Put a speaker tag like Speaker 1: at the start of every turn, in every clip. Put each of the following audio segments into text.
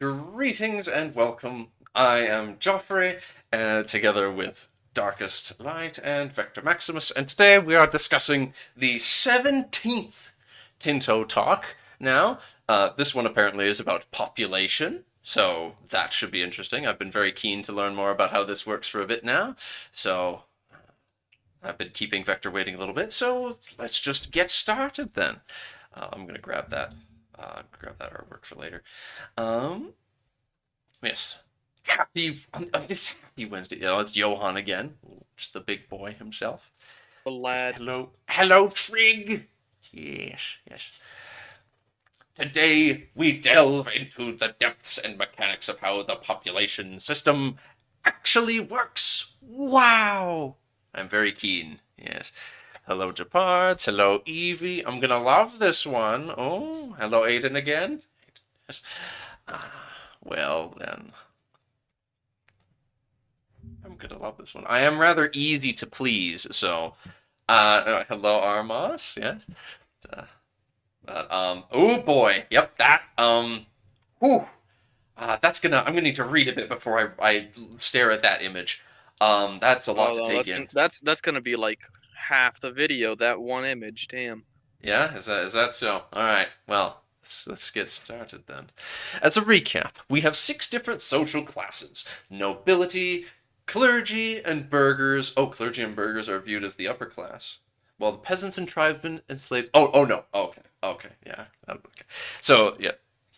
Speaker 1: Greetings and welcome. I am Joffrey, together with Darkest Light and Vector Maximus, and today we are discussing the 17th Tinto talk. Now, this one apparently is about population, so that should be interesting. I've been very keen to learn more about how this works for a bit now, so I've been keeping Vector waiting a little bit, so let's just get started then. I'm gonna grab that artwork for later. Um, Yes. On this happy Wednesday. Oh, it's Johan again. Just the big boy himself.
Speaker 2: The lad.
Speaker 1: Hello, Trig. Yes. Today we delve into the depths and mechanics of how the population system actually works. Wow! I'm very keen. Yes. Hello, Japards. Hello, Evie. I'm gonna love this one. Oh, hello, Aiden again. Yes. Well then. I'm gonna love this one. I am rather easy to please, so hello Armas, yes. Oh boy, yep, whew, I'm gonna need to read a bit before I stare at that image. That's a lot
Speaker 2: Oh,
Speaker 1: to
Speaker 2: no,
Speaker 1: take in.
Speaker 2: that's gonna be like half the video. That one image. Damn.
Speaker 1: Yeah, is that so? All right, well. Let's get started then. As a recap, we have 6 different social classes: nobility, clergy, and burghers. Oh, clergy and burghers are viewed as the upper class, while the peasants and tribesmen enslaved. Oh no. Okay, yeah. Okay. So yeah,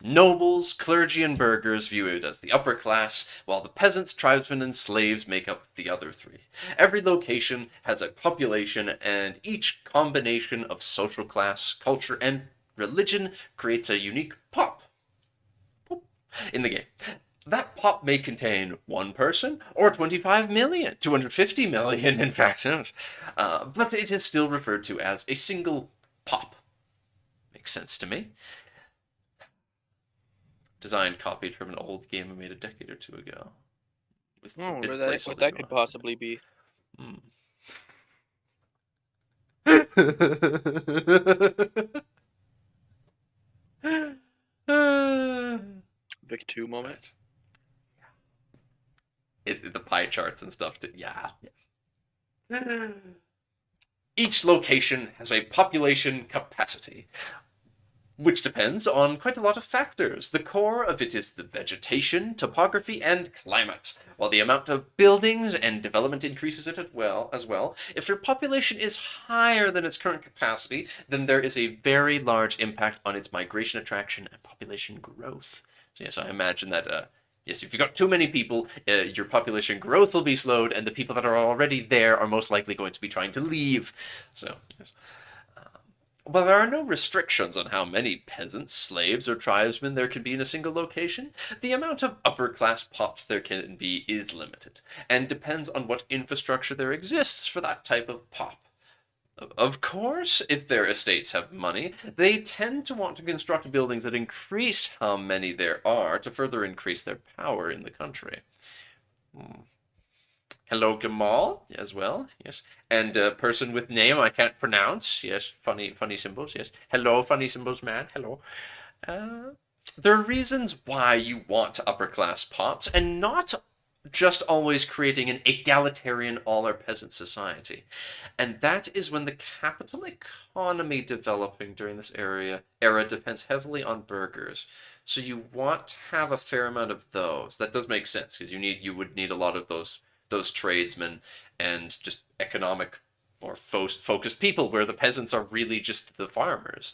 Speaker 1: nobles, clergy, and burghers viewed as the upper class, while the peasants, tribesmen, and slaves make up the other 3. Every location has a population, and each combination of social class, culture, and religion creates a unique pop in the game. That pop may contain 1 person or 25 million, 250 million, in fact, but it is still referred to as a single pop. Makes sense to me. Design copied from an old game I made a decade or 2 ago. With the
Speaker 2: Oh,
Speaker 1: bit
Speaker 2: what
Speaker 1: placeholder
Speaker 2: that
Speaker 1: drawn.
Speaker 2: could possibly be.
Speaker 1: Hmm.
Speaker 2: Vic 2 moment.
Speaker 1: Right. The pie charts and stuff. Yeah. Each location has a population capacity, which depends on quite a lot of factors. The core of it is the vegetation, topography, and climate, while the amount of buildings and development increases it as well. If your population is higher than its current capacity, then there is a very large impact on its migration attraction and population growth. So yes, I imagine that yes, if you've got too many people, your population growth will be slowed, and the people that are already there are most likely going to be trying to leave. So, yes. While there are no restrictions on how many peasants, slaves, or tribesmen there can be in a single location, the amount of upper-class pops there can be is limited, and depends on what infrastructure there exists for that type of pop. Of course, if their estates have money, they tend to want to construct buildings that increase how many there are to further increase their power in the country. Hmm. Hello, Gamal, as well, yes. And a person with name I can't pronounce, yes. Funny symbols, yes. Hello, funny symbols, man, hello. Uh, there are reasons why you want upper class pops, and not just always creating an egalitarian all or peasant society. And that is when the capital economy developing during this era depends heavily on burghers. So you want to have a fair amount of those. That does make sense because you would need a lot of those tradesmen and just economic or focused people where the peasants are really just the farmers.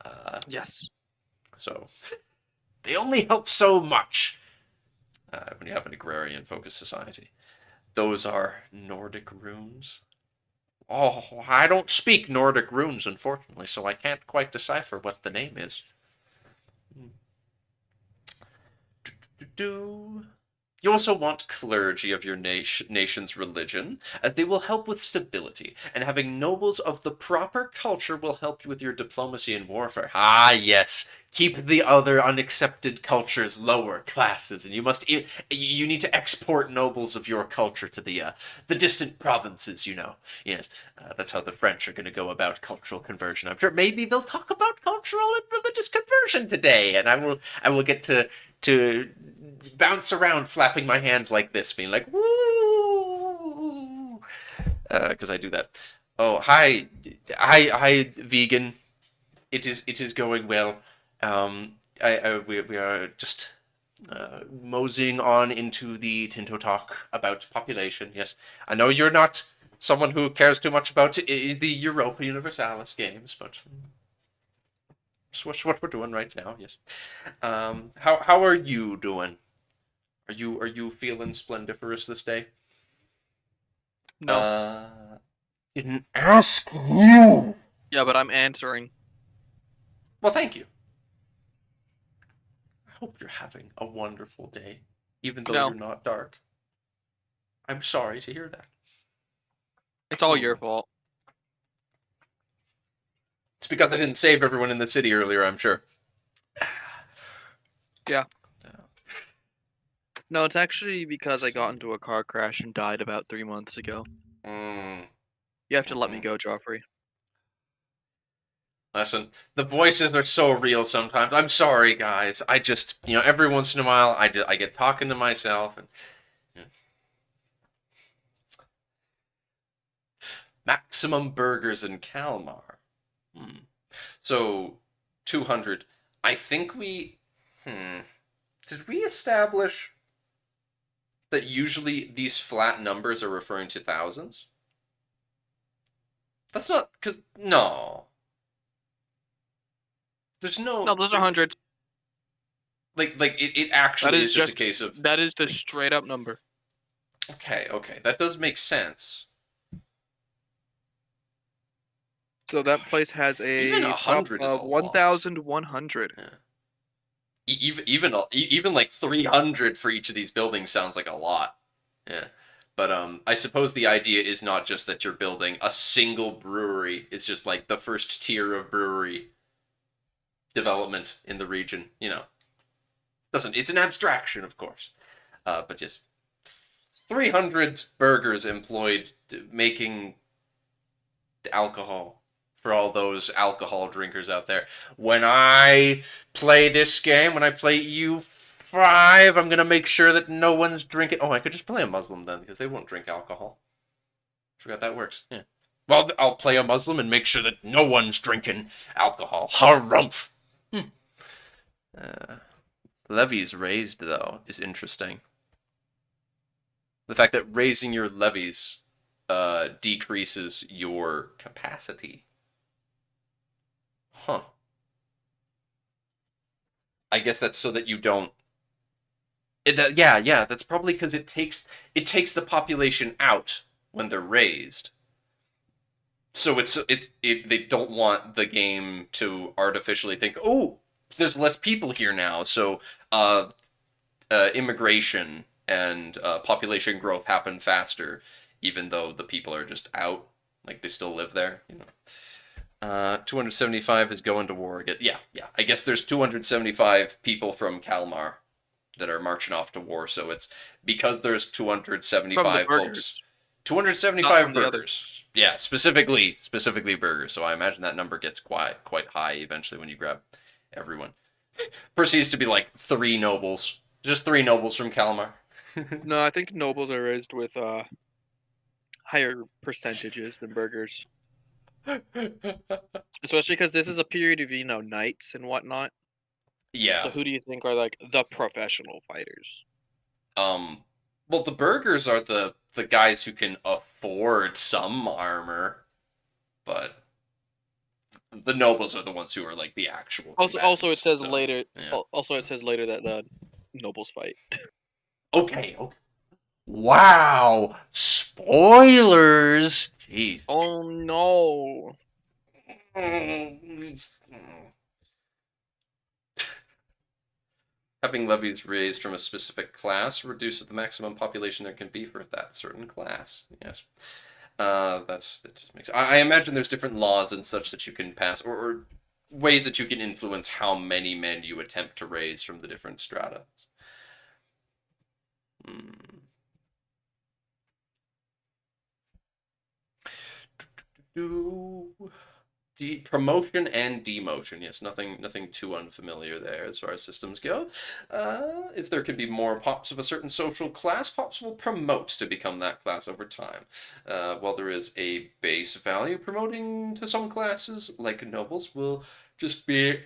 Speaker 1: Uh,
Speaker 2: Yes.
Speaker 1: so they only help so much when you have an agrarian focused society. Those are Nordic runes. Oh, I don't speak Nordic runes, unfortunately, so I can't quite decipher what the name is. Do. You also want clergy of your nation's religion, as they will help with stability, and having nobles of the proper culture will help you with your diplomacy and warfare. Ah, yes. Keep the other unaccepted cultures lower classes, and you need to export nobles of your culture to the distant provinces. Yes, that's how the French are going to go about cultural conversion. I'm sure maybe they'll talk about cultural and religious conversion today, and I will get to bounce around, flapping my hands like this, being like, woo, because I do that. Oh, hi, vegan. It is going well. We are just moseying on into the Tinto talk about population. Yes, I know you're not someone who cares too much about the Europa Universalis games, but it's what we're doing right now. Yes. How are you doing? Are you feeling splendiferous this day?
Speaker 2: No.
Speaker 1: Didn't ask you.
Speaker 2: Yeah, but I'm answering.
Speaker 1: Well, thank you. I hope you're having a wonderful day, even though
Speaker 2: No.
Speaker 1: you're not dark. I'm sorry to hear that.
Speaker 2: It's all your fault.
Speaker 1: It's because I didn't save everyone in the city earlier, I'm sure.
Speaker 2: Yeah. No, it's actually because I got into a car crash and died about 3 months ago.
Speaker 1: Mm.
Speaker 2: You have to let me go, Joffrey.
Speaker 1: Listen, the voices are so real sometimes. I'm sorry, guys. I just, every once in a while, I get talking to myself. And Maximum burgers in Kalmar. So, 200. I think we... Did we establish that usually these flat numbers are referring to thousands? That's not... Because... No. There's no...
Speaker 2: No, those are hundreds.
Speaker 1: Like it actually is just a case of...
Speaker 2: That is the straight up number.
Speaker 1: Okay. That does make sense.
Speaker 2: So that place has
Speaker 1: Even
Speaker 2: a
Speaker 1: 100
Speaker 2: top
Speaker 1: is
Speaker 2: of
Speaker 1: a lot.
Speaker 2: 1,100.
Speaker 1: Yeah. Even like 300 for each of these buildings sounds like a lot. Yeah. But I suppose the idea is not just that you're building a single brewery. It's just like the first tier of brewery development in the region. It's an abstraction, of course. But just 300 burgers employed making alcohol for all those alcohol drinkers out there. When I play this game, when I play EU5, I'm going to make sure that no one's drinking... Oh, I could just play a Muslim then, because they won't drink alcohol. Forgot that works. Yeah. Well, I'll play a Muslim and make sure that no one's drinking alcohol. Harumph! Levies raised, though, is interesting. The fact that raising your levies decreases your capacity. Huh. I guess that's so that you don't... Yeah, that's probably because it takes the population out when they're raised. So they don't want the game to artificially think, oh, there's less people here now, so immigration and population growth happen faster, even though the people are just out, like they still live there. 275 is going to war again. Yeah. I guess there's 275 people from Kalmar that are marching off to war, so it's because there's 275 folks. 275 burgers. Yeah, specifically burgers. So I imagine that number gets quite high eventually when you grab everyone. Proceeds to be like 3 nobles. Just 3 nobles from Kalmar.
Speaker 2: No, I think nobles are raised with higher percentages than burgers. Especially because this is a period of, knights and whatnot.
Speaker 1: Yeah.
Speaker 2: So who do you think are like the professional fighters?
Speaker 1: Well, the burgers are the guys who can afford some armor, but the nobles are the ones who are like the actual.
Speaker 2: Also, it says
Speaker 1: so,
Speaker 2: later.
Speaker 1: Yeah.
Speaker 2: Also, it says later that the nobles fight.
Speaker 1: Okay. Wow. Spoilers. Jeez.
Speaker 2: Oh no.
Speaker 1: Having levies raised from a specific class reduces the maximum population there can be for that certain class. Yes. That just makes... I imagine there's different laws and such that you can pass, or ways that you can influence how many men you attempt to raise from the different strata. promotion and demotion. Yes, nothing too unfamiliar there as far as systems go. If there can be more pops of a certain social class, pops will promote to become that class over time. While there is a base value, promoting to some classes, like nobles, will just be.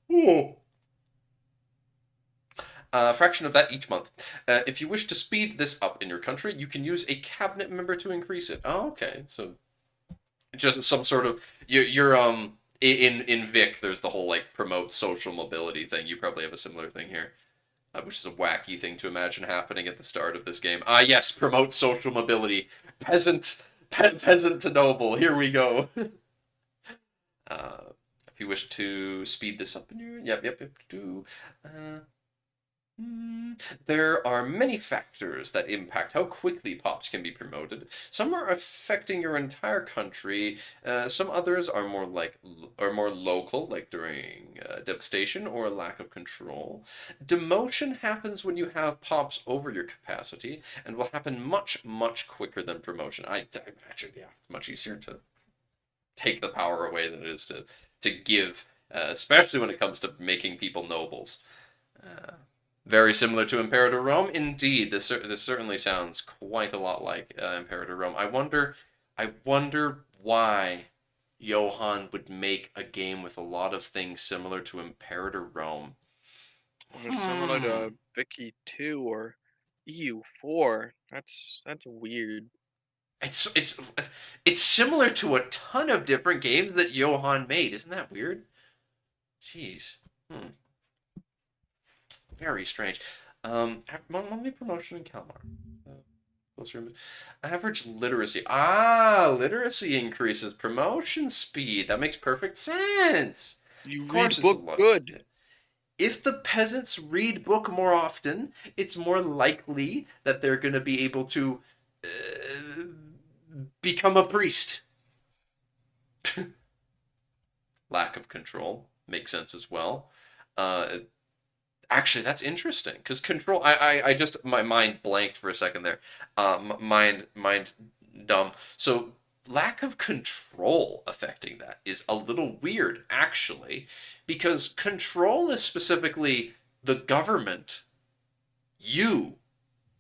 Speaker 1: Oh, a fraction of that each month. If you wish to speed this up in your country, you can use a cabinet member to increase it. Oh, okay. So just some sort of you're in Vic. There's the whole like promote social mobility thing. You probably have a similar thing here, which is a wacky thing to imagine happening at the start of this game. Ah, yes, promote social mobility. Peasant to noble. Here we go. uh, if you wish to speed this up in your yep do. There are many factors that impact how quickly pops can be promoted. Some are affecting your entire country. Some others are more local, like during devastation or lack of control. Demotion happens when you have pops over your capacity, and will happen much quicker than promotion. I imagine, yeah, much easier to take the power away than it is to give, especially when it comes to making people nobles. Uh, Very similar to Imperator Rome. Indeed, this certainly sounds quite a lot like Imperator Rome. I wonder why Johann would make a game with a lot of things similar to Imperator Rome.
Speaker 2: It's similar
Speaker 1: Hmm.
Speaker 2: to Vicky 2 or EU4. That's weird.
Speaker 1: It's it's it's similar to a ton of different games that Johann made. Isn't that weird? Jeez. Hmm. Very strange. Monthly promotion in Kalmar. Closer. Average literacy. Ah, literacy increases promotion speed. That makes perfect sense. Of
Speaker 2: You
Speaker 1: course,
Speaker 2: read
Speaker 1: it's a
Speaker 2: book
Speaker 1: lot.
Speaker 2: good.
Speaker 1: If the peasants read book more often, it's more likely that they're going to be able to uh, become a priest. Lack of control makes sense as well. Uh, Actually, that's interesting because control. I just my mind blanked for a second there. Mind dumb. So lack of control affecting that is a little weird, actually, because control is specifically the government. You.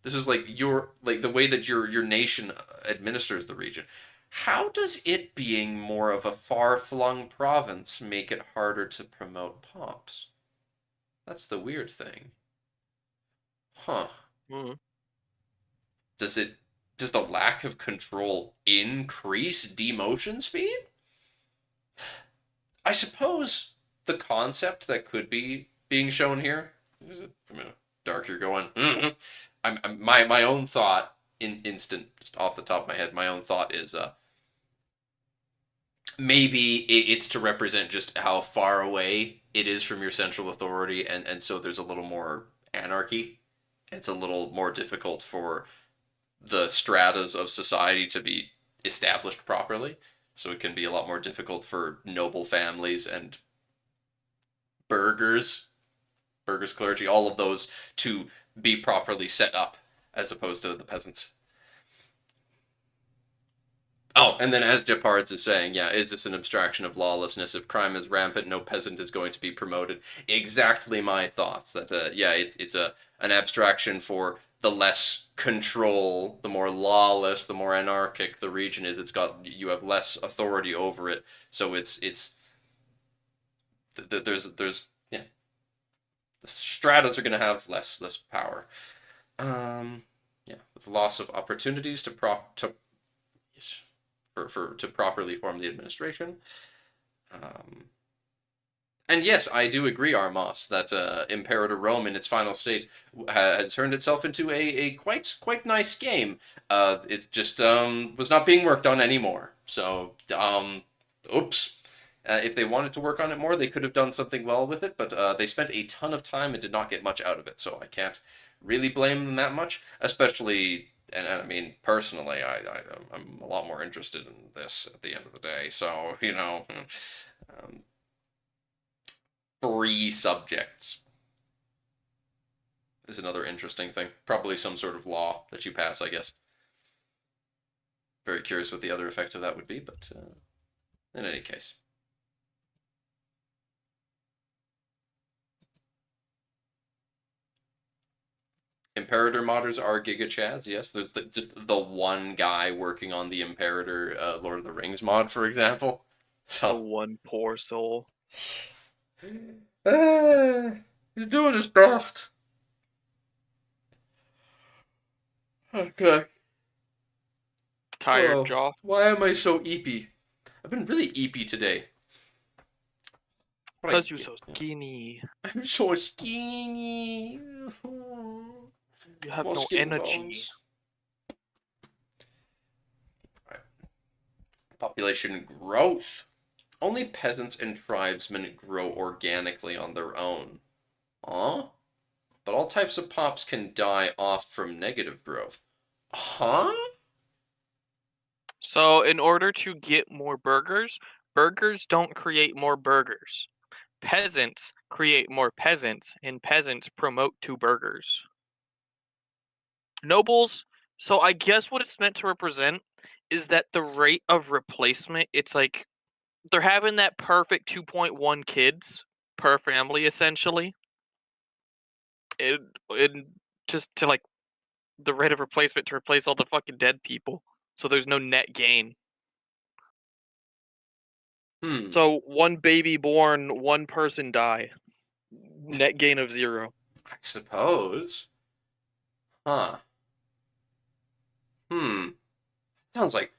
Speaker 1: This is like your like the way that your nation administers the region. How does it being more of a far-flung province make it harder to promote pops? That's the weird thing. Huh.
Speaker 2: Mhm.
Speaker 1: Does it does the lack of control increase demotion speed? I suppose the concept that could be being shown here is it from a dark you're going. My own thought in instant just off the top of my head, my own thought is maybe it's to represent just how far away it is from your central authority, and so there's a little more anarchy. It's a little more difficult for the stratas of society to be established properly. So it can be a lot more difficult for noble families and burghers, burghers clergy, all of those to be properly set up as opposed to the peasants. Oh, and then as Jepards is saying, yeah, is this an abstraction of lawlessness? If crime is rampant, no peasant is going to be promoted. Exactly my thoughts. That yeah, it's a an abstraction for the less control, the more lawless, the more anarchic the region is. It's got you have less authority over it, so it's there's yeah, the stratas are going to have less power. Um, yeah, with loss of opportunities to prop to for to properly form the administration. Um, and yes, I do agree, Armas, that Imperator Rome in its final state had turned itself into a quite nice game. It just was not being worked on anymore. So, oops. If they wanted to work on it more, they could have done something well with it, but they spent a ton of time and did not get much out of it. So I can't really blame them that much, especially and I mean personally, I'm a lot more interested in this at the end of the day. So um, free subjects is another interesting thing. Probably some sort of law that you pass, I guess. Very curious what the other effect of that would be, but in any case. Imperator modders are Giga Chads, yes. There's just the one guy working on the Imperator Lord of the Rings mod, for example.
Speaker 2: The
Speaker 1: So
Speaker 2: one poor soul.
Speaker 1: he's doing his best. Okay.
Speaker 2: Tired
Speaker 1: Oh,
Speaker 2: jaw.
Speaker 1: why am I so eepy? I've been really eepy today.
Speaker 2: Because you're so skinny.
Speaker 1: I'm so skinny.
Speaker 2: You have
Speaker 1: More
Speaker 2: no
Speaker 1: skin and
Speaker 2: energy.
Speaker 1: bones. Right. Population growth. Only peasants and tribesmen grow organically on their own. Huh? But all types of pops can die off from negative growth. Huh?
Speaker 2: So in order to get more burgers, burgers don't create more burgers. Peasants create more peasants, and peasants promote to burgers. Nobles, so I guess what it's meant to represent is that the rate of replacement, it's like they're having that perfect 2.1 kids per family essentially. It just to like the rate of replacement to replace all the fucking dead people. So there's no net gain. So one baby born, one person die. Net gain of 0.
Speaker 1: I suppose. Huh. Sounds like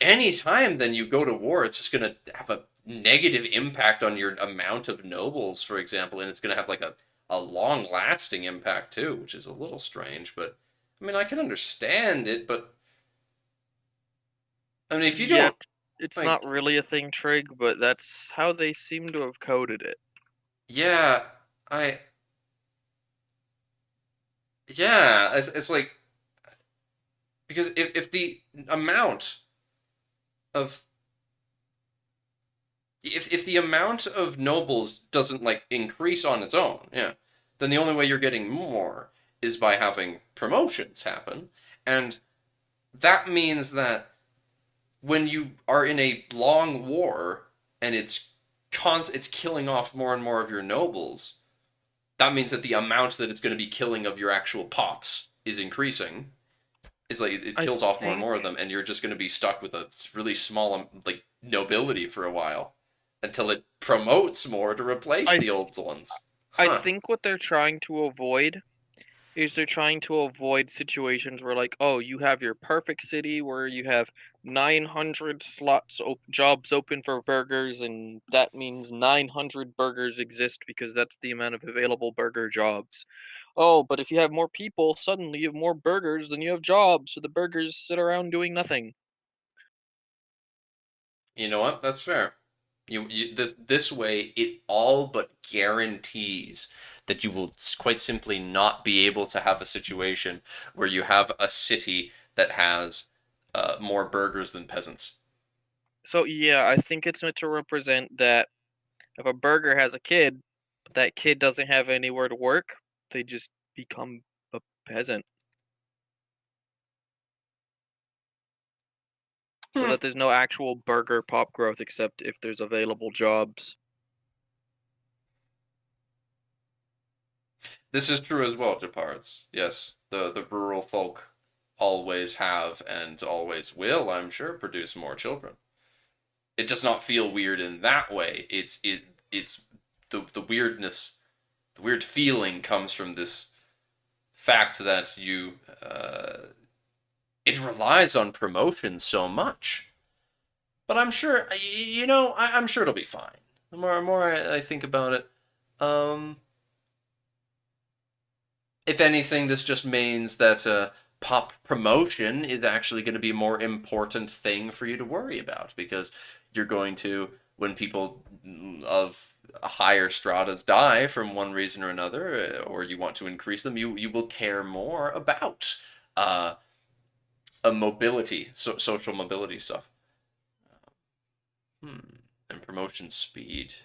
Speaker 1: any time then you go to war, it's just going to have a negative impact on your amount of nobles, for example, and it's going to have like a long lasting impact too, which is a little strange. But I mean, I can understand it, but I mean, if you
Speaker 2: Yeah,
Speaker 1: don't
Speaker 2: it's
Speaker 1: like,
Speaker 2: not really a thing, Trig, but that's how they seem to have coded it.
Speaker 1: yeah, I, yeah, it's like because if the amount of if the amount of nobles doesn't like increase on its own, yeah, then the only way you're getting more is by having promotions happen, and that means that when you are in a long war and it's killing off more and more of your nobles, that means that the amount that it's going to be killing of your actual pops is increasing. Is like it
Speaker 2: I
Speaker 1: kills off more and
Speaker 2: think
Speaker 1: more of them, and you're just going to be stuck with a really small like nobility for a while until it promotes more to replace
Speaker 2: I
Speaker 1: the old ones.
Speaker 2: I
Speaker 1: Huh.
Speaker 2: think what they're trying to avoid is they're trying to avoid situations where like, oh, you have your perfect city where you have 900 jobs open for burgers, and that means 900 burgers exist because that's the amount of available burger jobs. Oh, but if you have more people, suddenly you have more burgers than you have jobs, so the burgers sit around doing nothing.
Speaker 1: You know what? That's fair. This way it all but guarantees that you will quite simply not be able to have a situation where you have a city that has more burgers than peasants.
Speaker 2: So yeah, I think it's meant to represent that if a burger has a kid, but that kid doesn't have anywhere to work, they just become a peasant. So
Speaker 1: Hmm.
Speaker 2: that there's no actual burger pop growth except if there's available jobs.
Speaker 1: This is true as well, Japards. Yes, the rural folk always have and always will, I'm sure, produce more children. It does not feel weird in that way. It's the weirdness, the weird feeling comes from this fact that it relies on promotion so much. But I'm sure, I'm sure it'll be fine. The more I think about it, um, if anything, this just means that pop promotion is actually going to be a more important thing for you to worry about because you're going to, when people of higher stratas die from one reason or another, or you want to increase them, you will care more about uh, a mobility, social mobility stuff. And promotion speed.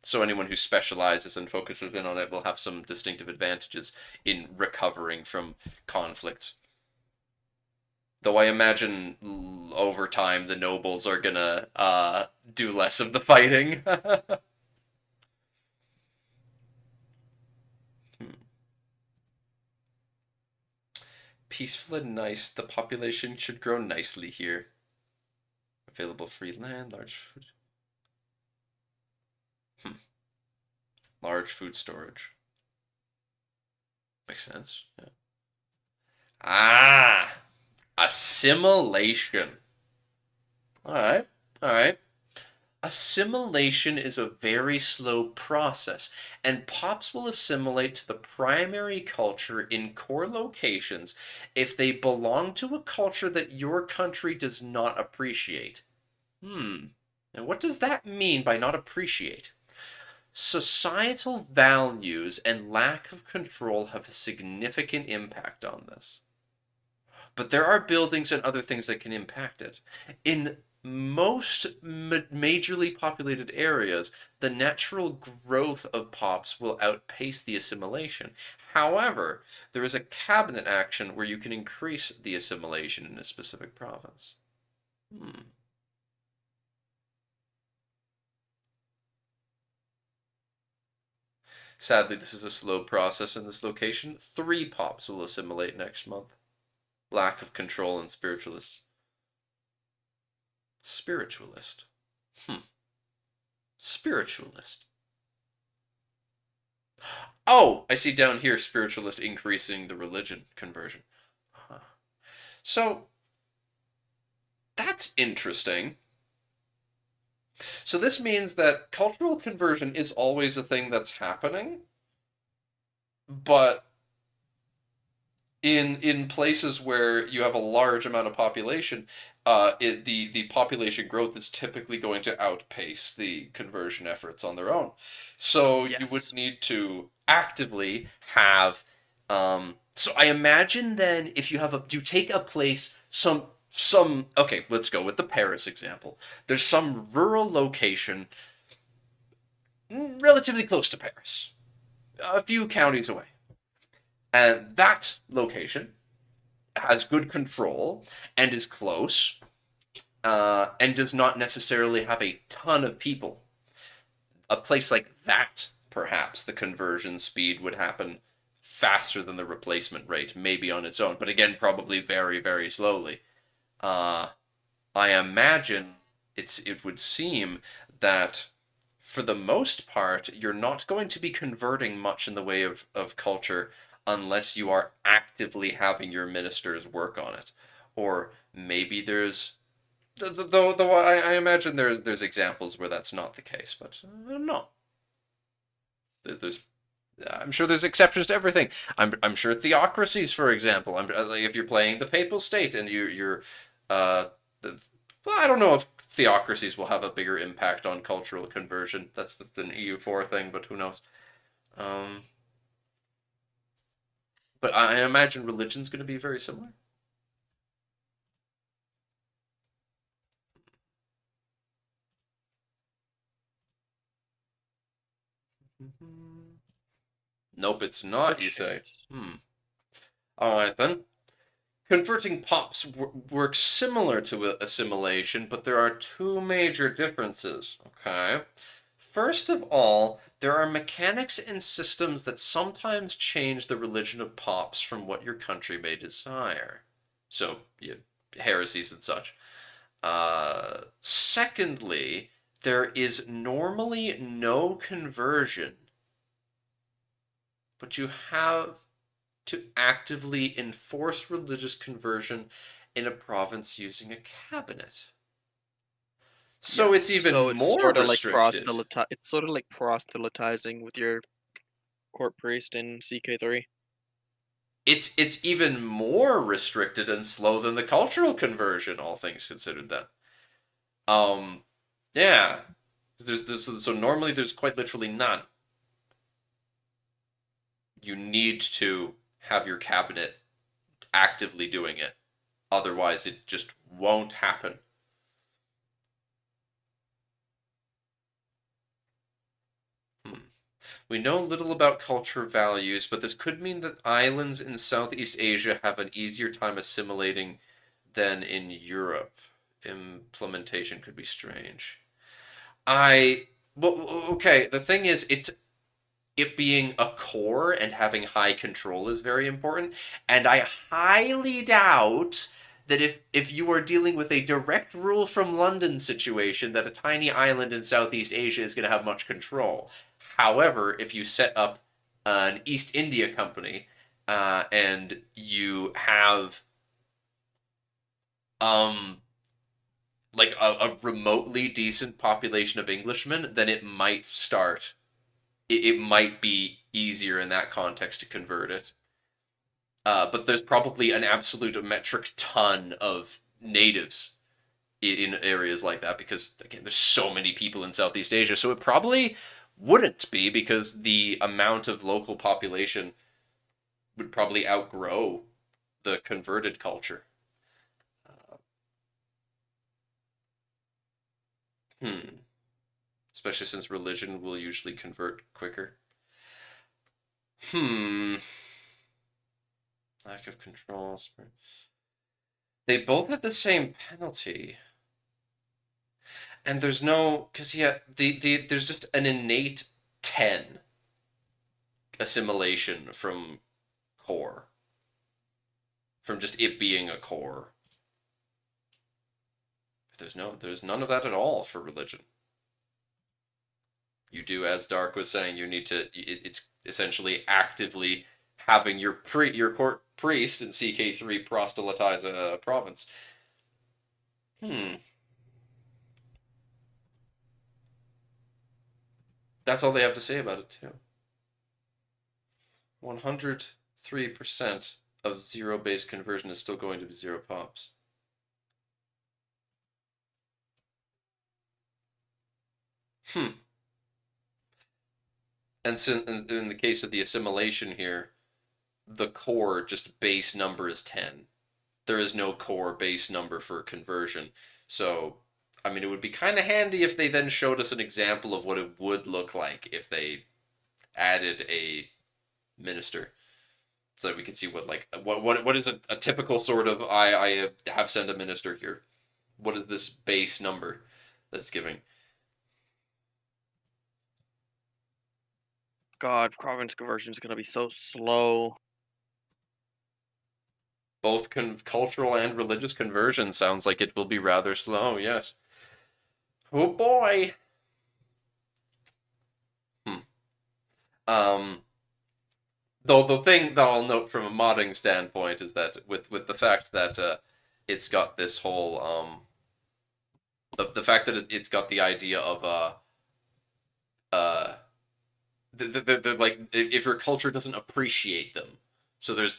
Speaker 1: So anyone who specializes and focuses in on it will have some distinctive advantages in recovering from conflicts. Though I imagine over time the nobles are gonna do less of the fighting. Peaceful and nice. The population should grow nicely here. Available free land, large food. Hmm. Large food storage. Makes sense. Yeah. Ah, assimilation. All right, all right. Assimilation is a very slow process, and pops will assimilate to the primary culture in core locations if they belong to a culture that your country does not appreciate. Hmm. And what does that mean by not appreciate? Societal values and lack of control have a significant impact on this. But there are buildings and other things that can impact it. In most majorly populated areas, the natural growth of pops will outpace the assimilation. However, there is a cabinet action where you can increase the assimilation in a specific province. Hmm. Sadly, this is a slow process in this location. 3 pops will assimilate next month. Lack of control and spiritualist. Spiritualist. Hmm. Spiritualist. Oh, I see down here spiritualist increasing the religion conversion. Huh. So that's interesting. So this means that cultural conversion is always a thing that's happening, but in places where you have a large amount of population, the population growth is typically going to outpace the conversion efforts on their own. So you would
Speaker 2: Yes.
Speaker 1: need to actively have. So I imagine then if you take a place some okay, let's go with the Paris example. There's some rural location relatively close to Paris, a few counties away, and that location has good control and is close, and does not necessarily have a ton of people. A place like that, perhaps the conversion speed would happen faster than the replacement rate, maybe on its own, but again, probably very, very slowly. Uh, I imagine it would seem that for the most part, you're not going to be converting much in the way of culture unless you are actively having your ministers work on it. Or maybe there's though I imagine there's examples where that's not the case, but I don't know. There's I'm sure there's exceptions to everything. I'm sure theocracies, for example. Like if you're playing the papal state and you're uh, the, well, I don't know if theocracies will have a bigger impact on cultural conversion. That's an EU4 thing, but who knows? Um, but I imagine religion's going to be very similar. Nope, it's not. You say.
Speaker 2: Predictions.
Speaker 1: All right then. Converting pops works similar to assimilation, but there are 2 major differences. Okay. First of all, there are mechanics and systems that sometimes change the religion of pops from what your country may desire. So, yeah, heresies and such. Secondly, there is normally no conversion, but you have to actively enforce religious conversion in a province using a cabinet. So it's
Speaker 2: Yes.
Speaker 1: even
Speaker 2: So it's
Speaker 1: more
Speaker 2: sort of like
Speaker 1: restricted.
Speaker 2: It's sort of like proselytizing with your court priest in CK3.
Speaker 1: It's even more restricted and slow than the cultural conversion, all things considered. Then, um, yeah, so normally there's quite literally none. You need to have your cabinet actively doing it, otherwise it just won't happen. Hmm. We know little about culture values, but this could mean that islands in Southeast Asia have an easier time assimilating than in Europe. Implementation could be strange. I well, okay. The thing is, it being a core and having high control is very important. And I highly doubt that if you are dealing with a direct rule from London situation, that a tiny island in Southeast Asia is going to have much control. However, if you set up an East India Company and you have um like a remotely decent population of Englishmen, then it might be easier in that context to convert it. But there's probably an absolute metric ton of natives in areas like that because, again, there's so many people in Southeast Asia. So it probably wouldn't be because the amount of local population would probably outgrow the converted culture. Uh, hmm. Especially since religion will usually convert quicker. Hmm. Lack of control. They both have the same penalty. And there's no, because yeah, there's just an innate 10 assimilation from core, from just it being a core. There's none of that at all for religion. You do, as Dark was saying, you need to, it's essentially actively having your court priest in CK3 proselytize a province. Hmm. That's all they have to say about it, too. 103% of zero-based conversion is still going to be zero pops. Hmm. And so in the case of the assimilation here, the core just base number is 10. There is no core base number for conversion. So, I mean, it would be kind of handy if they then showed us an example of what it would look like if they added a minister, so that we could see what is a typical sort of I have sent a minister here. What is this base number that's giving?
Speaker 2: God, province conversion is gonna be so slow.
Speaker 1: Both cultural and religious conversion sounds like it will be rather slow. Yes. Oh boy. Hmm. Um. Though the thing that I'll note from a modding standpoint is that with the fact that it's got this whole the fact that it's got the idea of uh the like if your culture doesn't appreciate them, so there's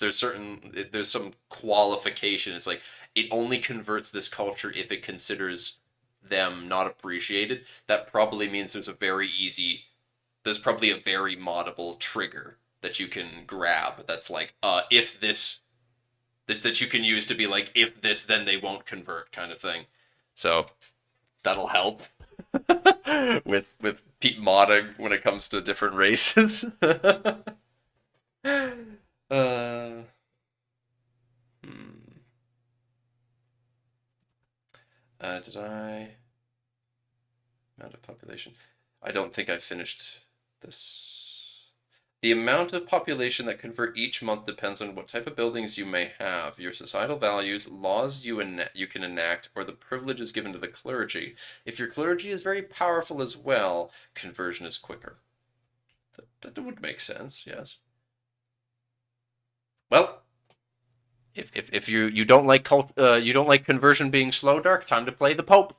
Speaker 1: some qualification. It's like it only converts this culture if it considers them not appreciated. That probably means there's probably a very moddable trigger that you can grab that's like if this that you can use to be like if this then they won't convert kind of thing. So that'll help with modding when it comes to different races. uh, hmm. Did I amount of population? I don't think I finished this. The amount of population that convert each month depends on what type of buildings you may have, your societal values, laws you can enact, or the privileges given to the clergy. If your clergy is very powerful as well, conversion is quicker. That would make sense, yes. Well, if you don't like you don't like conversion being slow, Dark, time to play the Pope.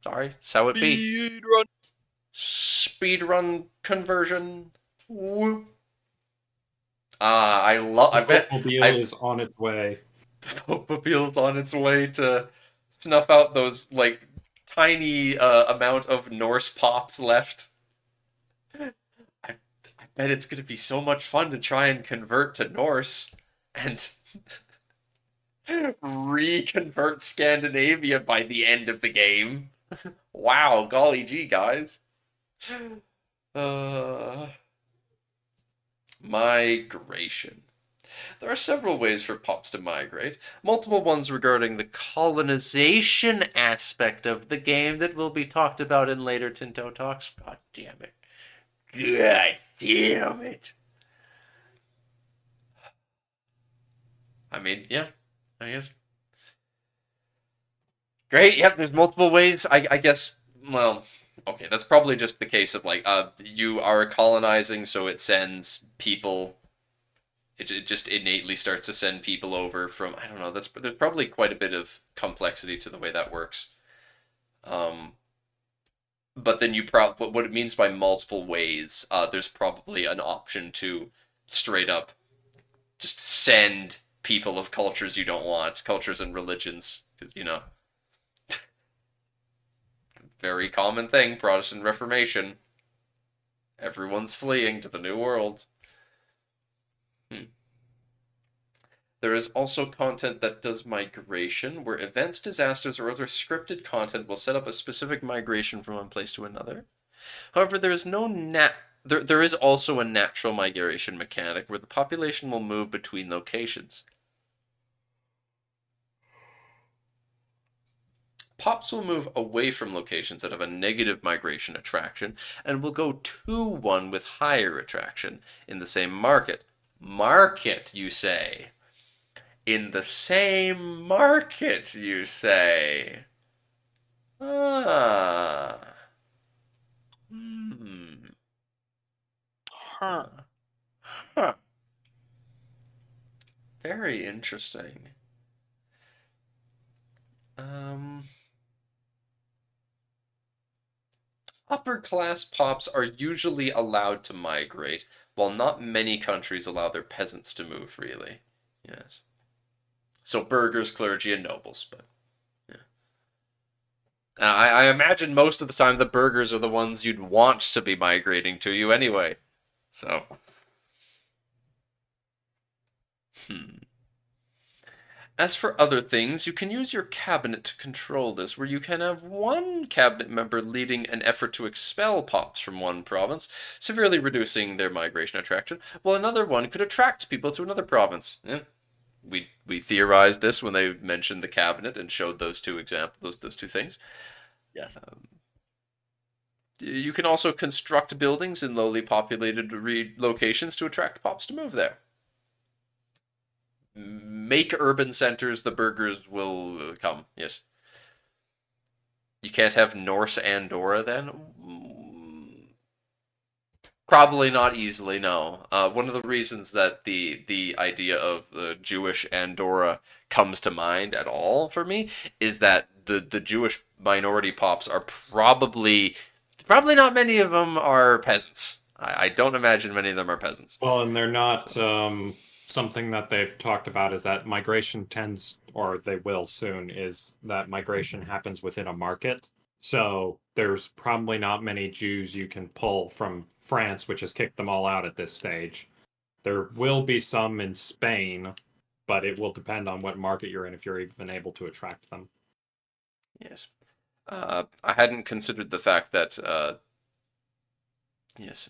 Speaker 1: Sorry, that's how it be.
Speaker 2: Speed run.
Speaker 1: Speedrun conversion. Whoop. I bet
Speaker 3: Mobile is on its way.
Speaker 1: Popemobile's on its way to snuff out those like tiny amount of Norse pops left. I bet it's gonna be so much fun to try and convert to Norse and reconvert Scandinavia by the end of the game. Wow, golly gee, guys. Uh, migration. There are several ways for pops to migrate, multiple ones regarding the colonization aspect of the game that will be talked about in later Tinto talks. God damn it. God damn it. I mean, yeah, I guess. Great, yep, there's multiple ways. I guess, well, okay, that's probably just the case of like, you are colonizing, so it sends people. It just innately starts to send people over from, I don't know, there's probably quite a bit of complexity to the way that works. Um, but then what it means by multiple ways, there's probably an option to straight up just send people of cultures you don't want, cultures and religions, because very common thing, Protestant Reformation. Everyone's fleeing to the New World. There is also content that does migration, where events, disasters, or other scripted content will set up a specific migration from one place to another. However, there is there is also a natural migration mechanic where the population will move between locations. Pops will move away from locations that have a negative migration attraction and will go to one with higher attraction in the same market. Market, you say? In the same market, you say? Ah. Hmm.
Speaker 2: Huh.
Speaker 1: Huh. Very interesting. Um, Upper class pops are usually allowed to migrate, while not many countries allow their peasants to move freely. Yes. So burghers, clergy, and nobles, but yeah. I imagine most of the time the burghers are the ones you'd want to be migrating to you anyway. So. Hmm. As for other things, you can use your cabinet to control this, where you can have one cabinet member leading an effort to expel pops from one province, severely reducing their migration attraction, while another one could attract people to another province. Yeah. We theorized this when they mentioned the cabinet and showed those two examples, those two things.
Speaker 2: Yes.
Speaker 1: You can also construct buildings in lowly populated locations to attract pops to move there. Make urban centers, the burghers will come. Yes. You can't have Norse Andorra then? Probably not easily, no. One of the reasons that the idea of the Jewish Andorra comes to mind at all for me is that the Jewish minority pops are probably not many of them are peasants. I don't imagine many of them are peasants.
Speaker 3: Well, and they're not
Speaker 1: So.
Speaker 3: something that they've talked about is that migration tends, or they will soon, is that migration happens within a market. So there's probably not many Jews you can pull from France, which has kicked them all out at this stage. There will be some in Spain, but it will depend on what market you're in if you're even able to attract them.
Speaker 1: Yes. I hadn't considered the fact that yes,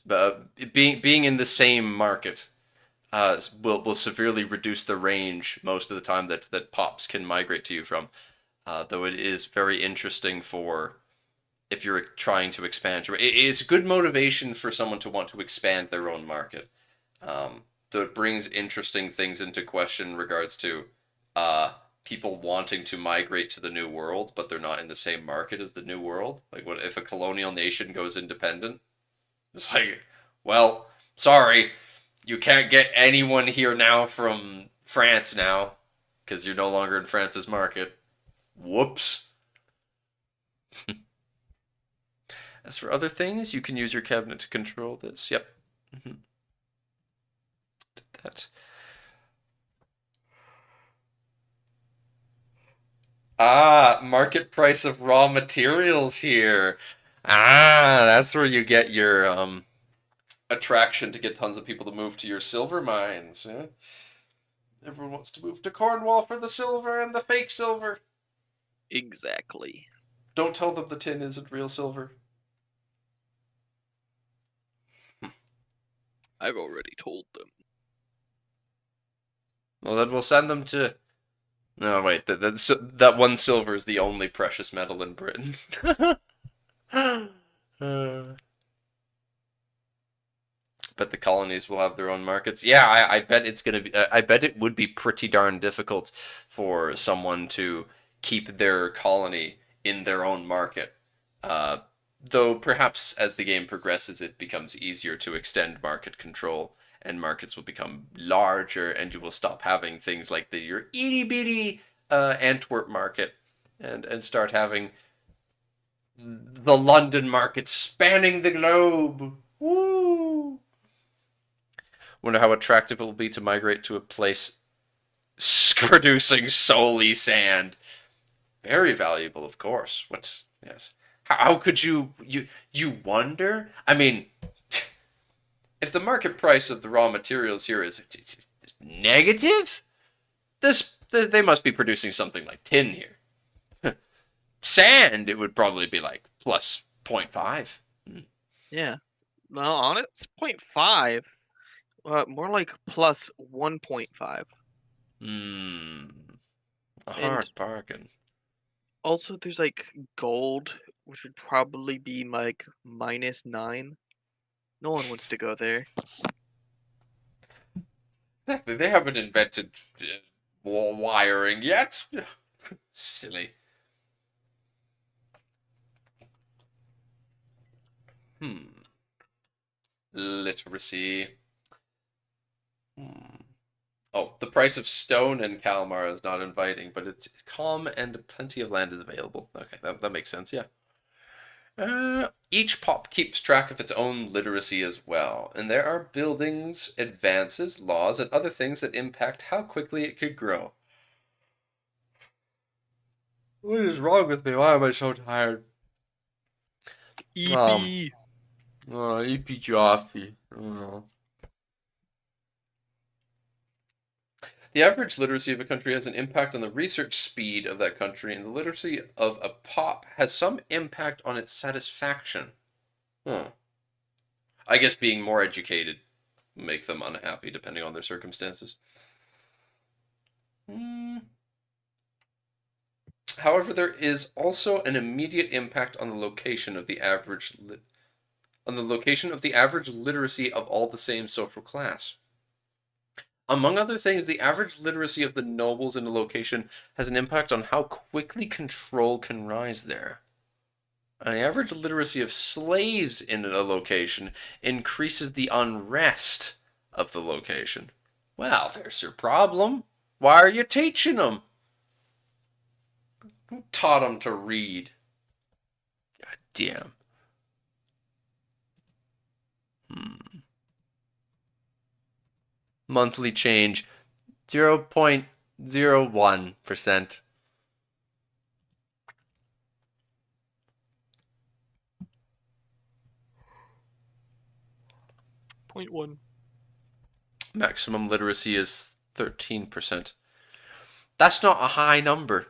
Speaker 1: being in the same market will severely reduce the range most of the time that pops can migrate to you from. Though it is very interesting for if you're trying to expand. It is good motivation for someone to want to expand their own market. Though it brings interesting things into question in regards to people wanting to migrate to the New World, but they're not in the same market as the New World. Like, what if a colonial nation goes independent? It's like, well, sorry, you can't get anyone here now from France now because you're no longer in France's market. Whoops. As for other things, you can use your cabinet to control this. Yep. Mm-hmm. Did that. Market price of raw materials here. That's where you get your attraction to get tons of people to move to your silver mines. Yeah? Everyone wants to move to Cornwall for the silver and the fake silver.
Speaker 2: Exactly.
Speaker 1: Don't tell them the tin isn't real silver.
Speaker 2: I've already told them.
Speaker 1: Well, then we'll send them to. No, wait. That one silver is the only precious metal in Britain. But the colonies will have their own markets. Yeah, I bet it's gonna be. I bet it would be pretty darn difficult for someone to keep their colony in their own market. Uh, though perhaps as the game progresses, it becomes easier to extend market control, and markets will become larger, and you will stop having things like your itty bitty Antwerp market, and start having the London market spanning the globe. Woo! Wonder how attractive it will be to migrate to a place producing solely sand. Very valuable, of course. What? Yes. How could you wonder? I mean, if the market price of the raw materials here is negative, they must be producing something like tin here. Sand, it would probably be like plus 0.5.
Speaker 2: Yeah. Well, on it's 0.5. More like plus 1.5.
Speaker 1: A hard bargain.
Speaker 2: Also, there's like gold, which would probably be like -9. No one wants to go there.
Speaker 1: Exactly. They haven't invented wiring yet. Silly. Literacy. Oh, the price of stone in Kalmar is not inviting, but it's calm and plenty of land is available. Okay, that makes sense, yeah. Each pop keeps track of its own literacy as well, and there are buildings, advances, laws, and other things that impact how quickly it could grow. What is wrong with me? Why am I so tired?
Speaker 2: EP.
Speaker 1: Oh, EP Joffe. Oh. The average literacy of a country has an impact on the research speed of that country, and the literacy of a pop has some impact on its satisfaction. Huh. I guess being more educated will make them unhappy depending on their circumstances. However, there is also an immediate impact on the location of the average literacy of all the same social class. Among other things, the average literacy of the nobles in a location has an impact on how quickly control can rise there. And the average literacy of slaves in a location increases the unrest of the location. Well, there's your problem. Why are you teaching them? Who taught them to read? God damn. Monthly change 0.01%.
Speaker 2: .1.
Speaker 1: Maximum literacy is 13%. That's not a high number.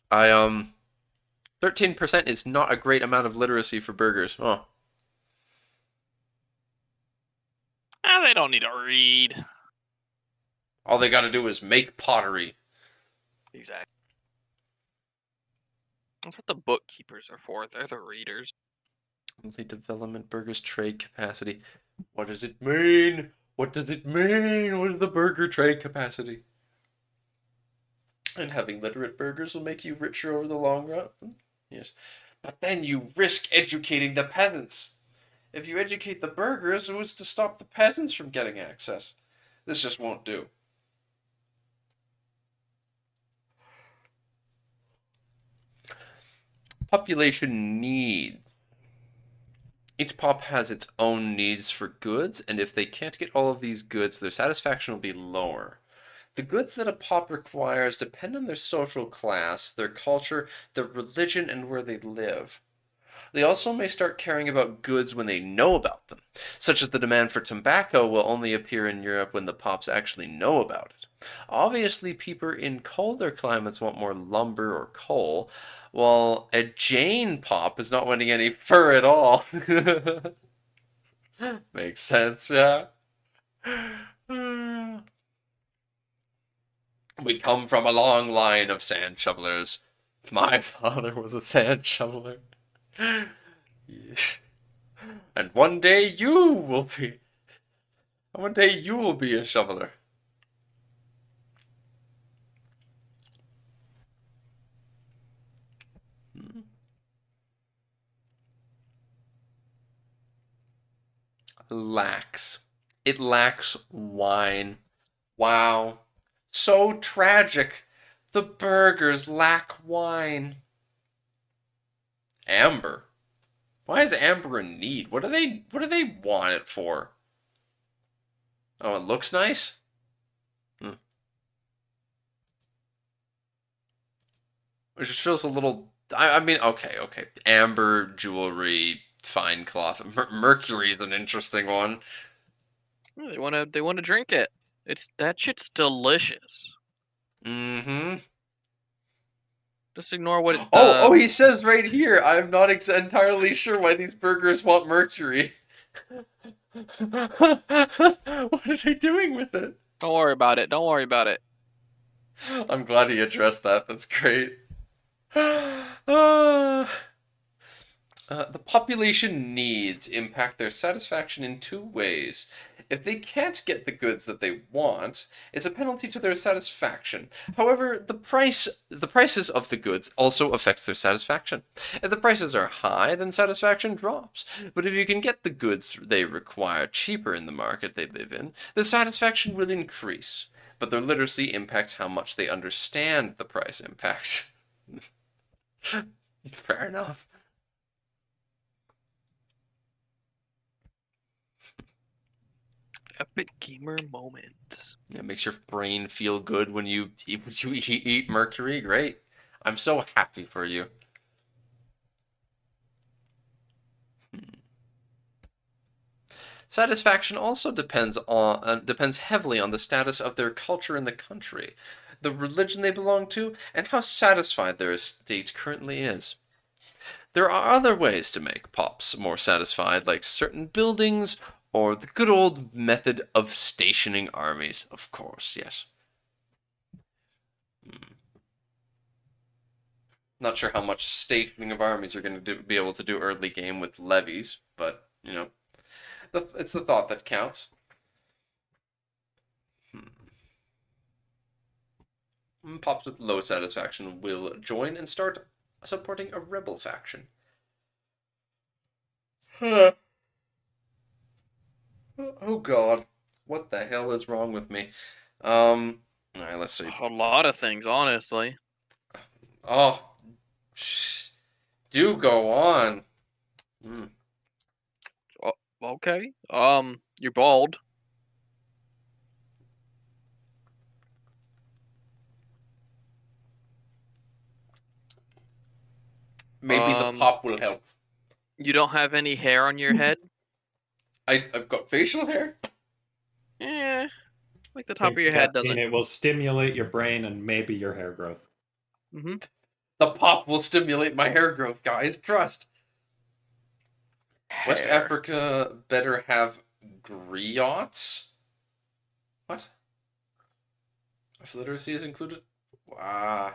Speaker 1: 13% is not a great amount of literacy for burghers. Oh.
Speaker 2: They don't need to read.
Speaker 1: All they got to do is make pottery.
Speaker 2: Exactly. That's what the bookkeepers are for. They're the readers.
Speaker 1: Monthly development burghers trade capacity. What does it mean? What does it mean? What is the burger trade capacity? And having literate burghers will make you richer over the long run. Yes. But then you risk educating the peasants. If you educate the burghers, it was to stop the peasants from getting access. This just won't do. Population needs. Each pop has its own needs for goods, and if they can't get all of these goods, their satisfaction will be lower. The goods that a pop requires depend on their social class, their culture, their religion, and where they live. They also may start caring about goods when they know about them, such as the demand for tobacco will only appear in Europe when the pops actually know about it. Obviously, people in colder climates want more lumber or coal, while a Jane pop is not wanting any fur at all. Makes sense, yeah. We come from a long line of sand shovelers. My father was a sand shoveler. And one day you will be. One day you will be a shoveler. Lacks. It lacks wine. Wow. So tragic. The burgers lack wine. Amber. Why is amber in need? What do they want it for? Oh, it looks nice? Hmm. It just feels a little I mean, okay. Amber jewelry, fine cloth. Mercury's an interesting one.
Speaker 2: They wanna drink it. That shit's delicious.
Speaker 1: Mm-hmm.
Speaker 2: Just ignore what it
Speaker 1: Oh, he says right here, I'm not entirely sure why these burgers want mercury. What are they doing with it?
Speaker 2: Don't worry about it. Don't worry about it.
Speaker 1: I'm glad he addressed that. That's great. Uh, the population needs impact their satisfaction in two ways. If they can't get the goods that they want, it's a penalty to their satisfaction. However, the prices of the goods also affects their satisfaction. If the prices are high, then satisfaction drops. But if you can get the goods they require cheaper in the market they live in, the satisfaction will increase. But their literacy impacts how much they understand the price impact. Fair enough.
Speaker 2: Epic gamer moment.
Speaker 1: It makes your brain feel good when you eat mercury. Great. I'm so happy for you. Satisfaction also depends heavily on the status of their culture in the country, the religion they belong to, and how satisfied their estate currently is. There are other ways to make pops more satisfied, like certain buildings or the good old method of stationing armies, of course, yes. Not sure how much stationing of armies you're going to be able to do early game with levies, but, you know, it's the thought that counts. Pops with low satisfaction will join and start supporting a rebel faction. Oh god. What the hell is wrong with me? Alright, let's see.
Speaker 2: A lot of things, honestly.
Speaker 1: Oh. Do go on.
Speaker 2: Okay. You're bald.
Speaker 1: Maybe the pop will help.
Speaker 2: You don't have any hair on your head?
Speaker 1: I've got facial hair?
Speaker 2: Eh. Like the top of your head doesn't.
Speaker 3: It will stimulate your brain and maybe your hair growth.
Speaker 2: Mm-hmm.
Speaker 1: The pop will stimulate my hair growth, guys. Trust. West Africa better have griots? What? If literacy is included? Wow.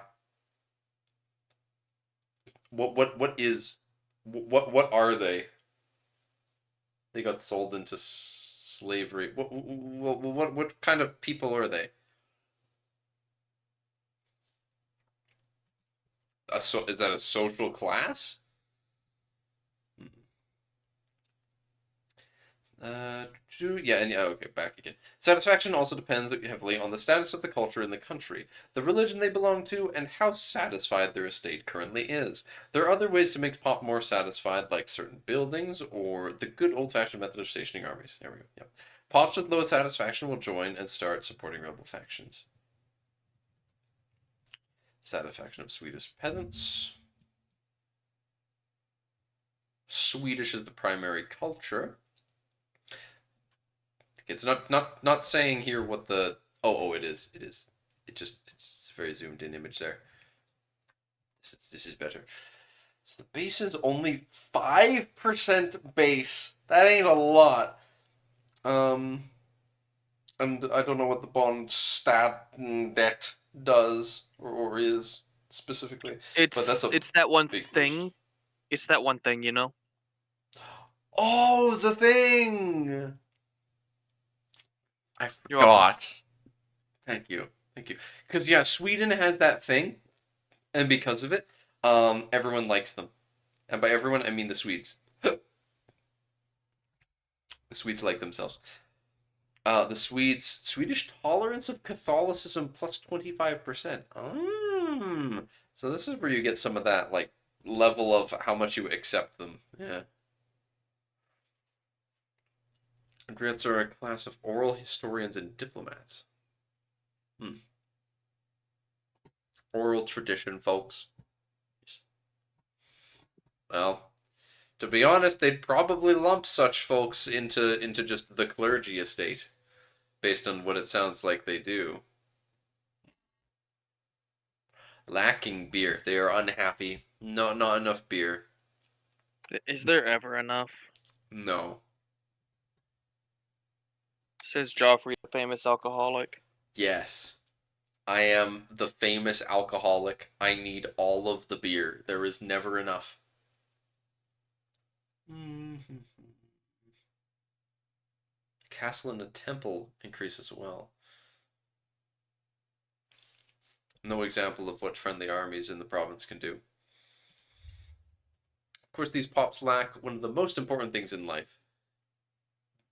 Speaker 1: What are they? They got sold into slavery. What kind of people are they? Is that a social class? Okay, back again. Satisfaction also depends heavily on the status of the culture in the country, the religion they belong to, and how satisfied their estate currently is. There are other ways to make pop more satisfied, like certain buildings or the good old-fashioned method of stationing armies. There we go. Yep. Pops with low satisfaction will join and start supporting rebel factions. Satisfaction of Swedish peasants. Swedish is the primary culture. It's not saying here what the it is. It's a very zoomed in image there. This is better. So the base is only 5% base. That ain't a lot. And I don't know what the bond stat and debt does or is specifically. But that's a
Speaker 2: It's that one
Speaker 1: big
Speaker 2: thing.
Speaker 1: boost.
Speaker 2: It's that one thing, you know.
Speaker 1: Oh, the thing! I
Speaker 2: You're welcome.
Speaker 1: forgot. Thank you. Thank you. Because, yeah, Sweden has that thing, and because of it, everyone likes them. And by everyone, I mean the Swedes. The Swedes like themselves. Swedish tolerance of Catholicism plus 25%. So this is where you get some of that, like, level of how much you accept them. Yeah. Grits are a class of oral historians and diplomats. Oral tradition, folks. Well, to be honest, they'd probably lump such folks into just the clergy estate, based on what it sounds like they do. Lacking beer. They are unhappy. Not enough beer.
Speaker 2: Is there ever enough?
Speaker 1: No.
Speaker 2: Says Joffrey, the famous alcoholic.
Speaker 1: Yes. I am the famous alcoholic. I need all of the beer. There is never enough. Castle and a temple increase as well. No example of what friendly armies in the province can do. Of course, these pops lack one of the most important things in life.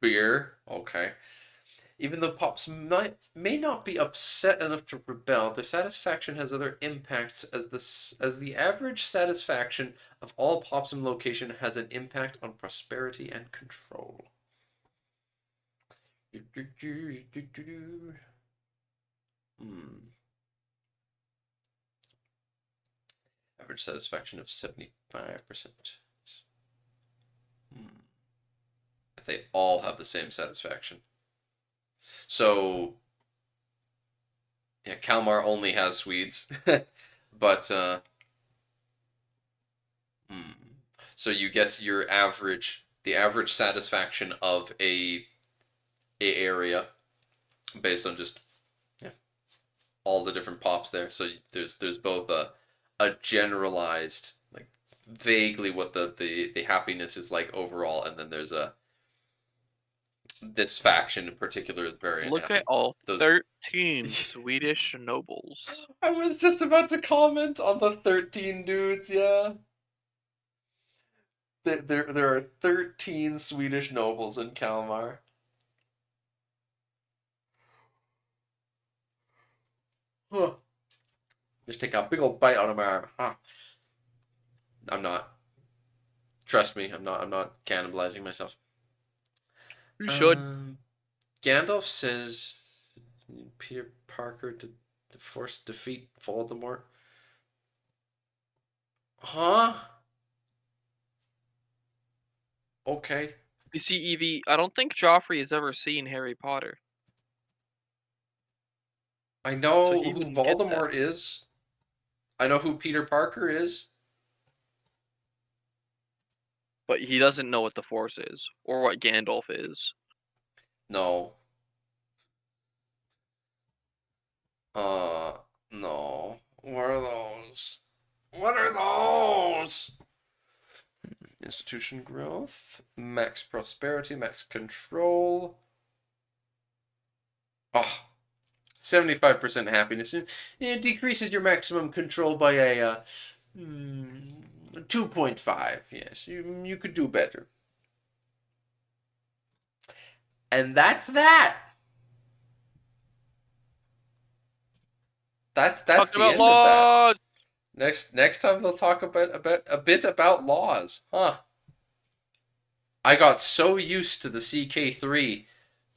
Speaker 1: Beer. Okay. Even though pops may not be upset enough to rebel, their satisfaction has other impacts as the average satisfaction of all pops in location has an impact on prosperity and control. Average satisfaction of 75%. But they all have the same satisfaction. So, yeah, Kalmar only has Swedes, but so you get your the average satisfaction of a area based on just all the different pops there. So there's both a generalized, like, vaguely what the happiness is like overall, and then there's this faction in particular is very
Speaker 2: Look
Speaker 1: unhappy.
Speaker 2: at all
Speaker 1: Those
Speaker 2: 13 Swedish nobles.
Speaker 1: I was just about to comment on the 13 dudes, yeah. There are 13 Swedish nobles in Kalmar. Huh. Just take a big old bite out of my arm. Huh. I'm not. Trust me, I'm not cannibalizing myself.
Speaker 2: You should.
Speaker 1: Gandalf says Peter Parker to force defeat Voldemort. Huh? Okay.
Speaker 2: You see, Evie, I don't think Joffrey has ever seen Harry Potter.
Speaker 1: I know
Speaker 2: So he
Speaker 1: who
Speaker 2: wouldn't get that.
Speaker 1: Voldemort is. I know who Peter Parker is.
Speaker 2: But he doesn't know what the Force is, or what Gandalf is.
Speaker 1: No. No. What are those? What are those? Institution growth, max prosperity, max control. Oh, 75% happiness. It decreases your maximum control by a 2.5. Yes, you could do better. And that's that. That's
Speaker 2: Talking
Speaker 1: the
Speaker 2: about
Speaker 1: end
Speaker 2: laws.
Speaker 1: of that. Next time they'll talk a bit about laws, huh? I got so used to the CK3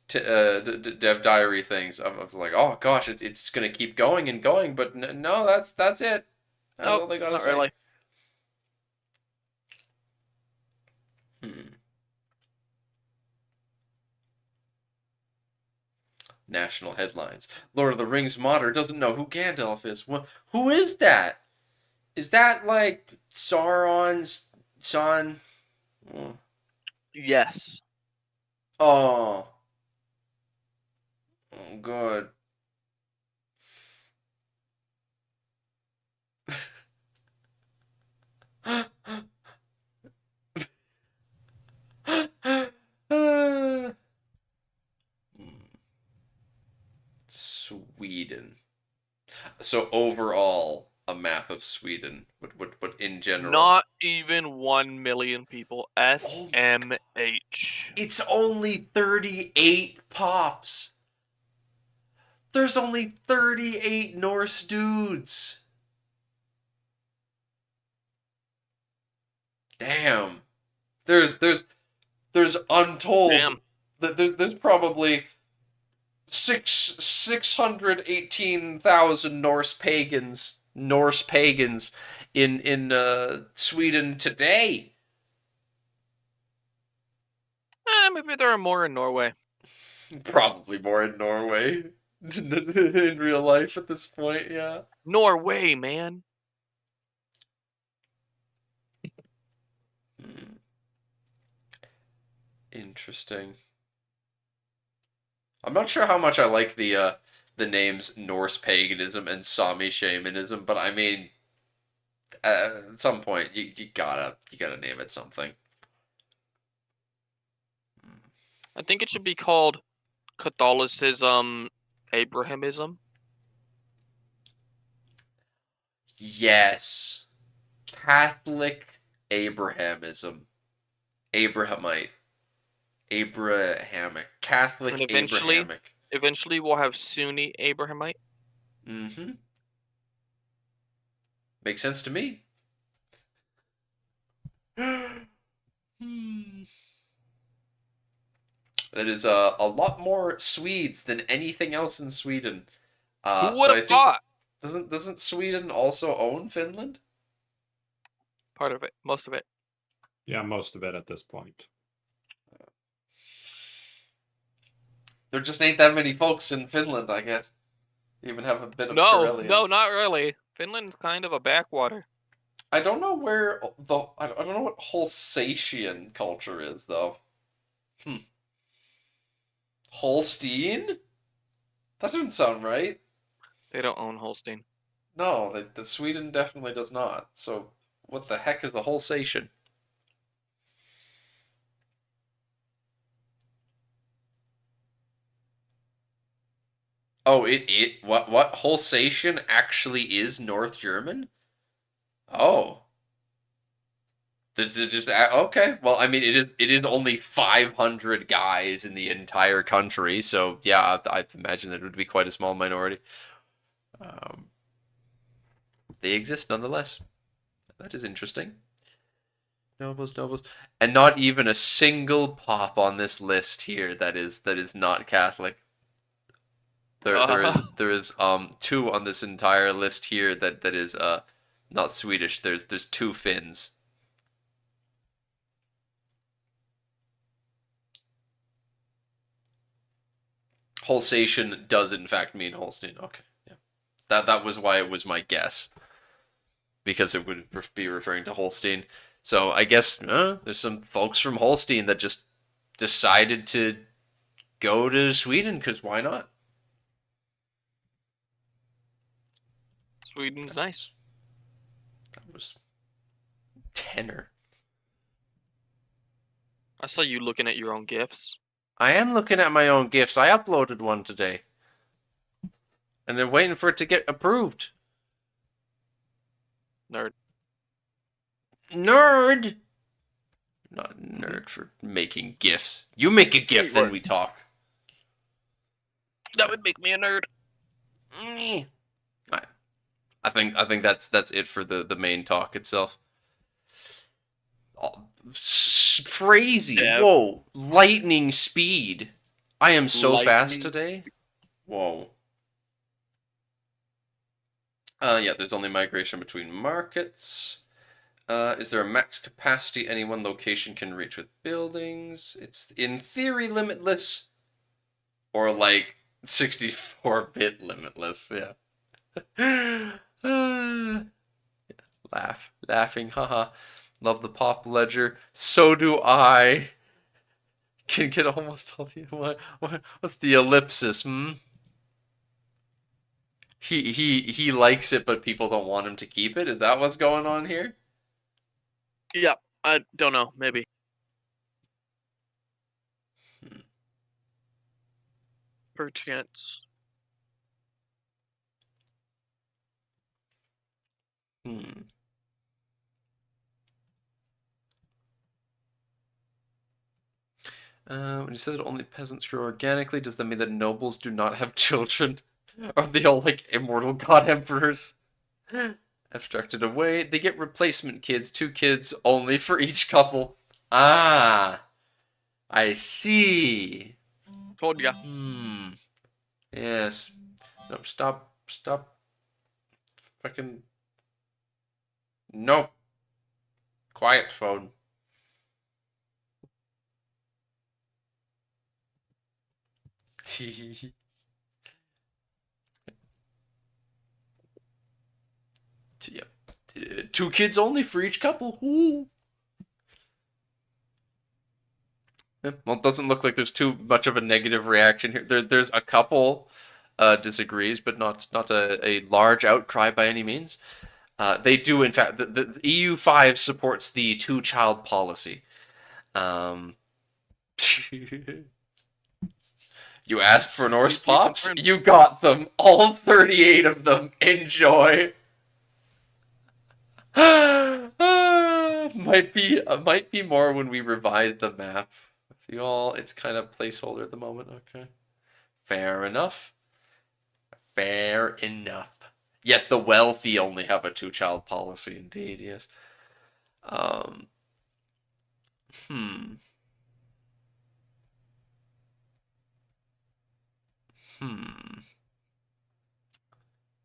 Speaker 1: dev diary things. I'm like, oh gosh, it's gonna keep going and going, but no, that's it. That's all they gotta
Speaker 2: Not
Speaker 1: say.
Speaker 2: really.
Speaker 1: National headlines. Lord of the Rings modder doesn't know who Gandalf is. Who is that? Is that like Sauron's son?
Speaker 2: Yes.
Speaker 1: Oh. Oh, good. Sweden. So overall, a map of Sweden. What in general?
Speaker 2: Not even 1 million people.
Speaker 1: Oh,
Speaker 2: SMH.
Speaker 1: it's only 38 pops. There's only 38 Norse dudes. Damn. There's untold.
Speaker 2: Damn.
Speaker 1: There's probably 618,000 Norse pagans in Sweden today.
Speaker 2: Maybe there are more in Norway.
Speaker 1: Probably more in Norway in real life at this point, yeah.
Speaker 2: Norway, man.
Speaker 1: Interesting. I'm not sure how much I like the names Norse paganism and Sami shamanism, but I mean, at some point you gotta name it something.
Speaker 2: I think it should be called Catholicism Abrahamism.
Speaker 1: Yes, Catholic Abrahamism, Abrahamic, Catholic
Speaker 2: And eventually-
Speaker 1: Abrahamic.
Speaker 2: Eventually, we'll have Sunni Abrahamite.
Speaker 1: Mm-hmm. Makes sense to me. That is a lot more Swedes than anything else in Sweden.
Speaker 2: Who would
Speaker 1: but I
Speaker 2: have
Speaker 1: think
Speaker 2: thought?
Speaker 1: doesn't Sweden also own Finland?
Speaker 2: Part of it, most of it.
Speaker 3: Yeah, most of it at this point.
Speaker 1: There just ain't that many folks in Finland, I guess. They even have a bit of
Speaker 2: No,
Speaker 1: Karelians.
Speaker 2: not really. Finland's kind of a backwater.
Speaker 1: I don't know where I don't know what Holsatian culture is though. Holstein? That doesn't sound right.
Speaker 2: They don't own Holstein.
Speaker 1: No, the Sweden definitely does not. So what the heck is a Holsatian? Oh, what Holsatian actually is North German? Oh. Okay. Well, I mean, it is only 500 guys in the entire country, so yeah, I imagine that it would be quite a small minority. They exist nonetheless. That is interesting. Nobles, and not even a single pop on this list here that is not Catholic. There is two on this entire list here that is not Swedish. There's two Finns. Holsatian does in fact mean Holstein. Okay, yeah, that was why it was my guess, because it would be referring to Holstein. So I guess there's some folks from Holstein that just decided to go to Sweden because why not?
Speaker 2: Sweden's nice.
Speaker 1: That was tenor.
Speaker 2: I saw you looking at your own gifts.
Speaker 1: I am looking at my own gifts. I uploaded one today. And they're waiting for it to get approved.
Speaker 2: Nerd.
Speaker 1: Nerd! Not a nerd for making gifs. You make a gif, then we talk.
Speaker 2: That would make me a nerd.
Speaker 1: I think that's it for the main talk itself. Oh, crazy!
Speaker 2: Yeah.
Speaker 1: Whoa, lightning speed! I am so fast
Speaker 2: Lightning
Speaker 1: today. Whoa. Yeah, there's only migration between markets. Is there a max capacity any one location can reach with buildings? It's in theory limitless, or like 64-bit limitless. Yeah. Laughing, haha. Love the pop ledger. So do I. Can get almost all the what's the ellipsis? He likes it, but people don't want him to keep it. Is that what's going on here?
Speaker 2: Yep. I don't know. Maybe. Perchance.
Speaker 1: Hmm. When you said that only peasants grow organically, does that mean that nobles do not have children? Are they all like immortal god emperors? Abstracted away. They get replacement kids, 2 kids only for each couple. Ah, I see.
Speaker 2: Told ya.
Speaker 1: Yes. No, stop. Fucking. Nope. Quiet phone. Yep. 2 kids only for each couple. Ooh. Well, it doesn't look like there's too much of a negative reaction here. There's a couple disagrees, but not a large outcry by any means. They do, in fact, the EU5 supports the 2-child policy. You asked for Norse
Speaker 2: CC
Speaker 1: pops,
Speaker 2: confirmed.
Speaker 1: you got them. All 38 of them. Enjoy. Might be more when we revise the map. It's kind of placeholder at the moment. Okay, fair enough. Fair enough. Yes, the wealthy only have a 2-child policy. Indeed, yes. Hmm.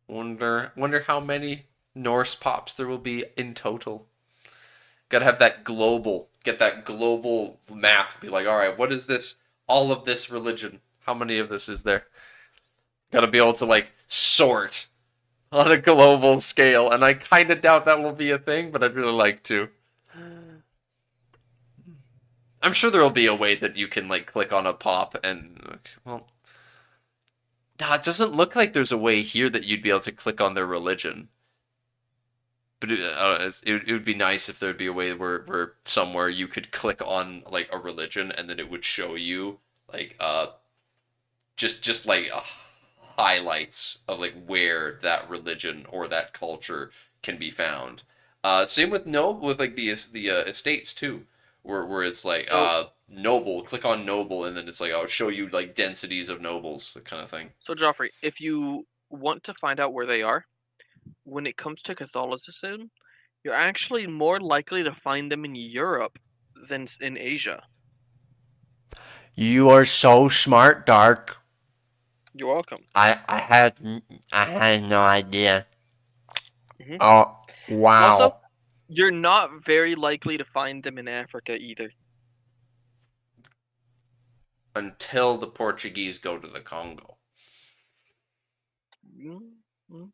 Speaker 1: Wonder how many Norse pops there will be in total. Gotta have that get that global map. Be like, all right, what is this? All of this religion. How many of this is there? Gotta be able to like sort on a global scale, and I kind of doubt that will be a thing, but I'd really like to. I'm sure there will be a way that you can like click on a pop and well, nah, it doesn't look like there's a way here that you'd be able to click on their religion. But it would be nice if there'd be a way where somewhere you could click on like a religion and then it would show you like just like highlights of like where that religion or that culture can be found. Same with with like the estates too, where it's like noble. Click on noble, and then it's like I'll show you like densities of nobles, that kind of thing.
Speaker 2: So Joffrey, if you want to find out where they are, when it comes to Catholicism, you're actually more likely to find them in Europe than in Asia.
Speaker 1: You are so smart, Dark.
Speaker 2: You're welcome.
Speaker 1: I had no idea.
Speaker 2: Mhm.
Speaker 1: Oh wow!
Speaker 2: Also, you're not very likely to find them in Africa either.
Speaker 1: Until the Portuguese go to the Congo.
Speaker 2: Mm-hmm.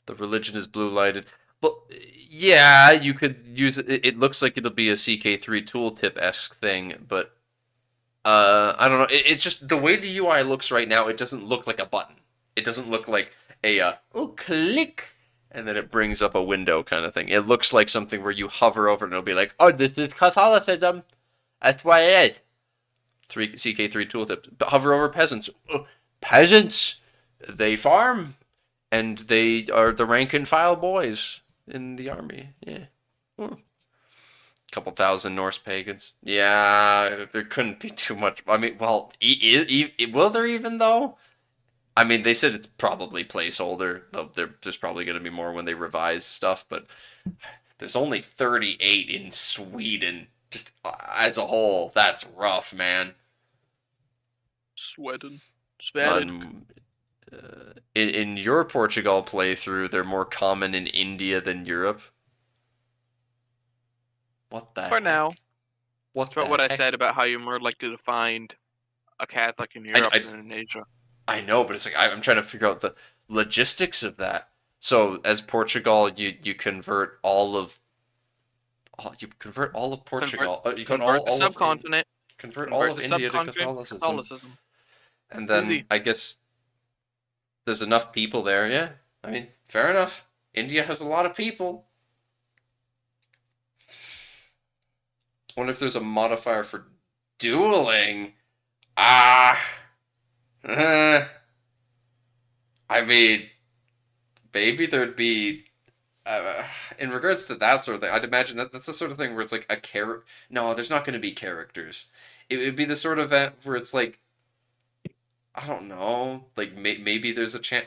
Speaker 1: The religion is blue lighted. But yeah, you could use it. It looks like it'll be a CK3 tooltip esque thing, but I don't know. It's just the way the UI looks right now. It doesn't look like a button. It doesn't look like a click and then it brings up a window kind of thing. It looks like something where you hover over and it'll be like, oh, this is Catholicism. That's what it is. CK3 tooltip. But hover over peasants. Peasants. They farm. And they are the rank and file boys in the army. Yeah. Couple thousand Norse pagans. Yeah, there couldn't be too much. I mean, well, will there even though? I mean, they said it's probably placeholder. There's probably going to be more when they revise stuff, but there's only 38 in Sweden. Just as a whole, that's rough, man.
Speaker 2: Sweden.
Speaker 1: In your Portugal playthrough, they're more common in India than Europe. What the
Speaker 2: For
Speaker 1: heck?
Speaker 2: now.
Speaker 1: What
Speaker 2: That's what I said about how you're more likely to find a Catholic in Europe than in Asia.
Speaker 1: I know, but it's like I'm trying to figure out the logistics of that. So as Portugal, you convert all of Portugal. You
Speaker 2: Convert the subcontinent.
Speaker 1: Convert all of India to Catholicism. And then
Speaker 2: Easy.
Speaker 1: I guess there's enough people there. Yeah, I mean, fair enough. India has a lot of people. I wonder if there's a modifier for dueling. I mean, maybe there'd be in regards to that sort of thing, I'd imagine that's the sort of thing where it's like a character. No, there's not going to be characters. It would be the sort of event where it's like, I don't know, like maybe there's a chance.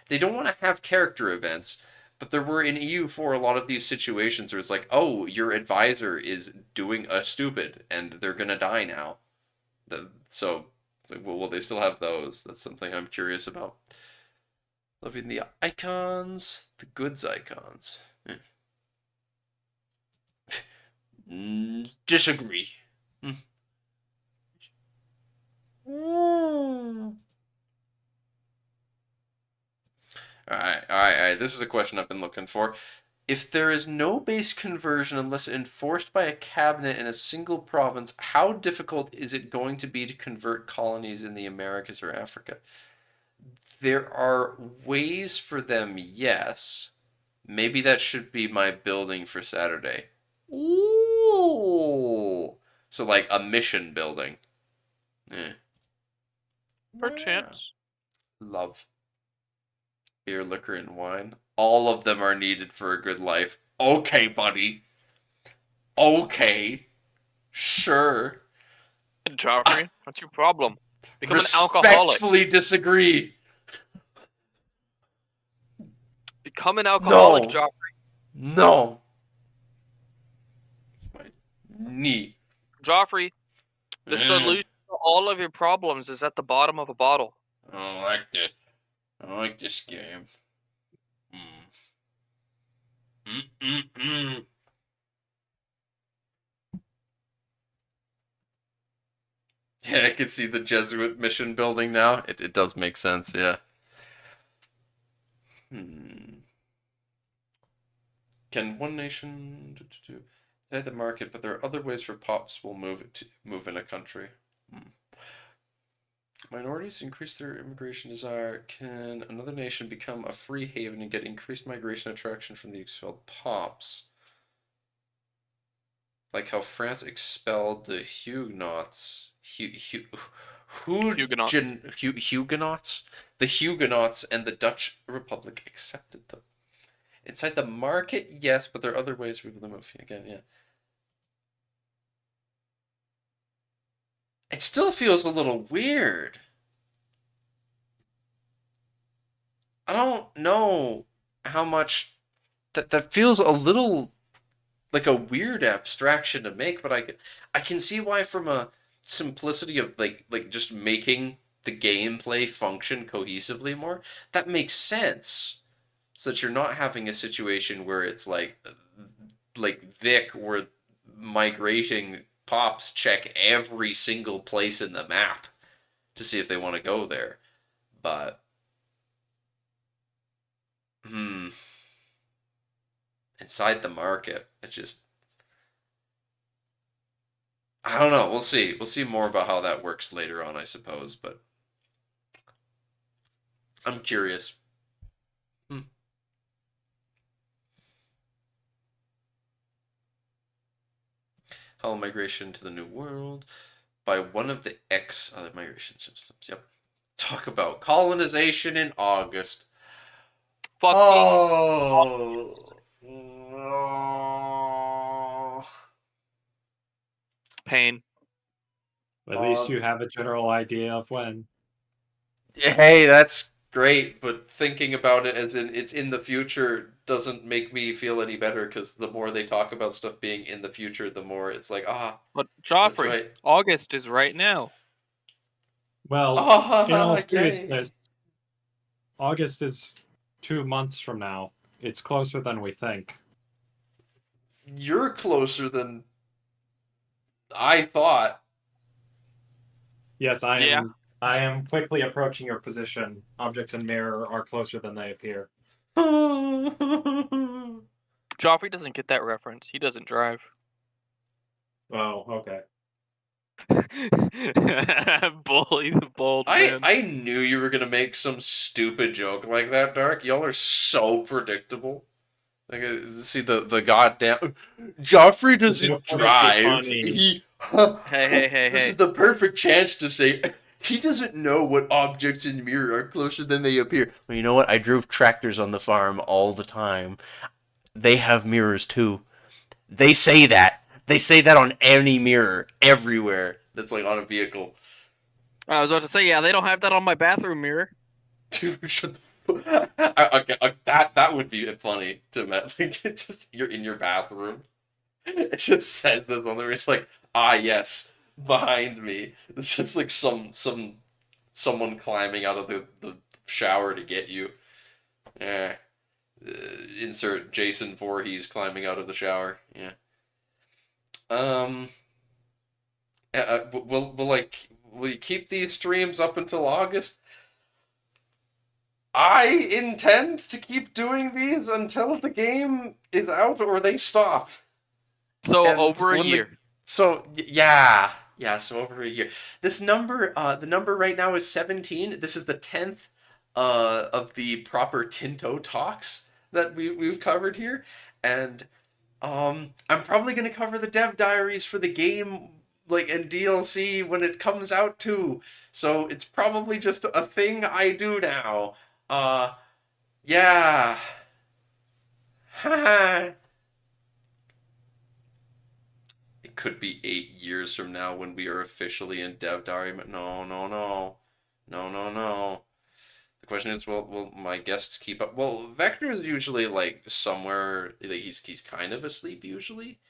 Speaker 1: They don't want to have character events, but there were in EU4 a lot of these situations where it's like, oh, your advisor is doing a stupid and they're gonna die now. So, it's like, well, will they still have those? That's something I'm curious about. Loving the icons, the goods icons. Disagree. Alright. This is a question I've been looking for. If there is no base conversion unless enforced by a cabinet in a single province, how difficult is it going to be to convert colonies in the Americas or Africa? There are ways for them, yes. Maybe that should be my building for Saturday. Ooh. So like a mission building.
Speaker 2: Perchance.
Speaker 1: Love. Beer, liquor, and wine. All of them are needed for a good life. Okay, buddy. Okay. Sure.
Speaker 2: Joffrey, what's your problem? Become an alcoholic.
Speaker 1: Respectfully disagree.
Speaker 2: Become an alcoholic,
Speaker 1: No.
Speaker 2: Joffrey.
Speaker 1: No. My knee.
Speaker 2: Joffrey, the solution to all of your problems is at the bottom of a bottle.
Speaker 1: I don't like this. I don't like this game. Yeah, I can see the Jesuit mission building now. It does make sense, yeah. Can one nation decide the market, but there are other ways for pops will move in a country. Minorities increase their immigration desire. Can another nation become a free haven and get increased migration attraction from the expelled pops? Like how France expelled the Huguenots. Huguenots? The Huguenots and the Dutch Republic accepted them. Inside the market, yes, but there are other ways for people to move. Again, yeah. It still feels a little weird. I don't know how much that feels a little like a weird abstraction to make, but I can see why from a simplicity of like just making the gameplay function cohesively more, that makes sense. So that you're not having a situation where it's like Vic, where migrating pops check every single place in the map to see if they want to go there. But inside the market, it just, I don't know. We'll see. We'll see more about how that works later on, I suppose, but I'm curious. How migration to the New World by one of the other migration systems. Yep. Talk about colonization in August.
Speaker 2: Fucking pain.
Speaker 3: At least you have a general idea of when.
Speaker 1: Hey, that's great, but thinking about it as in it's in the future doesn't make me feel any better, because the more they talk about stuff being in the future, the more it's like,
Speaker 2: But Joffrey,
Speaker 1: right.
Speaker 2: August is right now.
Speaker 3: Well, in all seriousness, August is 2 months from now. It's closer than we think.
Speaker 1: You're closer than I thought.
Speaker 3: Yes, I am quickly approaching your position. Objects in mirror are closer than they appear.
Speaker 2: Joffrey doesn't get that reference. He doesn't drive.
Speaker 3: Oh, okay.
Speaker 2: Bully the bald man.
Speaker 1: I knew you were gonna make some stupid joke like that, Dark. Y'all are so predictable. Like, see the goddamn Joffrey doesn't drive. He
Speaker 2: Hey.
Speaker 1: This is the perfect chance to say he doesn't know what objects in mirror are closer than they appear. Well, you know what? I drove tractors on the farm all the time. they have mirrors too. They say that. They say that on any mirror, everywhere that's like on a vehicle.
Speaker 2: I was about to say, yeah, they don't have that on my bathroom mirror.
Speaker 1: Dude, shut the okay, that would be funny to imagine. Like, it's just you're in your bathroom. It just says this on there. It's like, ah, yes, behind me. It's just like someone climbing out of the shower to get you. Yeah. Insert Jason Voorhees climbing out of the shower. Yeah. Um. Will you keep these streams up until August? I intend to keep doing these until the game is out or they stop.
Speaker 2: So
Speaker 1: And
Speaker 2: over a
Speaker 1: when
Speaker 2: year.
Speaker 1: So over a year. This number, the number right now is 17. This is the 10th of the proper Tinto talks that we've covered here, and I'm probably gonna cover the dev diaries for the game, like, and DLC when it comes out too. So it's probably just a thing I do now. Yeah. Haha. It could be 8 years from now when we are officially in dev diary. No, no, no. No, no, no. The question is, will my guests keep up? Well, Vector is usually like somewhere, like he's kind of asleep usually.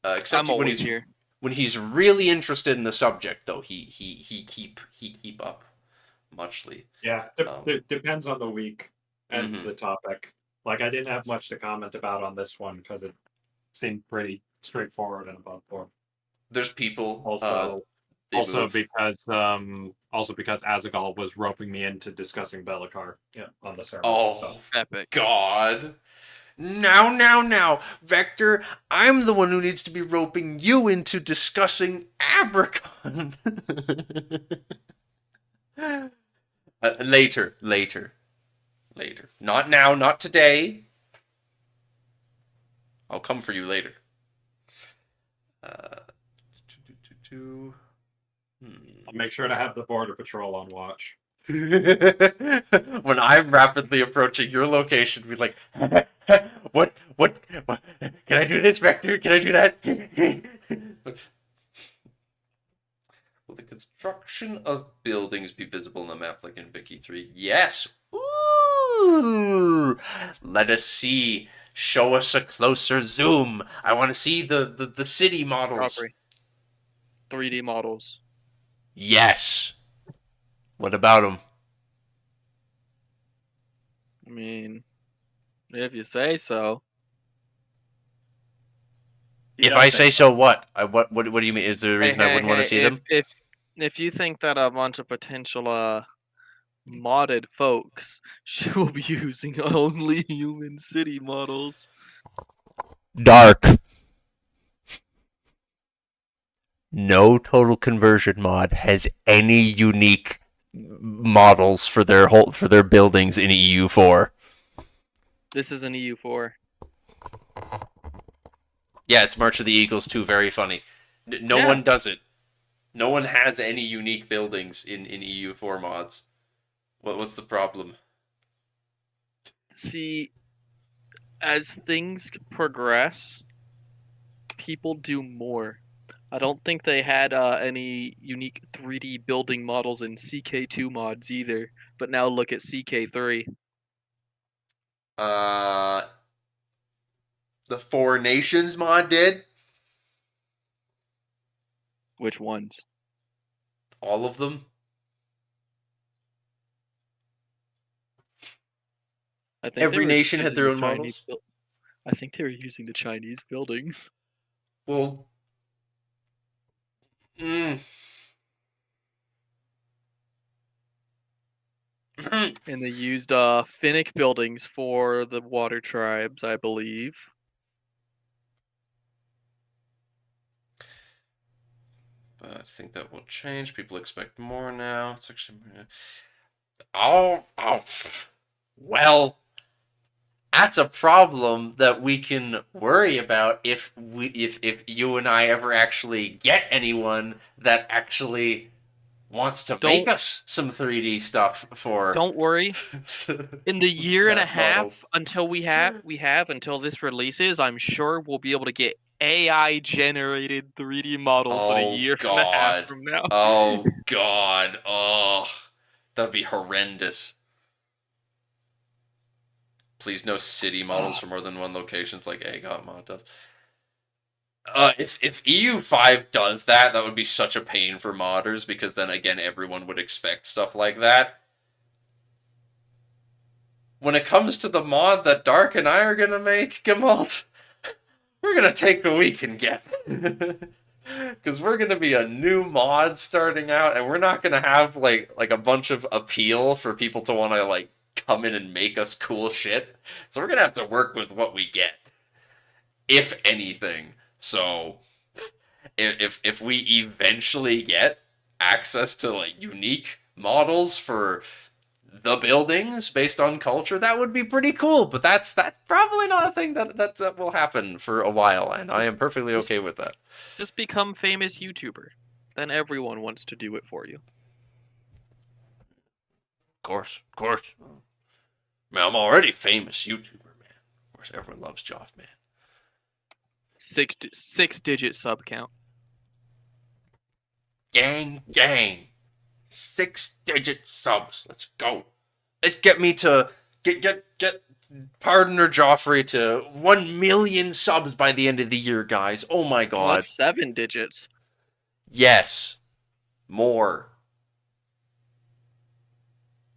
Speaker 1: Except
Speaker 2: I'm
Speaker 1: when
Speaker 2: always
Speaker 1: he's
Speaker 2: here.
Speaker 1: when he's really interested in the subject, though, he keep up muchly.
Speaker 3: Yeah, depends on the week and
Speaker 1: Mhm.
Speaker 3: the topic. Like I didn't have much to comment about on this one because it seemed pretty straightforward and above board.
Speaker 1: There's people.
Speaker 3: Also,
Speaker 1: They
Speaker 3: also
Speaker 1: move.
Speaker 3: because Azagal was roping me into discussing Belikar, on the server.
Speaker 1: Oh
Speaker 3: So
Speaker 2: Epic.
Speaker 1: God. Now, Vector, I'm the one who needs to be roping you into discussing Abracon. Later. Not now, not today. I'll come for you later.
Speaker 3: I'll make sure to have the border patrol on watch.
Speaker 1: When I'm rapidly approaching your location, be like, what? Can I do this, Vector? Can I do that? Will the construction of buildings be visible on the map like in Vicky 3? Yes. Ooh. Let us see. Show us a closer zoom. I want to see the city models.
Speaker 2: Property. 3D models.
Speaker 1: Yes. What about them?
Speaker 2: I mean, if you say so.
Speaker 1: If I say so, what? What do you mean? Is there a reason I wouldn't want to see them?
Speaker 2: If you think that a bunch of potential modded folks will be using only human city models.
Speaker 1: Dark. No total conversion mod has any unique models for their buildings in EU4.
Speaker 2: This is an EU4.
Speaker 1: Yeah, it's March of the Eagles too. Very funny. No one does it. No one has any unique buildings in EU4 mods. What's the problem?
Speaker 2: See, as things progress, people do more. I don't think they had any unique 3D building models in CK2 mods either. But now look at CK3.
Speaker 1: The Four Nations mod did.
Speaker 2: Which ones?
Speaker 1: All of them.
Speaker 2: I think
Speaker 1: Every nation had their own models.
Speaker 2: I think they were using the Chinese buildings.
Speaker 1: Well,
Speaker 2: And they used Finnic buildings for the water tribes, I believe.
Speaker 1: But I think that will change. People expect more now. It's actually well, that's a problem that we can worry about if you and I ever actually get anyone that actually wants to
Speaker 2: Don't-
Speaker 1: make us some 3D stuff for
Speaker 2: Don't worry. In the year and a
Speaker 1: map
Speaker 2: half
Speaker 1: models.
Speaker 2: until we have until this releases, I'm sure we'll be able to get AI generated 3D models in a
Speaker 1: Oh
Speaker 2: year and a half
Speaker 1: god.
Speaker 2: from now.
Speaker 1: Oh god. Oh, that'd be horrendous. Please no city models for more than one locations like AGOT mod does. If EU5 does that, that would be such a pain for modders, because then again everyone would expect stuff like that. When it comes to the mod that Dark and I are gonna make, Gamalt, we're gonna take what we can get. Because we're gonna be a new mod starting out, and we're not gonna have like a bunch of appeal for people to want to like come in and make us cool shit. So we're gonna have to work with what we get, if anything. So if we eventually get access to like unique models for the buildings based on culture, that would be pretty cool. But that's probably not a thing that will happen for a while, and I am perfectly okay with that.
Speaker 2: Just become famous YouTuber. Then everyone wants to do it for you.
Speaker 1: Of course. Man, I'm already famous YouTuber, man. Of course, everyone loves Joff, man.
Speaker 2: Six-digit sub count.
Speaker 1: Gang. 6-digit subs. Let's go. Let's get me to get Pardon or Joffrey to 1 million subs by the end of the year, guys. Oh my god.
Speaker 2: Well, that's 7 digits.
Speaker 1: Yes. More.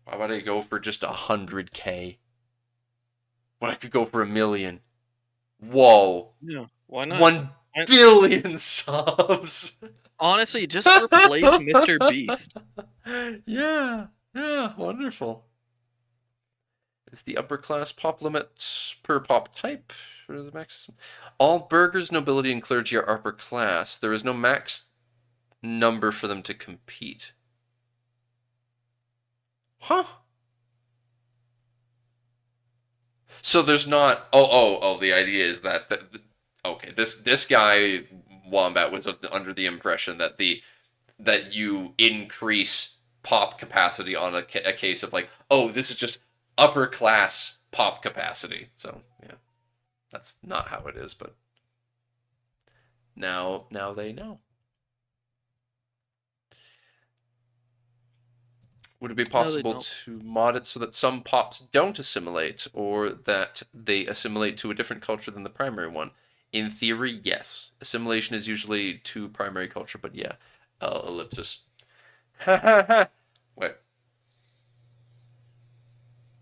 Speaker 1: Why would I go for just 100K? When I could go for 1 million. Whoa.
Speaker 2: Yeah, why not?
Speaker 1: 1 billion subs.
Speaker 2: Honestly, just replace Mr. Beast.
Speaker 1: Yeah, wonderful. Is the upper class pop limit per pop type? Or the max? All burghers, nobility, and clergy are upper class. There is no max number for them to compete. Huh? So there's not. Oh. The idea is that. Okay, this guy Wombat was under the impression that that you increase pop capacity on a case of like, oh, this is just upper class pop capacity. So yeah, that's not how it is. But now they know. Would it be possible to mod it so that some pops don't assimilate, or that they assimilate to a different culture than the primary one? In theory, yes. Assimilation is usually to primary culture, but yeah. Ellipsis. Wait.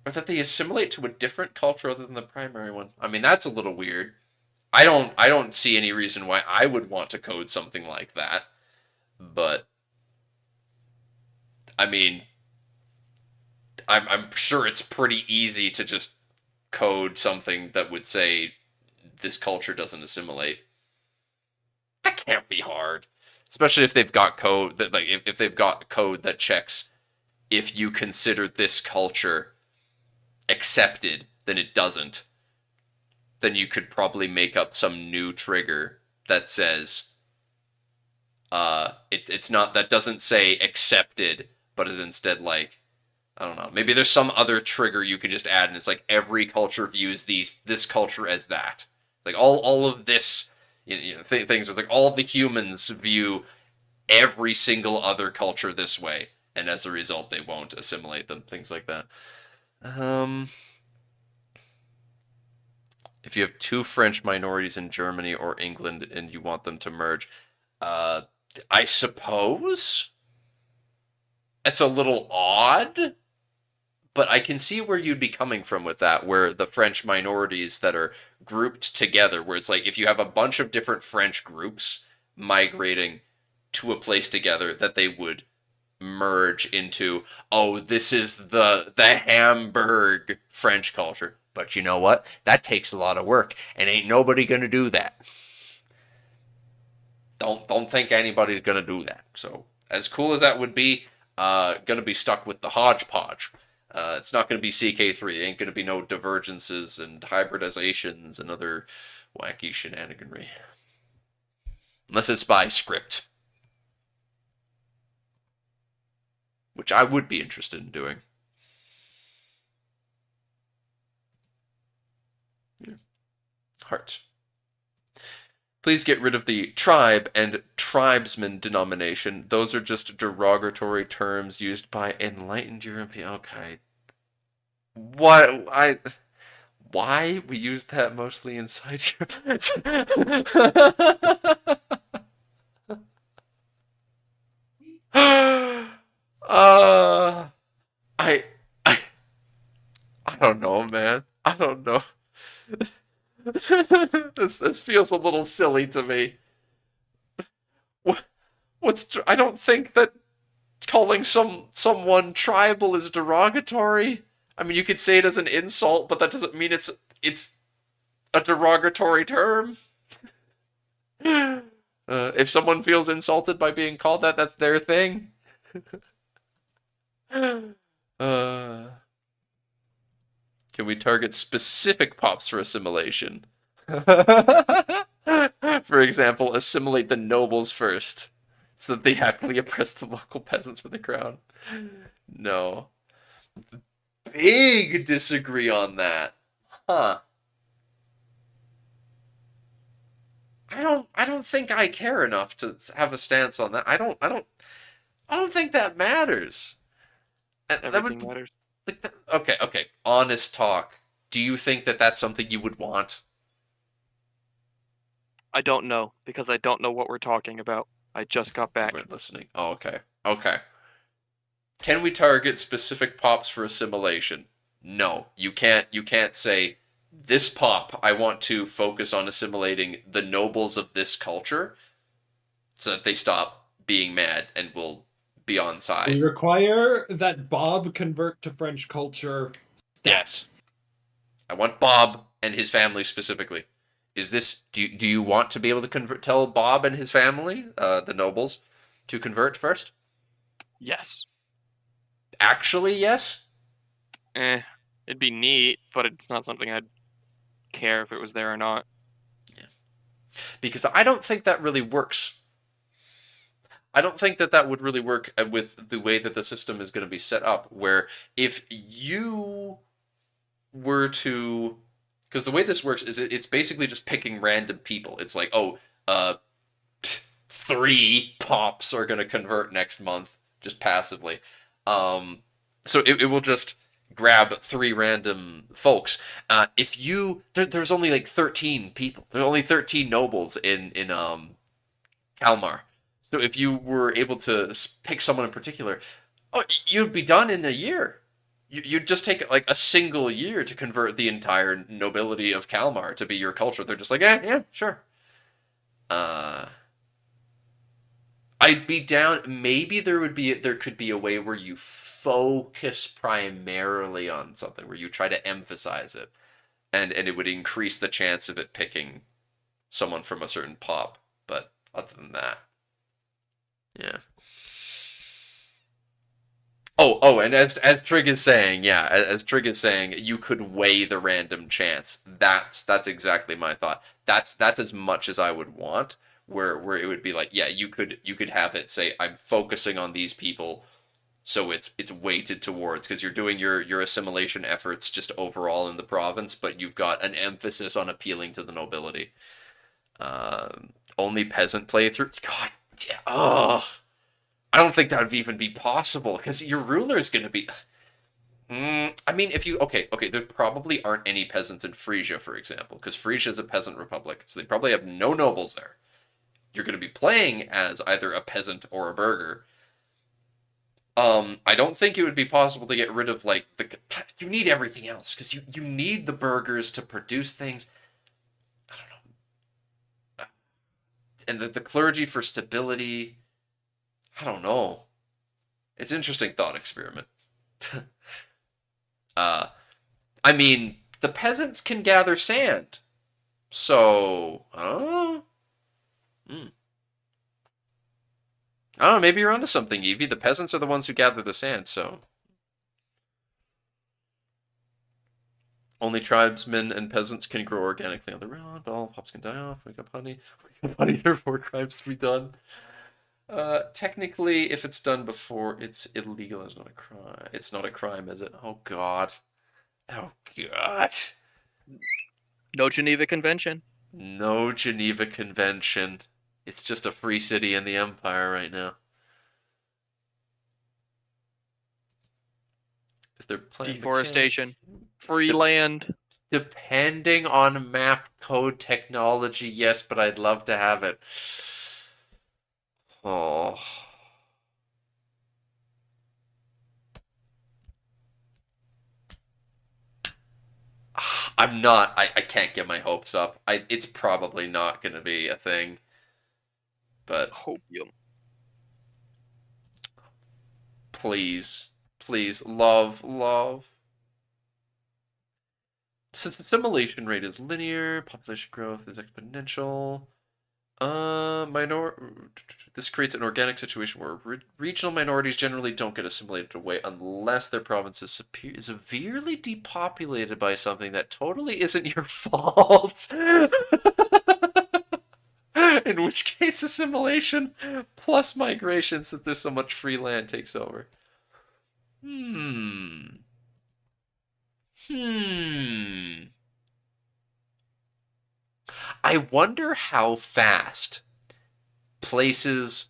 Speaker 1: Or that they assimilate to a different culture other than the primary one. I mean, that's a little weird. I don't see any reason why I would want to code something like that. But I mean, I'm sure it's pretty easy to just code something that would say this culture doesn't assimilate. That can't be hard, especially if they've got code that like if they've got code that checks if you consider this culture accepted, then it doesn't. Then you could probably make up some new trigger that says it's not, that doesn't say accepted, but is instead like, I don't know, maybe there's some other trigger you could just add, and it's like every culture views this culture as that. Like all of this, things are like all the humans view every single other culture this way, and as a result, they won't assimilate them. Things like that. If you have 2 French minorities in Germany or England and you want them to merge, I suppose it's a little odd, but I can see where you'd be coming from with that, where the French minorities that are grouped together, where it's like if you have a bunch of different French groups migrating to a place together, that they would merge into, oh, this is the Hamburg French culture. But you know what? That takes a lot of work, and ain't nobody gonna do that. Don't think anybody's gonna do that. So as cool as that would be, gonna be stuck with the hodgepodge. It's not gonna be CK3. Ain't gonna be no divergences and hybridizations and other wacky shenaniganry. Unless it's by script. which I would be interested in doing. Yeah. Heart. Please get rid of the tribe and tribesman denomination. Those are just derogatory terms used by enlightened European. Okay. Why we use that mostly inside Europe? uh, I, I, I don't know, man. I don't know. This feels a little silly to me. I don't think that calling someone tribal is derogatory. I mean, you could say it as an insult, but that doesn't mean it's a derogatory term. If someone feels insulted by being called that, that's their thing. Can we target specific pops for assimilation? For example, assimilate the nobles first, so that they happily oppress the local peasants for the crown. No. Big disagree on that. Huh. I don't think I care enough to have a stance on that. I don't think that matters.
Speaker 2: Everything matters.
Speaker 1: Okay. Honest talk. Do you think that that's something you would want?
Speaker 2: I don't know, because I don't know what we're talking about. I just got back.
Speaker 1: We're listening. Oh, okay. Can we target specific pops for assimilation? No, you can't. You can't say this pop. I want to focus on assimilating the nobles of this culture, so that they stop being mad and will be on side.
Speaker 3: We require that Bob convert to French culture.
Speaker 1: Yes. I want Bob and his family specifically. Is this do you want to be able to tell Bob and his family, the nobles, to convert first?
Speaker 2: Yes.
Speaker 1: Actually, yes?
Speaker 2: It'd be neat, but it's not something I'd care if it was there or not.
Speaker 1: Yeah. Because I don't think that really works. I don't think that would really work with the way that the system is going to be set up, where if you were to... Because the way this works is it's basically just picking random people. It's like, 3 pops are going to convert next month, just passively. So it will just grab 3 random folks. There's only like 13 people. There's only 13 nobles in Kalmar. So if you were able to pick someone in particular, you'd be done in a year. You'd just take like a single year to convert the entire nobility of Kalmar to be your culture. They're just like, yeah, sure. I'd be down. Maybe there could be a way where you focus primarily on something, where you try to emphasize it, and it would increase the chance of it picking someone from a certain pop. But other than that, yeah. And as Trig is saying, you could weigh the random chance. That's exactly my thought. That's as much as I would want. Where it would be like, yeah, you could have it say, I'm focusing on these people, so it's weighted towards, because you're doing your assimilation efforts just overall in the province, but you've got an emphasis on appealing to the nobility. Only peasant playthrough. God, yeah, I don't think that would even be possible, because your ruler is going to be... I mean, if you... Okay, there probably aren't any peasants in Frisia, for example, because Frisia is a peasant republic, so they probably have no nobles there. You're going to be playing as either a peasant or a burgher. I don't think it would be possible to get rid of, like, you need everything else, because you need the burghers to produce things. I don't know. And the clergy for stability... I don't know. It's an interesting thought experiment. I mean, the peasants can gather sand. So, I don't know, maybe you're onto something, Evie. The peasants are the ones who gather the sand, so... Only tribesmen and peasants can grow organically on the ground, but all pops can die off. Wake up honey. Wake up honey, there are 4 crimes to be done. Technically, if it's done before it's illegal, it's not a crime. It's not a crime, is it? Oh God. Oh God.
Speaker 2: No Geneva Convention.
Speaker 1: No Geneva Convention. It's just a free city in the Empire right now. Is there plan
Speaker 2: Deforestation.
Speaker 1: mechanic?
Speaker 2: Free land.
Speaker 1: Depending on map code technology, yes, but I'd love to have it. Oh. I can't get my hopes up. It's probably not going to be a thing. But
Speaker 2: Hopium.
Speaker 1: please, please, love. Since the assimilation rate is linear, population growth is exponential. This creates an organic situation where regional minorities generally don't get assimilated away unless their province is severely depopulated by something that totally isn't your fault. In which case, assimilation plus migration, since there's so much free land, takes over. I wonder how fast places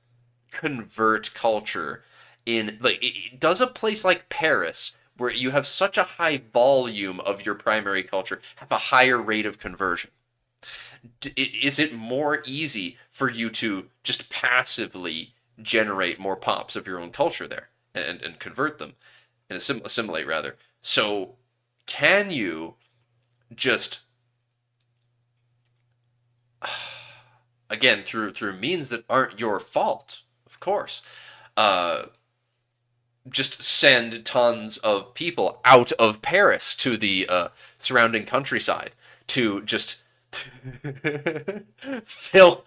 Speaker 1: convert culture in, like, does a place like Paris, where you have such a high volume of your primary culture, have a higher rate of conversion? Is it more easy for you to just passively generate more pops of your own culture there and convert them and assimilate rather? So can you just again through means that aren't your fault, of course, just send tons of people out of Paris to the surrounding countryside to just fill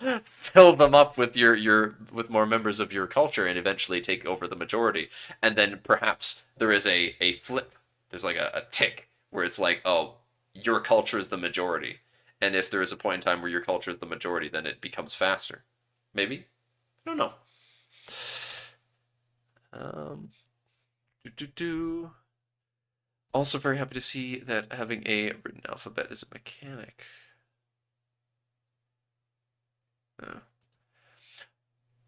Speaker 1: them up with your with more members of your culture and eventually take over the majority. And then perhaps there is a flip. There's like a tick where it's like, oh, your culture is the majority. And if there is a point in time where your culture is the majority, then it becomes faster. Maybe? I don't know. Also very happy to see that having a written alphabet is a mechanic.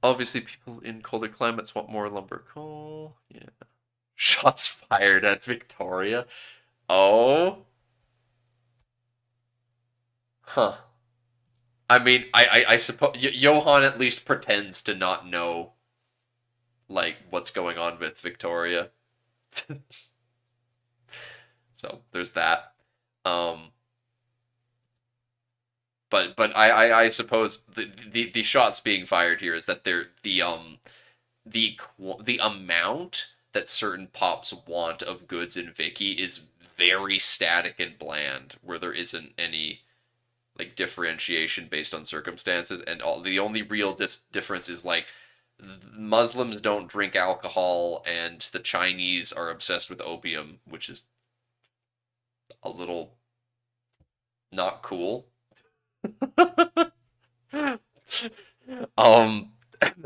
Speaker 1: Obviously, people in colder climates want more lumber coal. Yeah. Shots fired at Victoria. Oh. Huh. I mean, I suppose Johan at least pretends to not know, like, what's going on with Victoria. So there's that. But I suppose the shots being fired here is that they're the amount that certain pops want of goods in Vicky is very static and bland, where there isn't any like differentiation based on circumstances, and the only real difference is like Muslims don't drink alcohol and the Chinese are obsessed with opium, which is a little not cool. And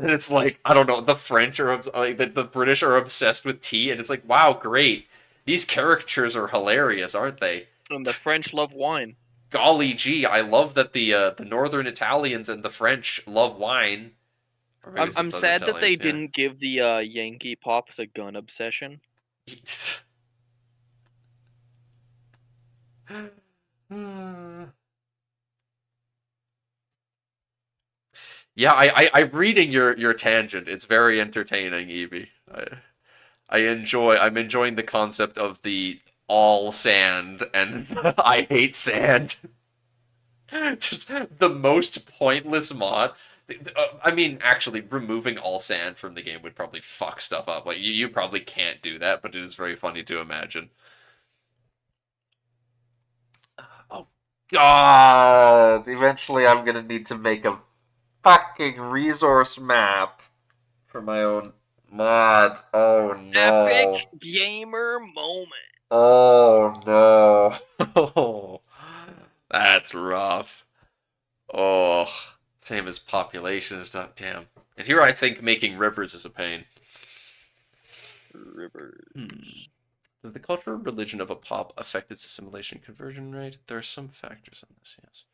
Speaker 1: it's like, I don't know, the French are like the British are obsessed with tea, and it's like, wow, great, these caricatures are hilarious, aren't they?
Speaker 2: And the French love wine.
Speaker 1: Golly gee, I love that the northern Italians and the French love wine.
Speaker 2: I'm sad that they didn't give the Yankee pops a gun obsession.
Speaker 1: Yeah, I'm reading your tangent. It's very entertaining, Evie. I'm enjoying the concept of the all sand and I hate sand. Just the most pointless mod. I mean, actually, removing all sand from the game would probably fuck stuff up. Like, you probably can't do that, but it is very funny to imagine. Oh, God. Eventually, I'm gonna need to make a fucking resource map for my own mod. Oh, no.
Speaker 2: Epic gamer moment.
Speaker 1: Oh, no. That's rough. Oh, same as population and stuff. Damn. And here I think making rivers is a pain.
Speaker 2: Rivers.
Speaker 1: Does the cultural religion of a pop affect its assimilation conversion rate? There are some factors on this, yes.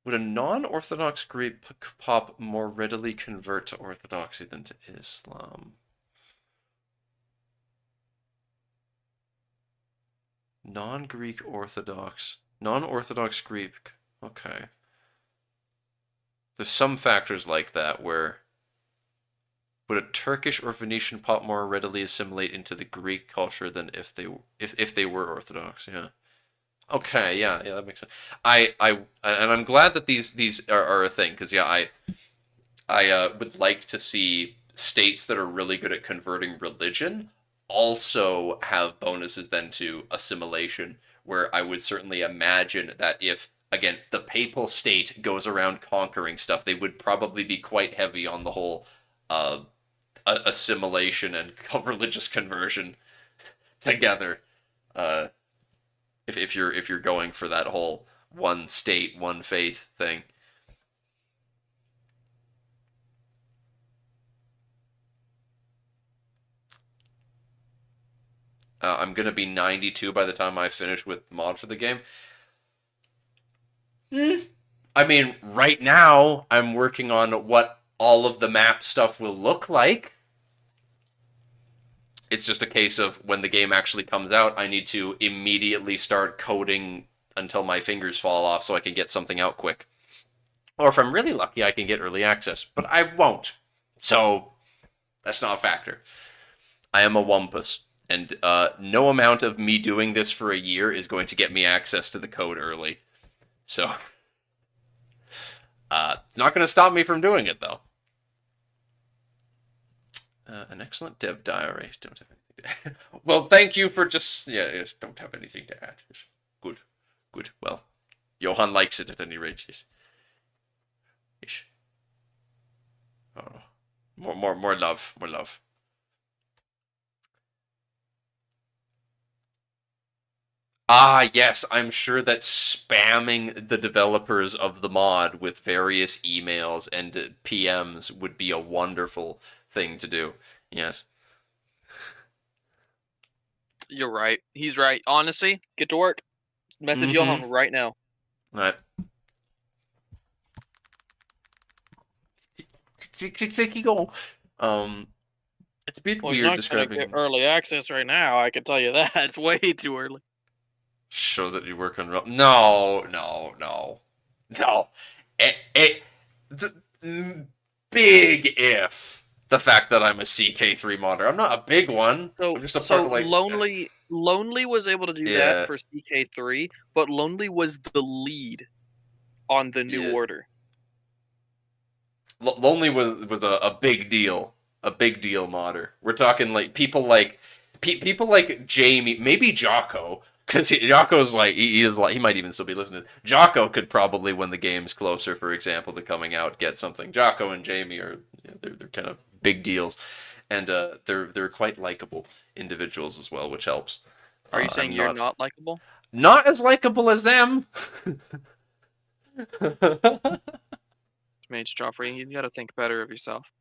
Speaker 1: Would a non-Orthodox Greek pop more readily convert to Orthodoxy than to Islam? Non-Greek Orthodox. Non-Orthodox Greek. Okay. There's some factors like that where would a Turkish or Venetian pop more readily assimilate into the Greek culture than if they were Orthodox? Yeah. Okay, yeah, that makes sense. And I'm glad that these are a thing because yeah, I would like to see states that are really good at converting religion also have bonuses then to assimilation, where I would certainly imagine that if, again, the papal state goes around conquering stuff, they would probably be quite heavy on the whole uh, assimilation and religious conversion together. Uh, if you're going for that whole one state, one faith thing. I'm gonna be 92 by the time I finish with mod for the game. I mean, right now I'm working on what all of the map stuff will look like. It's just a case of when the game actually comes out, I need to immediately start coding until my fingers fall off so I can get something out quick. Or if I'm really lucky, I can get early access, but I won't. So that's not a factor. I am a wumpus. And no amount of me doing this for a year is going to get me access to the code early. So, it's not going to stop me from doing it, though. An excellent dev diary. Don't have anything to add. Well, thank you for just... Yeah, yes, don't have anything to add. Yes. Good. Good. Well, Johan likes it at any rate. Yes. Yes. Oh, more love. More love. Ah, yes, I'm sure that spamming the developers of the mod with various emails and PMs would be a wonderful thing to do. Yes.
Speaker 2: You're right. He's right. Honestly, get to work. Message Johan right now.
Speaker 1: All right. Clicky go. It's a bit
Speaker 2: Well, he's
Speaker 1: weird
Speaker 2: not
Speaker 1: describing
Speaker 2: gonna get early access right now. I can tell you that. It's way too early.
Speaker 1: show that you work on real. No. Big if the fact that I'm a CK3 modder. I'm not a big one.
Speaker 2: So,
Speaker 1: I'm just a part of, like,
Speaker 2: Lonely was able to do that for CK3, but Lonely was the lead on the New Order.
Speaker 1: Lonely was a big deal. A big deal modder. We're talking like people like Jamie, maybe Jocko, because Jocko's like he might even still be listening. Jocko could probably, when the game's closer, for example, to coming out, get something. Jocko and Jamie are they're kind of big deals, and they're quite likable individuals as well, which helps.
Speaker 2: Are you saying you're not likable?
Speaker 1: Not as likable as them.
Speaker 2: Mage Joffrey, you gotta think better of yourself.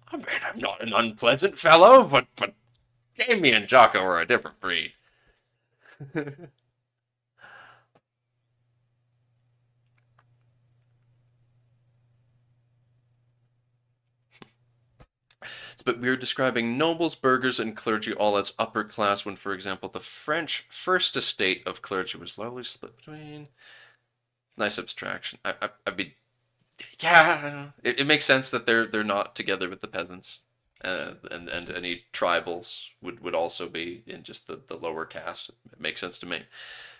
Speaker 1: I mean, I'm not an unpleasant fellow, but Jamie and Jocko are a different breed. It's a bit weird describing nobles, burghers, and clergy all as upper class when, for example, the French first estate of clergy was largely split between... Nice abstraction. I mean, yeah, I don't know. It makes sense that they're not together with the peasants, and any tribals would also be in just the lower caste. It makes sense to me.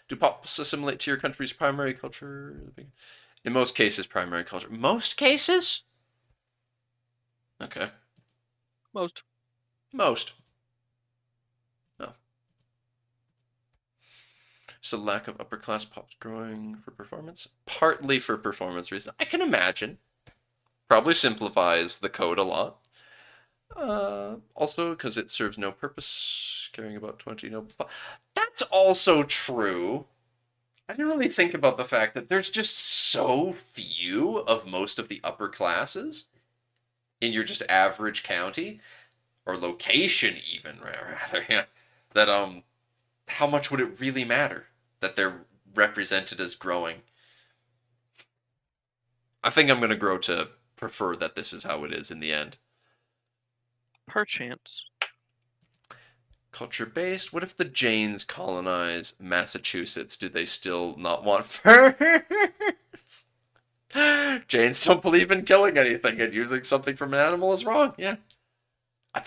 Speaker 1: Do pops assimilate to your country's primary culture? In most cases, primary culture. Most cases? Okay.
Speaker 2: Most.
Speaker 1: No. So lack of upper class pops growing for performance? Partly for performance reasons. I can imagine. Probably simplifies the code a lot. Also, because it serves no purpose, caring about 20 noble. That's also true. I didn't really think about the fact that there's just so few of most of the upper classes in your just average county or location, even rather, yeah, that how much would it really matter that they're represented as growing? I think I'm going to grow to prefer that this is how it is in the end.
Speaker 2: Perchance.
Speaker 1: Culture based. What if the Janes colonize Massachusetts? Do they still not want furs? Janes don't believe in killing anything, and using something from an animal is wrong. Yeah.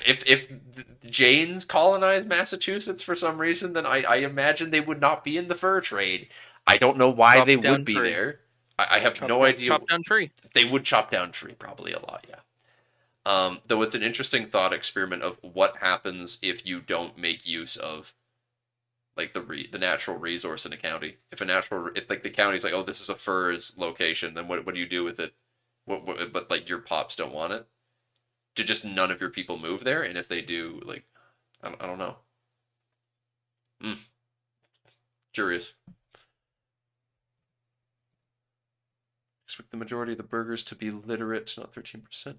Speaker 1: If the Janes colonized Massachusetts for some reason, then I imagine they would not be in the fur trade. I don't know why
Speaker 2: Chop
Speaker 1: they
Speaker 2: down
Speaker 1: would be
Speaker 2: tree.
Speaker 1: there. I have no idea.
Speaker 2: Chop down tree.
Speaker 1: They would chop down tree probably a lot, yeah. Though it's an interesting thought experiment of what happens if you don't make use of like the natural resource in a county. If like the county's like, oh, this is a furs location, then what do you do with it? But like your pops don't want it. Do just none of your people move there? And if they do, like, I don't know. Curious. Expect the majority of the burghers to be literate, not 13%.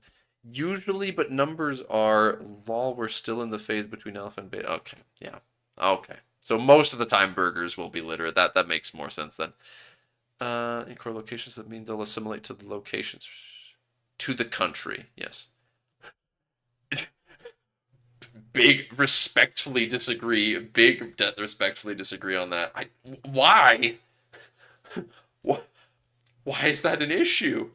Speaker 1: Usually, but numbers are, lol, we're still in the phase between alpha and beta. Okay, yeah. Okay. So most of the time burghers will be literate. That makes more sense then. In core locations, that means they'll assimilate to the locations. To the country, yes. Respectfully disagree on that. Why? Why is that an issue?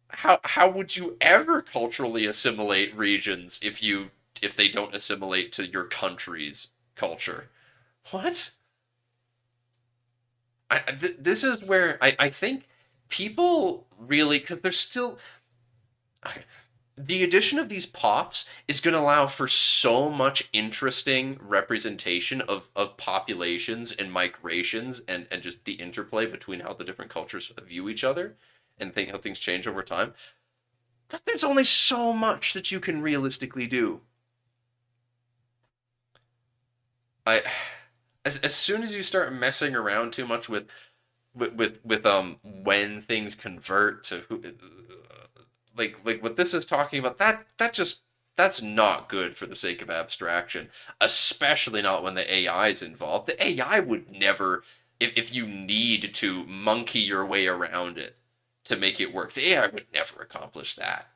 Speaker 1: How would you ever culturally assimilate regions if they don't assimilate to your country's culture? What? This is where I think people really, because there's still the addition of these pops is going to allow for so much interesting representation of populations and migrations and just the interplay between how the different cultures view each other and think how things change over time. But there's only so much that you can realistically do. As soon as you start messing around too much with when things convert to who, like what this is talking about, that's not good for the sake of abstraction, especially not when the AI is involved. The AI would never, if you need to monkey your way around it to make it work, the AI would never accomplish that.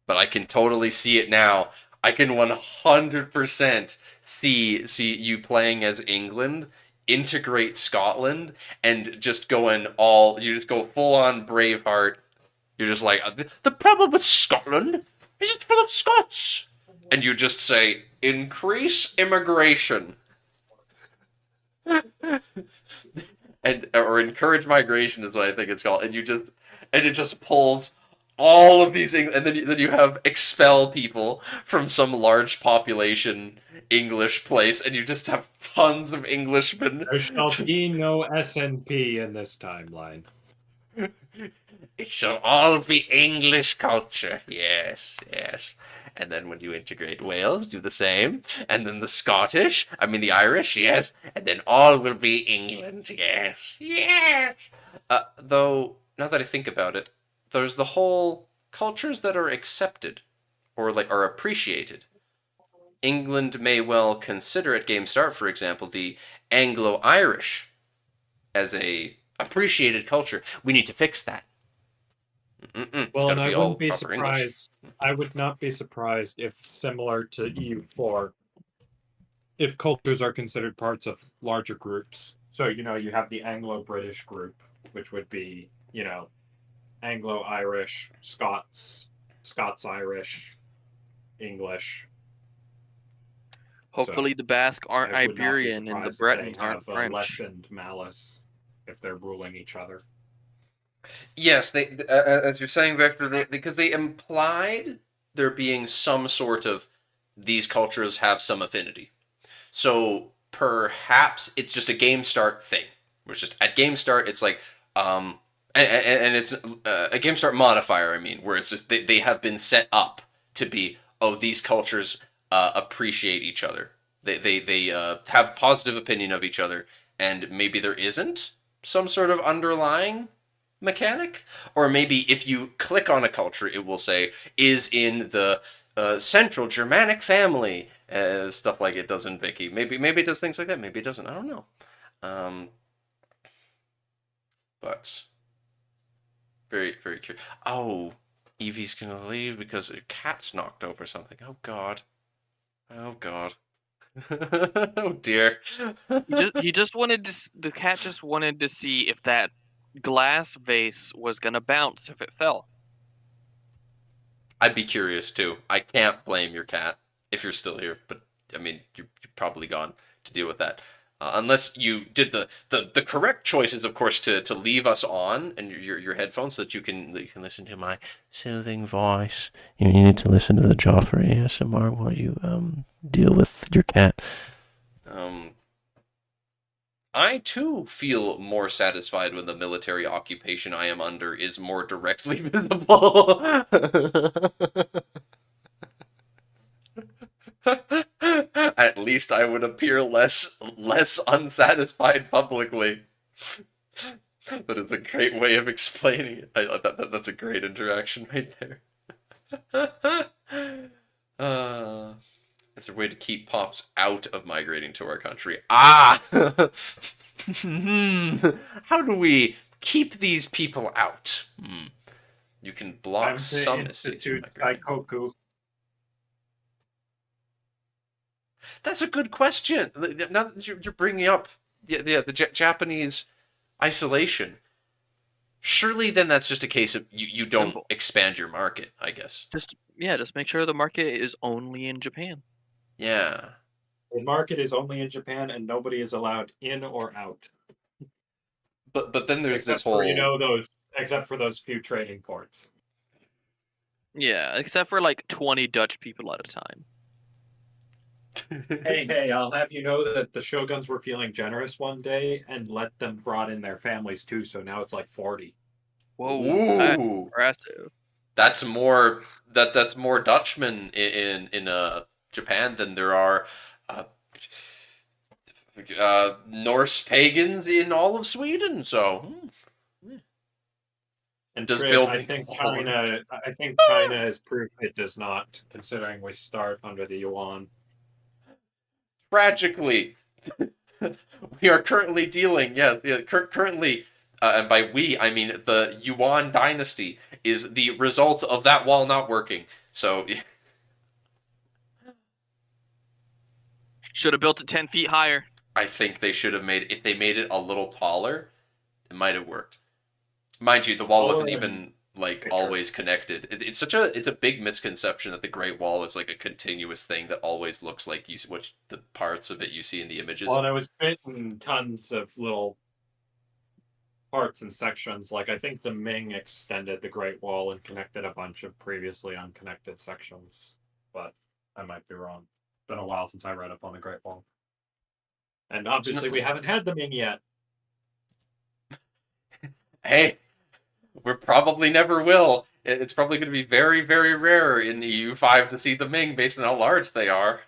Speaker 1: But I can totally see it now. I can 100% see you playing as England, integrate Scotland, and just you just go full on Braveheart. You're just like, the problem with Scotland is it's full of Scots. And you just say, increase immigration. Or encourage migration is what I think it's called. And it just pulls all of these, and then you have expel people from some large population English place, and you just have tons of Englishmen.
Speaker 3: There shall be no SNP in this timeline.
Speaker 1: It shall all be English culture. Yes, yes. And then when you integrate Wales, do the same. And then the Irish, yes. And then all will be England, yes, yes. Though, now that I think about it, there's the whole cultures that are accepted or like are appreciated. England may well consider at Game Start, for example, the Anglo-Irish as a appreciated culture. We need to fix that.
Speaker 3: Well, and I wouldn't be surprised. I would not be surprised if, similar to EU4, if cultures are considered parts of larger groups. So, you have the Anglo-British group, which would be, Anglo-Irish, Scots, Scots-Irish, English.
Speaker 2: Hopefully
Speaker 3: So,
Speaker 2: the Basque aren't
Speaker 3: I would not be
Speaker 2: Iberian and the
Speaker 3: surprised if
Speaker 2: Bretons
Speaker 3: they
Speaker 2: aren't
Speaker 3: have
Speaker 2: French.
Speaker 3: lessened malice if they're ruling each other.
Speaker 1: Yes, as you're saying, Vector, because they implied there being some sort of these cultures have some affinity. So perhaps it's just a Game Start thing. It's just at Game Start, it's like And it's a game start modifier. I mean, where it's just they have been set up to be, oh, these cultures appreciate each other. They have positive opinion of each other, and maybe there isn't some sort of underlying mechanic, or maybe if you click on a culture, it will say is in the Central Germanic family, stuff like it does in Vicky. Maybe it does things like that. Maybe it doesn't. I don't know. But very very curious. Oh, Evie's gonna leave because her cat's knocked over something. Oh God. Oh God. Oh dear.
Speaker 2: He just wanted to. The cat just wanted to see if that glass vase was gonna bounce if it fell.
Speaker 1: I'd be curious too. I can't blame your cat if you're still here, but I mean, you're probably gone to deal with that. Unless you did the correct choices, of course, to leave us on and your headphones so that you can listen to my soothing voice. You need to listen to the Joffrey ASMR while you deal with your cat. I too feel more satisfied when the military occupation I am under is more directly visible. At least I would appear less unsatisfied publicly. That is a great way of explaining it. That's a great interaction right there. It's a way to keep pops out of migrating to our country. How do we keep these people out? You can block some
Speaker 3: Institute Saikoku.
Speaker 1: That's a good question. Now that you're bringing up the Japanese isolation, surely then that's just a case of you don't
Speaker 2: Simple.
Speaker 1: expand your market, I guess.
Speaker 2: Just make sure the market is only in Japan.
Speaker 1: Yeah.
Speaker 3: The market is only in Japan, and nobody is allowed in or out.
Speaker 1: But then there's
Speaker 3: except
Speaker 1: this whole
Speaker 3: except for those few trading ports.
Speaker 2: Yeah, except for like 20 Dutch people at a time.
Speaker 3: Hey, I'll have you know that the Shoguns were feeling generous one day and let them brought in their families too, so now it's like 40.
Speaker 2: Whoa, that's
Speaker 1: Ooh.
Speaker 2: impressive.
Speaker 1: That's more that's more Dutchmen in Japan than there are Norse pagans in all of Sweden. So
Speaker 3: And
Speaker 1: does
Speaker 3: Trip,
Speaker 1: building
Speaker 3: I think China is proof it does not, considering we start under the yuan.
Speaker 1: tragically, we are currently dealing. Currently, and by we I mean the Yuan dynasty is the result of that wall not working. So.
Speaker 2: Should have built it 10 feet higher.
Speaker 1: I think they should have made it. If they made it a little taller, it might have worked. Mind you, the wall wasn't even like always connected. It's a big misconception that the Great Wall is like a continuous thing that always looks like which the parts of it you see in the images.
Speaker 3: Well, and it was bit in tons of little parts and sections. Like I think the Ming extended the Great Wall and connected a bunch of previously unconnected sections, but I might be wrong. It's been a while since I read up on the Great Wall. And obviously we haven't had the Ming yet.
Speaker 1: Hey, we probably never will. It's probably going to be very, very rare in EU5 to see the Ming based on how large they are.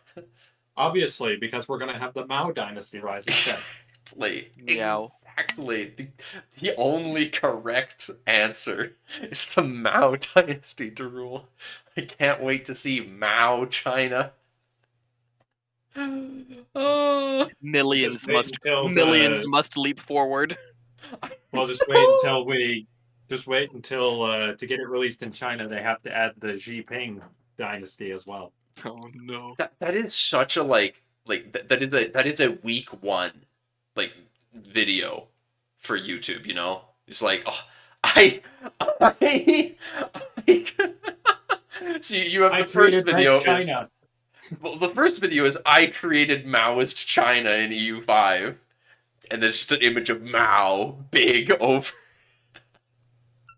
Speaker 3: Obviously, because we're going to have the Mao dynasty rise instead.
Speaker 1: Exactly. The only correct answer is the Mao dynasty to rule. I can't wait to see Mao China.
Speaker 2: Millions must leap forward.
Speaker 3: Well, just wait until to get it released in China, they have to add the Xi dynasty as well.
Speaker 2: Oh no.
Speaker 1: That is such a that is a week one video for YouTube, you know? It's like, oh, I so you have the first video is well, the first video is I created Maoist China in EU5, and there's just an image of Mao big over.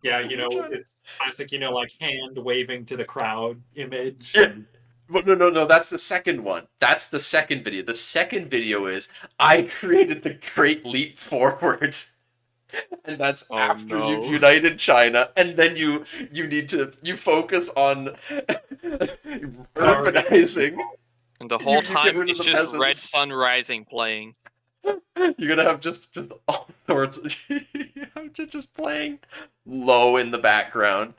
Speaker 3: Yeah, it's classic, like hand waving to the crowd image.
Speaker 1: Yeah. No, that's the second one. That's the second video. The second video is I created the Great Leap Forward. And that's
Speaker 2: Oh,
Speaker 1: after you've
Speaker 2: no.
Speaker 1: united China, and then you focus on urbanizing.
Speaker 2: And the
Speaker 1: You
Speaker 2: whole
Speaker 1: get
Speaker 2: time,
Speaker 1: rid of
Speaker 2: it's
Speaker 1: the
Speaker 2: just Red
Speaker 1: peasants.
Speaker 2: Sun Rising playing.
Speaker 1: You're gonna have just all sorts. Just playing low in the background.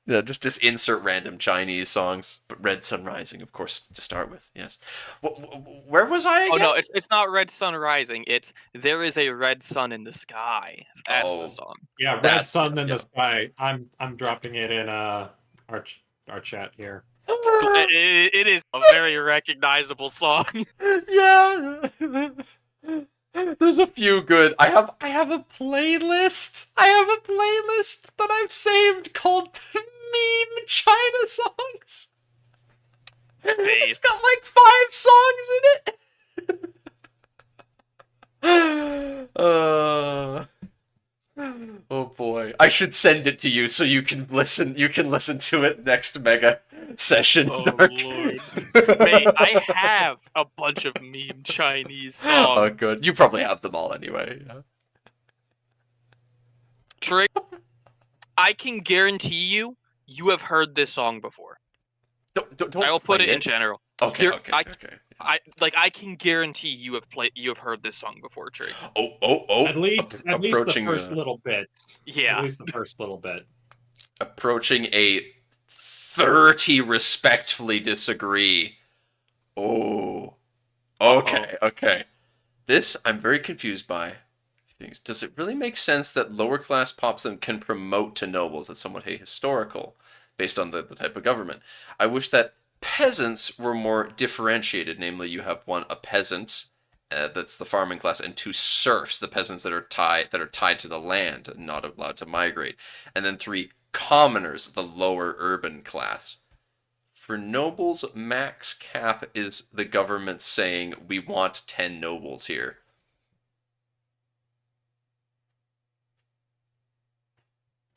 Speaker 1: Yeah, just insert random Chinese songs, but Red Sun Rising, of course, to start with. Yes. Where was I
Speaker 2: Oh
Speaker 1: again?
Speaker 2: no, it's not Red Sun Rising. It's There Is a Red Sun in the Sky. That's the
Speaker 1: Oh,
Speaker 2: song.
Speaker 3: Yeah, red
Speaker 1: that,
Speaker 3: sun
Speaker 1: yeah,
Speaker 3: in
Speaker 1: yeah.
Speaker 3: the sky. I'm dropping it in our chat here.
Speaker 2: It is a very recognizable song.
Speaker 1: Yeah. There's a few good. I have a playlist. I have a playlist that I've saved called Meme China Songs. It's got like 5 songs in it. Oh boy. I should send it to you so you can listen to it next mega session,
Speaker 2: Oh,
Speaker 1: Dark.
Speaker 2: Lord. Mate, I have a bunch of meme Chinese songs.
Speaker 1: Oh good. You probably have them all anyway. Yeah.
Speaker 2: Trick, I can guarantee you have heard this song before.
Speaker 1: Don't
Speaker 2: I will put
Speaker 1: play
Speaker 2: it in general.
Speaker 1: Okay,
Speaker 2: You're-
Speaker 1: okay.
Speaker 2: I can guarantee you have heard this song before, Trig.
Speaker 1: Oh.
Speaker 3: At least the
Speaker 1: approaching
Speaker 3: first little bit.
Speaker 2: Yeah.
Speaker 3: At least the first little bit.
Speaker 1: approaching a 30 respectfully disagree. Oh. Okay. This I'm very confused by. Things. Does it really make sense that lower class pops them can promote to nobles? That's somewhat historical, based on the type of government. I wish that peasants were more differentiated. Namely, you have a peasant, that's the farming class, and 2 serfs, the peasants that are tied to the land and not allowed to migrate, and then 3 commoners, the lower urban class. For nobles, max cap is the government saying we want 10 nobles here.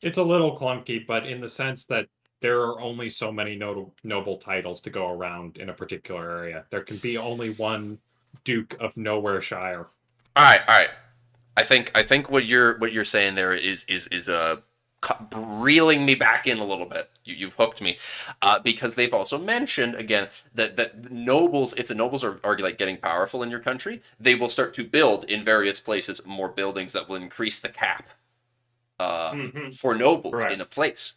Speaker 3: It's a little clunky, but in the sense that there are only so many noble titles to go around in a particular area. There can be only one Duke of Nowhere Shire.
Speaker 1: All right. I think what you're saying there is reeling me back in a little bit. You've hooked me, because they've also mentioned again that nobles, if the nobles are like getting powerful in your country, they will start to build in various places more buildings that will increase the cap for nobles
Speaker 3: Correct.
Speaker 1: in a place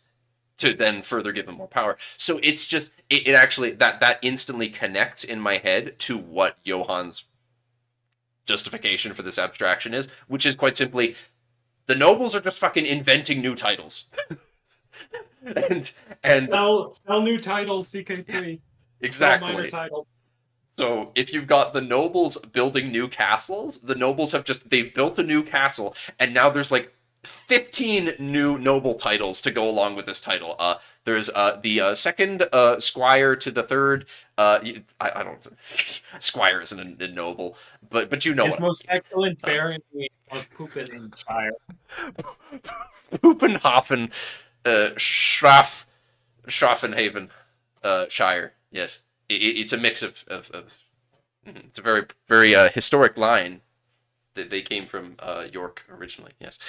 Speaker 1: to then further give them more power. So it's just it actually that instantly connects in my head to what Johan's justification for this abstraction is, which is quite simply the nobles are just fucking inventing new titles. and
Speaker 3: Sell new titles, CK3.
Speaker 1: exactly.
Speaker 3: Sell minor titles.
Speaker 1: So if you've got the nobles building new castles, the nobles they've built a new castle, and now there's like 15 new noble titles to go along with this title. There's the second squire to the third. I don't. Squire isn't a noble, but you know
Speaker 3: His
Speaker 1: what.
Speaker 3: most excellent barony of Puppenshire.
Speaker 1: Puppenhofen, Schraffenhaven, Shire. Yes, it's a mix of. It's a very very historic line. They came from York originally. Yes.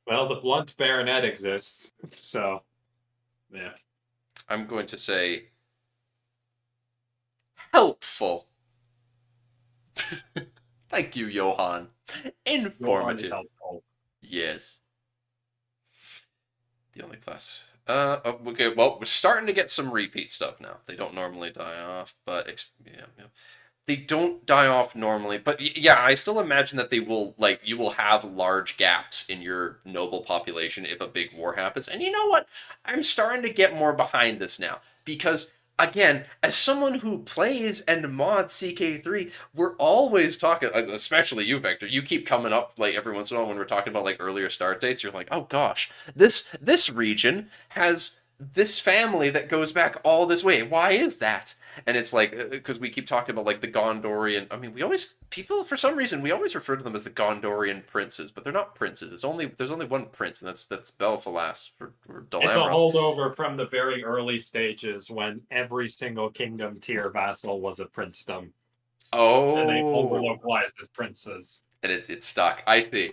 Speaker 3: Well, the blunt baronet exists, so yeah.
Speaker 1: I'm going to say helpful. Thank you, Johan. Informative. Yes. The only class. Okay. Well, we're starting to get some repeat stuff now. They don't normally die off, but yeah. They don't die off normally, but yeah, I still imagine that they will, like, you will have large gaps in your noble population if a big war happens. And you know what? I'm starting to get more behind this now, because again, as someone who plays and mods CK3, we're always talking, especially you, Vector. You keep coming up like every once in a while when we're talking about like earlier start dates. You're like, oh gosh, this region has this family that goes back all this way. Why is that? And it's like, because we keep talking about like the Gondorian. I mean, people for some reason we always refer to them as the Gondorian princes, but they're not princes. There's only one prince, and that's Belfalas or Dalamra.
Speaker 3: It's a holdover from the very early stages when every single kingdom tier vassal was a princedom.
Speaker 1: Oh,
Speaker 3: And they over-localized as princes.
Speaker 1: and it's stuck. I see.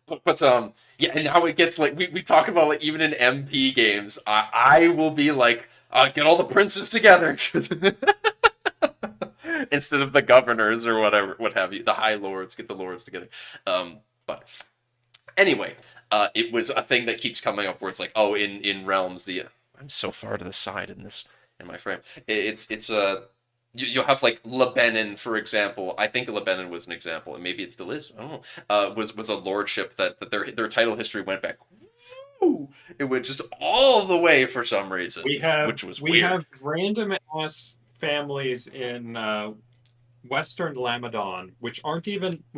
Speaker 1: But yeah, and now it gets like we talk about like even in MP games, I will be like, get all the princes together instead of the governors or whatever, what have you, the high lords, get the lords together. But anyway, it was a thing that keeps coming up where it's like, oh, in realms, the I'm so far to the side in my frame. It's you'll have like Lebanon, for example. I think Lebanon was an example, and maybe it still is. I don't know. Was a lordship that their title history went back. Woo! It went just all the way for some reason, which was weird.
Speaker 3: We have random ass families in Western Lamadon, which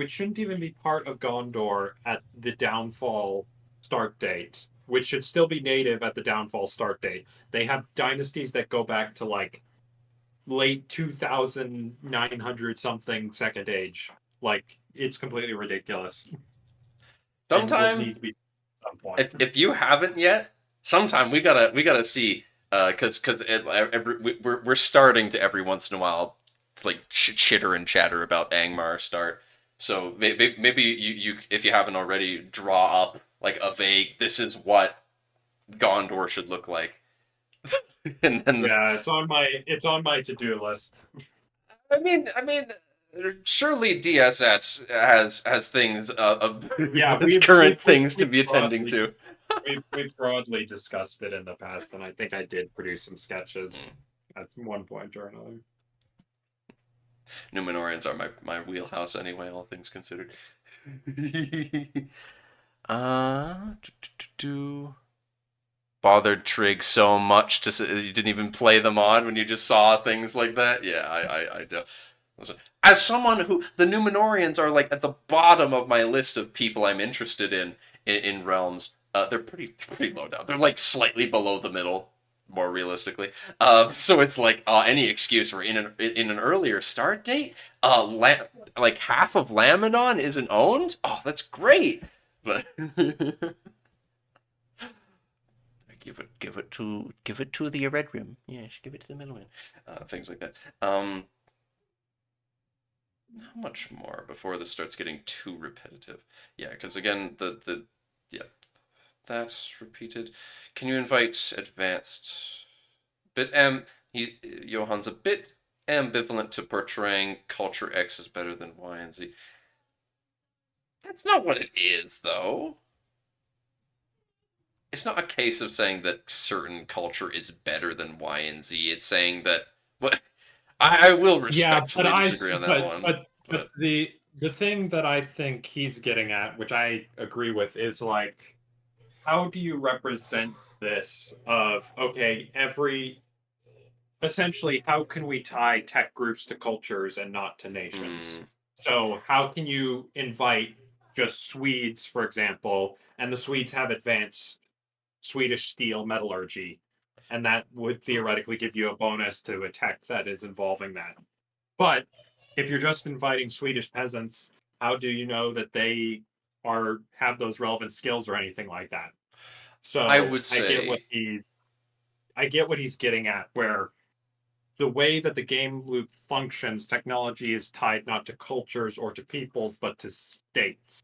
Speaker 3: shouldn't even be part of Gondor at the downfall start date, which should still be native at the downfall start date. They have dynasties that go back to like late 2900 something second age. Like, it's completely ridiculous.
Speaker 1: Sometime
Speaker 3: need to be at some point.
Speaker 1: If you haven't yet, sometime we gotta see because we're starting to every once in a while. It's like chitter and chatter about Angmar start. So maybe you if you haven't already, draw up like a vague, this is what Gondor should look like. And then
Speaker 3: yeah, it's on my to-do list.
Speaker 1: I mean, surely DSS has things
Speaker 3: yeah,
Speaker 1: current things to be attending to.
Speaker 3: We've broadly discussed it in the past, and I think I did produce some sketches at one point or another.
Speaker 1: Numenorians are my wheelhouse anyway, all things considered. Bothered Trig so much to you didn't even play the mod when you just saw things like that. Yeah, I do. As someone who the Numenorians are like at the bottom of my list of people I'm interested in realms. They're pretty low down. They're like slightly below the middle, more realistically. So it's like any excuse for in an earlier start date. Like half of Lamadon isn't owned. Oh, that's great. But give it to the Red Rim. Yes, give it to the middleman. Things like that. How much more before this starts getting too repetitive? Yeah, because again, yeah, that's repeated. Can you invite advanced? Johan's a bit ambivalent to portraying culture X as better than Y and Z. That's not what it is, though. It's not a case of saying that certain culture is better than Y and Z. It's saying that I will respectfully disagree on that one.
Speaker 3: But the thing that I think he's getting at, which I agree with, is like, how do you represent this of, okay, essentially, how can we tie tech groups to cultures and not to nations? So how can you invite just Swedes, for example, and the Swedes have advanced Swedish steel metallurgy, and that would theoretically give you a bonus to a tech that is involving that. But if you're just inviting Swedish peasants, how do you know that they have those relevant skills or anything like that? So
Speaker 1: I would say
Speaker 3: I get what he's getting at, where the way that the game loop functions, technology is tied not to cultures or to peoples, but to states.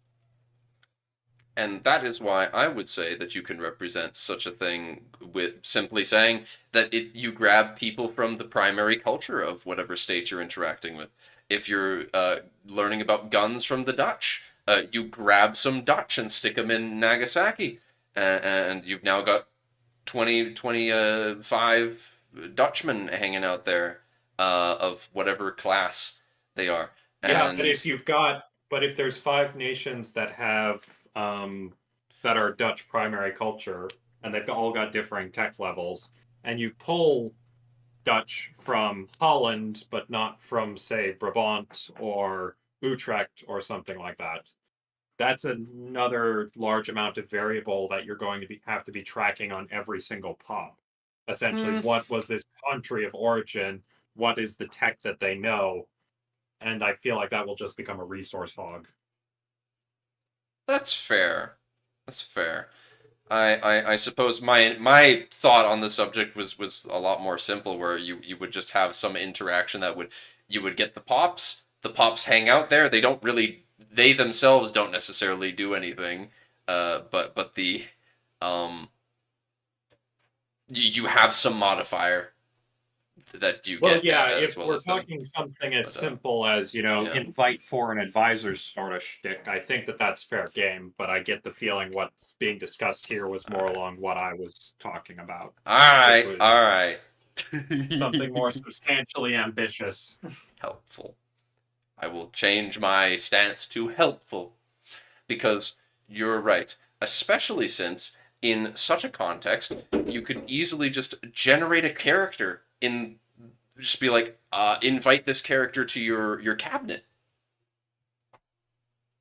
Speaker 1: And that is why I would say that you can represent such a thing with simply saying that you grab people from the primary culture of whatever state you're interacting with. If you're learning about guns from the Dutch, you grab some Dutch and stick them in Nagasaki. And you've now got 25 Dutchmen hanging out there of whatever class they are.
Speaker 3: And but if there's 5 nations that have that are Dutch primary culture, and they've all got differing tech levels, and you pull Dutch from Holland, but not from, say, Brabant or Utrecht or something like that, that's another large amount of variable that you're going to have to be tracking on every single pop. Essentially, what was this country of origin? What is the tech that they know? And I feel like that will just become a resource hog.
Speaker 1: That's fair. I suppose my thought on the subject was a lot more simple, where you would just have some interaction that you would get the pops hang out there. They don't really they themselves don't necessarily do anything, but the you have some modifier that you
Speaker 3: Well,
Speaker 1: get
Speaker 3: yeah,
Speaker 1: as
Speaker 3: if
Speaker 1: well
Speaker 3: we're
Speaker 1: as them.
Speaker 3: talking something as
Speaker 1: But,
Speaker 3: simple as,
Speaker 1: yeah.
Speaker 3: invite foreign advisors sort of shtick, I think that that's fair game, but I get the feeling what's being discussed here was more
Speaker 1: Alright.
Speaker 3: along what I was talking about, which
Speaker 1: Alright,
Speaker 3: was
Speaker 1: alright.
Speaker 3: something more substantially ambitious.
Speaker 1: Helpful. I will change my stance to helpful. Because you're right. Especially since, in such a context, you could easily just generate a character in just be like, invite this character to your cabinet.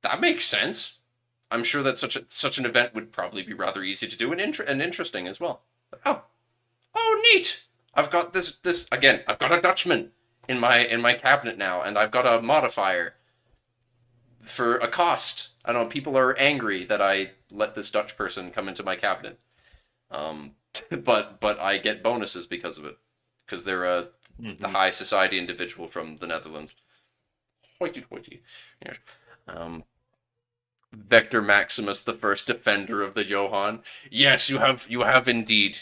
Speaker 1: That makes sense. I'm sure that such an event would probably be rather easy to do and interesting as well. Oh, oh, neat! I've got this again. I've got a Dutchman in my cabinet now, and I've got a modifier for a cost. I don't know. People are angry that I let this Dutch person come into my cabinet. Um, but I get bonuses because of it, because they're the high society individual from the Netherlands. Hoity toity. Yes. Um, Vector Maximus, the first defender of the Johann. Yes, you have indeed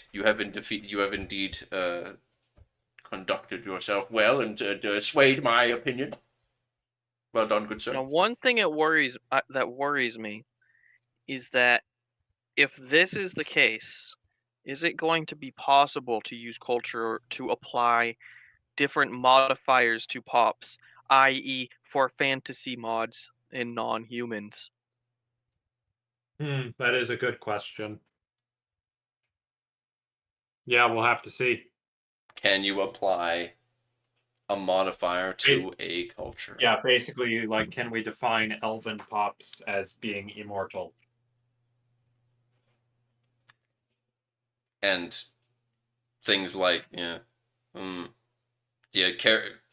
Speaker 1: conducted yourself well and swayed my opinion. Well done, good sir.
Speaker 2: Now, one thing that worries me is that if this is the case, is it going to be possible to use culture to apply different modifiers to pops, i.e., for fantasy mods and non-humans?
Speaker 3: That is a good question. Yeah, we'll have to see.
Speaker 1: Can you apply a modifier to a culture?
Speaker 3: Yeah, basically, like, can we define elven pops as being immortal?
Speaker 1: And things like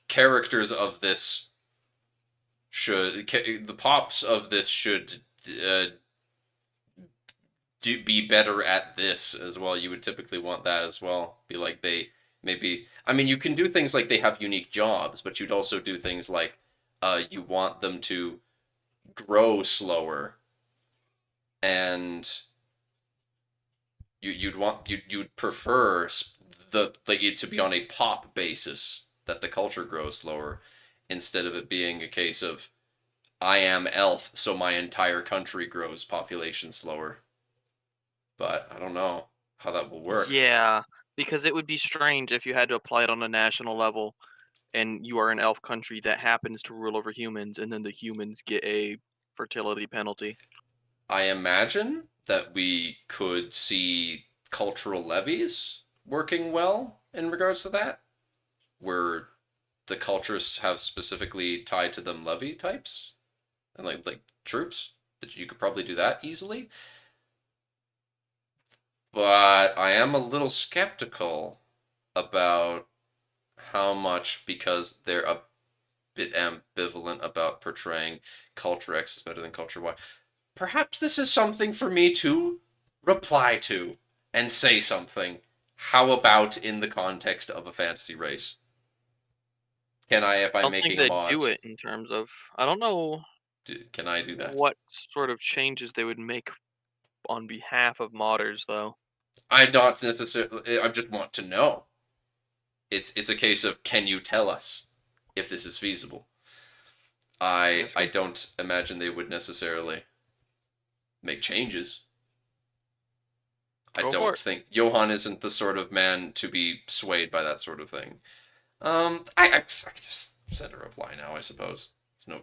Speaker 1: characters of this should the pops of this should uh, be better at this as well. You would typically want that as well. Be like they maybe. I mean, you can do things like they have unique jobs, but you'd also do things like you want them to grow slower, and you'd prefer the like it to be on a pop basis that the culture grows slower, instead of it being a case of I am elf, so my entire country grows population slower. But I don't know how that will work.
Speaker 2: Yeah, because it would be strange if you had to apply it on a national level and you are an elf country that happens to rule over humans and then the humans get a fertility penalty.
Speaker 1: I imagine that we could see cultural levies working well in regards to that, where the cultures have specifically tied to them levy types and like troops. That you could probably do that easily. But I am a little skeptical about how much, because they're a bit ambivalent about portraying culture X is better than culture Y. Perhaps this is something for me to reply to and say something. How about in the context of a fantasy race? Can I, if
Speaker 2: I
Speaker 1: I'm
Speaker 2: don't think
Speaker 1: making a
Speaker 2: they'd
Speaker 1: mod,
Speaker 2: do it in terms of, I don't know
Speaker 1: can I do that?
Speaker 2: what sort of changes they would make on behalf of modders, though.
Speaker 1: I'm not necessarily. I just want to know. It's a case of, can you tell us if this is feasible?
Speaker 2: That's
Speaker 1: I
Speaker 2: good.
Speaker 1: don't imagine they would necessarily make changes. I
Speaker 2: Go for
Speaker 1: don't
Speaker 2: it.
Speaker 1: think Johann isn't the sort of man to be swayed by that sort of thing. I just send a reply now, I suppose. There's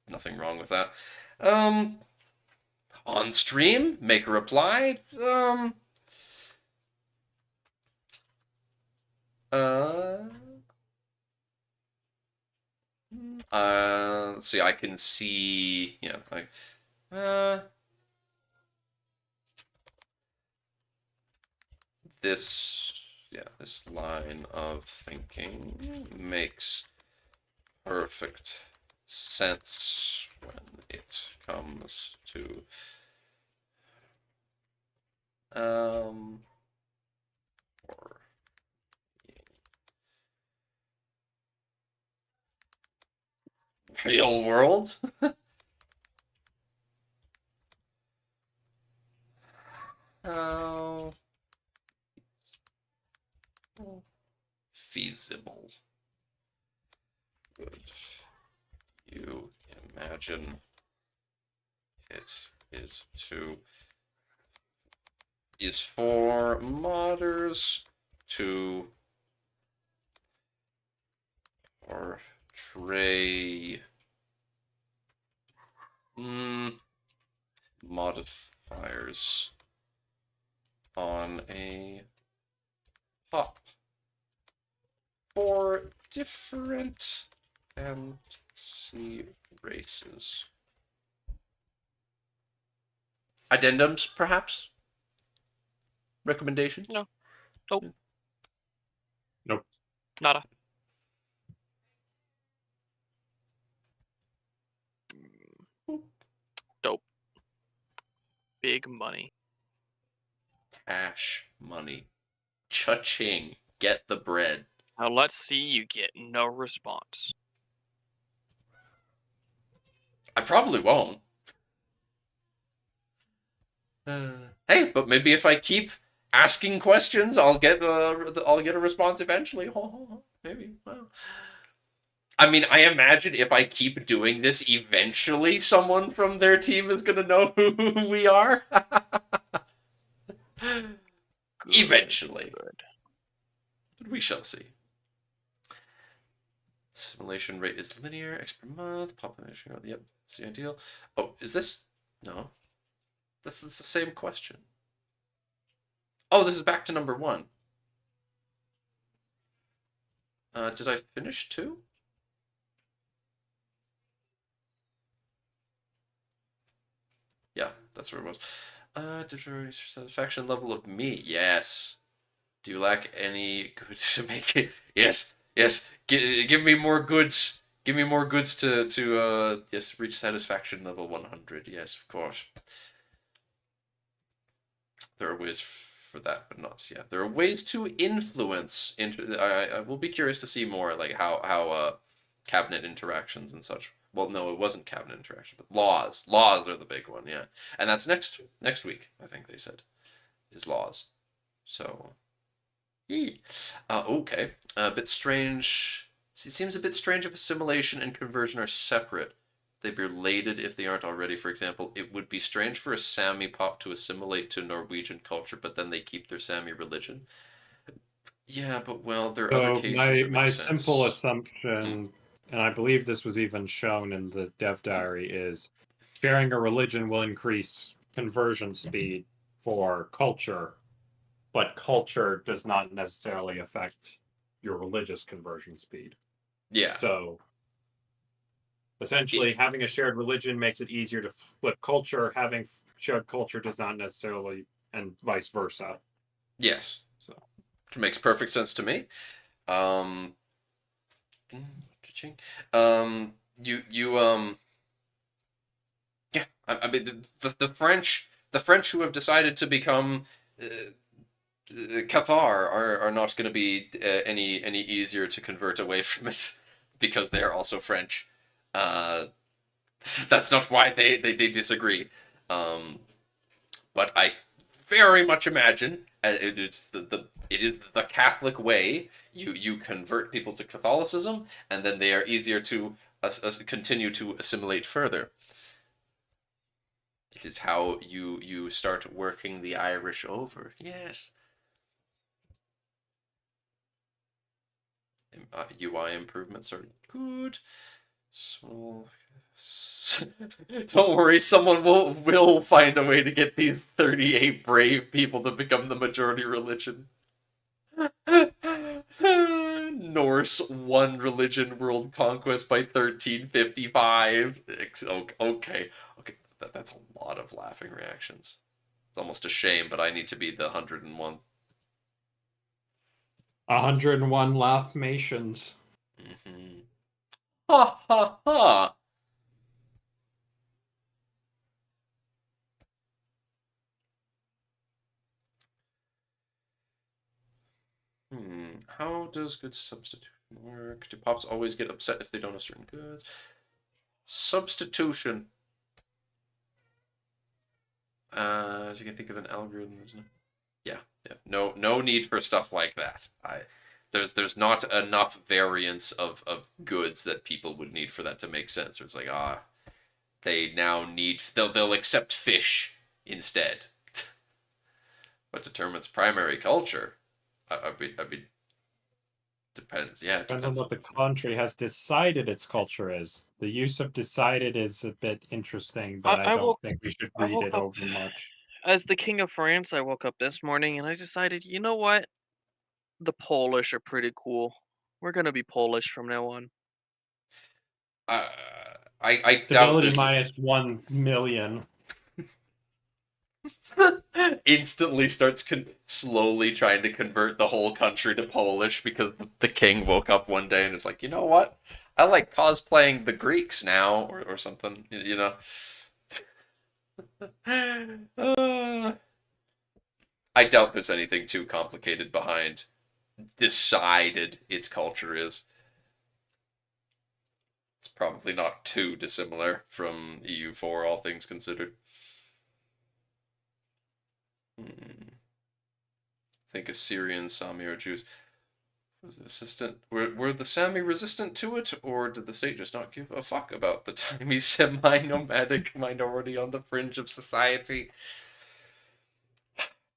Speaker 1: nothing wrong with that. Um, on stream, make a reply. Uh, let's see. I can see. Yeah, like, this. Yeah, this line of thinking makes perfect sense when it comes to or real world. How feasible would you imagine it is for modders to portray modifiers on a pop for different fantasy races? Addendums, perhaps? Recommendations?
Speaker 2: No. Nope.
Speaker 3: Nope.
Speaker 2: Nada. Dope. Big money.
Speaker 1: Cash money. Cha-ching. Get the bread.
Speaker 2: Now let's see you get no response.
Speaker 1: I probably won't. Hey, but maybe if I keep asking questions, I'll get a response eventually. Maybe. Well, I mean, I imagine if I keep doing this, eventually someone from their team is gonna know who we are. Eventually.
Speaker 2: Good.
Speaker 1: But we shall see. Simulation rate is linear, X per month, population growth. Yep, that's the ideal. Oh, is this? No. That's the same question. Oh, this is back to number 1. Did I finish 2? Yeah, that's where it was. Satisfaction level of me. Yes. Do you lack any goods to make it? Yes. Yes. Give me more goods. Give me more goods to yes, reach satisfaction level 100. Yes, of course. There are ways for that, but not yeah. There are ways to influence. I will be curious to see more like how cabinet interactions and such. Well, no, it wasn't cabinet interaction, but laws. Laws are the big one, yeah. And that's next week, I think they said, is laws. So, okay. A bit strange. It seems a bit strange if assimilation and conversion are separate. They'd be related if they aren't already. For example, it would be strange for a Sami pop to assimilate to Norwegian culture, but then they keep their Sami religion. Yeah, but well, there are other cases that make
Speaker 3: my
Speaker 1: sense.
Speaker 3: simple assumption, and I believe this was even shown in the dev diary, is sharing a religion will increase conversion speed for culture, but culture does not necessarily affect your religious conversion speed.
Speaker 1: Yeah.
Speaker 3: So essentially, having a shared religion makes it easier to flip culture. Having shared culture does not necessarily, and vice versa.
Speaker 1: Yes.
Speaker 3: So,
Speaker 1: which makes perfect sense to me. Yeah. I mean, the French who have decided to become Cathar are not going to be any easier to convert away from it because they are also French. That's not why they disagree. But I very much imagine it is the Catholic way. You convert people to Catholicism, and then they are easier to continue to assimilate further. It is how you start working the Irish over. Yes. UI improvements are good. So, don't worry, someone will find a way to get these 38 brave people to become the majority religion. Norse one religion world conquest by 1355. Okay. That's a lot of laughing reactions. It's almost a shame, but I need to be the 101.
Speaker 3: 101 Lathmations.
Speaker 1: Mm-hmm. Ha ha ha! How does good substitution work? Do pops always get upset if they don't have certain goods? Substitution. As you can think of an algorithm. Yeah. No need for stuff like that. There's not enough variance of goods that people would need for that to make sense. It's like, they now need they'll accept fish instead. What determines primary culture? I mean, depends. Yeah, it
Speaker 3: Depends on
Speaker 1: depends
Speaker 3: what the country has decided its culture is. The use of decided is a bit interesting, but I
Speaker 2: I
Speaker 3: don't
Speaker 2: woke
Speaker 3: think we should
Speaker 2: I
Speaker 3: read
Speaker 2: woke
Speaker 3: it
Speaker 2: up
Speaker 3: over much.
Speaker 2: as the king of France. I woke up this morning and I decided, you know what? The Polish are pretty cool. We're gonna be Polish from now on.
Speaker 1: Uh, I doubt
Speaker 3: Stability
Speaker 1: there's
Speaker 3: minus 1,000,000.
Speaker 1: instantly starts slowly trying to convert the whole country to Polish because the king woke up one day and is like, you know what? I like cosplaying the Greeks now, or something. You know. I doubt there's anything too complicated behind decided its culture is. It's probably not too dissimilar from EU4, all things considered. Think Assyrians, Sami, or Jews. Was resistant? Were the Sami resistant to it, or did the state just not give a fuck about the tiny semi-nomadic minority on the fringe of society?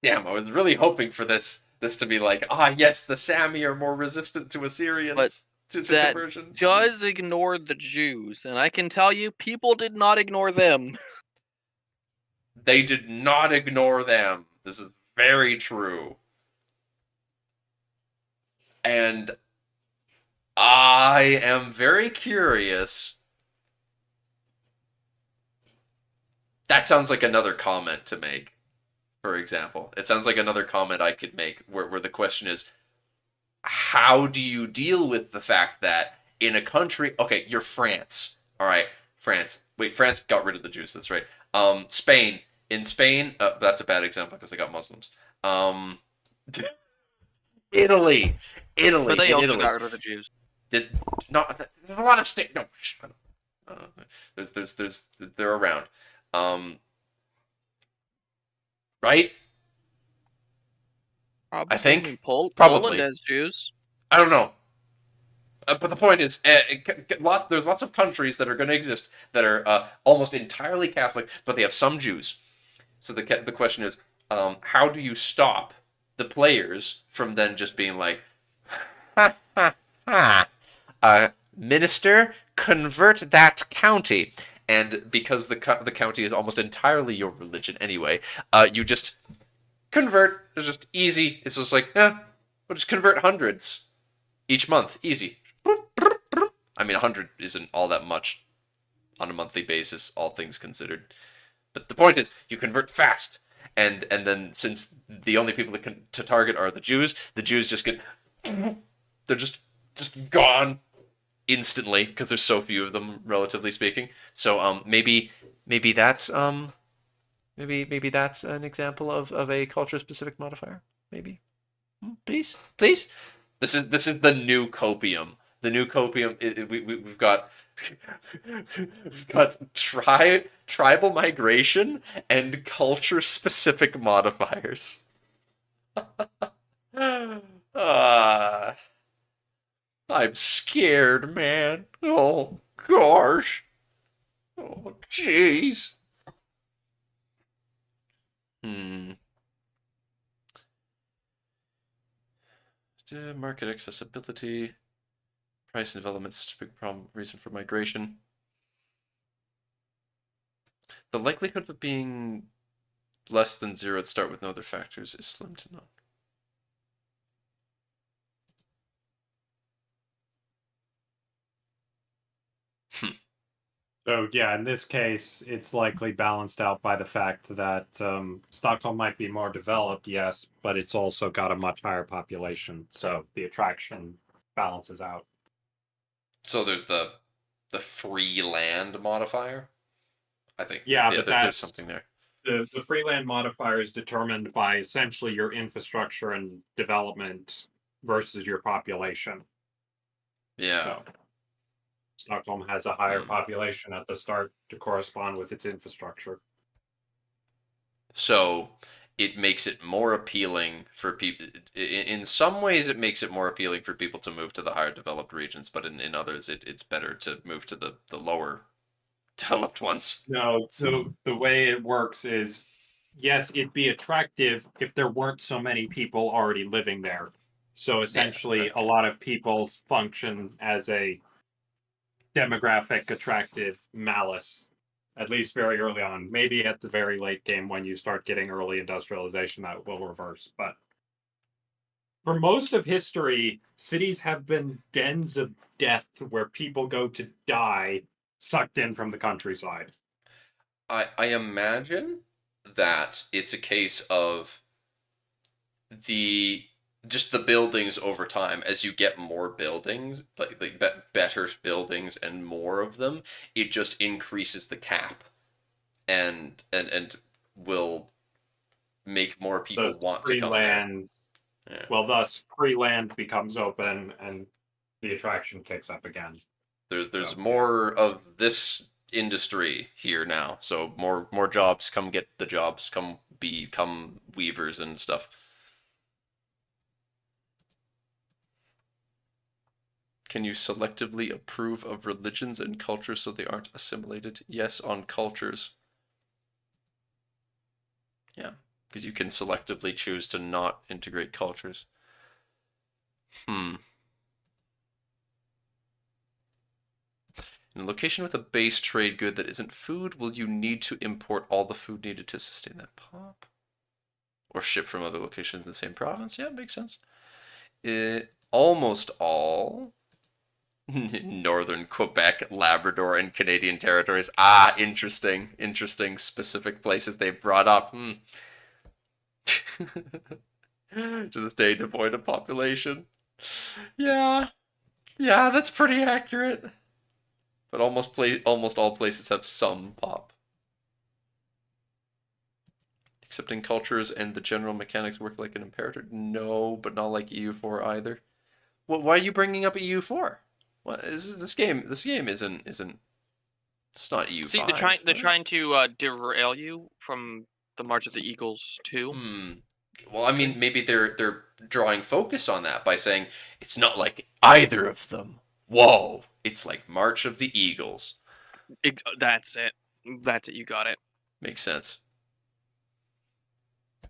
Speaker 1: Damn, I was really hoping for this to be like, yes, the Sami are more resistant to
Speaker 2: But
Speaker 1: Assyrians to
Speaker 2: that
Speaker 1: conversion.
Speaker 2: does ignore the Jews, and I can tell you, people did not ignore them.
Speaker 1: They did not ignore them. This is very true. And I am very curious. That sounds like another comment to make, for example. It sounds like another comment I could make where the question is, how do you deal with the fact that in a country, okay, you're France. All right, France. Wait, France got rid of the Jews, that's right. Spain. In Spain, that's a bad example because they got Muslims. Italy.
Speaker 2: But they
Speaker 1: In
Speaker 2: also
Speaker 1: Italy.
Speaker 2: got rid of the Jews.
Speaker 1: There's a lot of state. No, they're around. Right?
Speaker 2: Probably.
Speaker 1: I think
Speaker 2: Poland
Speaker 1: probably.
Speaker 2: has Jews.
Speaker 1: I don't know. But the point is, there's lots of countries that are going to exist that are almost entirely Catholic, but they have some Jews. So the question is, how do you stop the players from then just being like, ha ha ha, minister, convert that county, and because the county is almost entirely your religion anyway, you just convert. It's just easy. It's just like, we'll just convert hundreds each month, easy. I mean, 100 isn't all that much on a monthly basis, all things considered. But the point is, you convert fast, and then since the only people to target are the Jews just get, they're just gone instantly because there's so few of them, relatively speaking. So maybe that's maybe that's an example of a culture specific modifier. Maybe, please. This is the new copium. The new copium. We've got tribal migration and culture specific modifiers. I'm scared, man. Oh gosh. Oh jeez. Market accessibility. Price and development is such a big problem. Reason for migration. The likelihood of it being less than 0 at start with no other factors is slim to none.
Speaker 3: So yeah, in this case, it's likely balanced out by the fact that Stockholm might be more developed, yes, but it's also got a much higher population, so the attraction balances out.
Speaker 1: So there's the free land modifier. I think.
Speaker 3: Yeah, but
Speaker 1: there's something there.
Speaker 3: The free land modifier is determined by essentially your infrastructure and development versus your population.
Speaker 1: Yeah.
Speaker 3: So Stockholm has a higher population at the start to correspond with its infrastructure.
Speaker 1: So it makes it more appealing for people. In some ways, it makes it more appealing for people to move to the higher developed regions, but in others, it's better to move to the lower developed ones.
Speaker 3: No, the way it works is, yes, it'd be attractive if there weren't so many people already living there. So
Speaker 1: Yeah,
Speaker 3: essentially, a
Speaker 1: okay.
Speaker 3: lot of people function as a demographic attractive malice, at least very early on. Maybe at the very late game when you start getting early industrialization, that will reverse. But for most of history, cities have been dens of death where people go to die, sucked in from the countryside.
Speaker 1: I imagine that it's a case of the just the buildings over time. As you get more buildings, better buildings and more of them, it just increases the cap and will make more people
Speaker 3: Thus,
Speaker 1: want to
Speaker 3: free
Speaker 1: come there.
Speaker 3: land.
Speaker 1: Yeah.
Speaker 3: Well, thus free land becomes open, and the attraction kicks up again.
Speaker 1: There's
Speaker 3: So yeah,
Speaker 1: more of this industry here now, so more jobs. Come get the jobs. Come weavers and stuff. Can you selectively approve of religions and cultures so they aren't assimilated? Yes, on cultures. Yeah, because you can selectively choose to not integrate cultures. Hmm. In a location with a base trade good that isn't food, will you need to import all the food needed to sustain that pop? Or ship from other locations in the same province? Yeah, makes sense. Almost all Northern Quebec, Labrador, and Canadian territories. Ah, interesting. Interesting specific places they've brought up. To this day, devoid of population. Yeah. Yeah, that's pretty accurate. But almost all places have some pop. Accepting cultures and the general mechanics work like an imperator? No, but not like EU4 either. Well, why are you bringing up EU4? What is this game? This game isn't. It's not
Speaker 2: See,
Speaker 1: EU5,
Speaker 2: they're
Speaker 1: right?
Speaker 2: trying to derail you from the March of the Eagles 2.
Speaker 1: Hmm. Well, I mean, maybe they're drawing focus on that by saying it's not like either of them. Whoa, it's like March of the Eagles.
Speaker 2: That's it. That's it. You got it.
Speaker 1: Makes sense.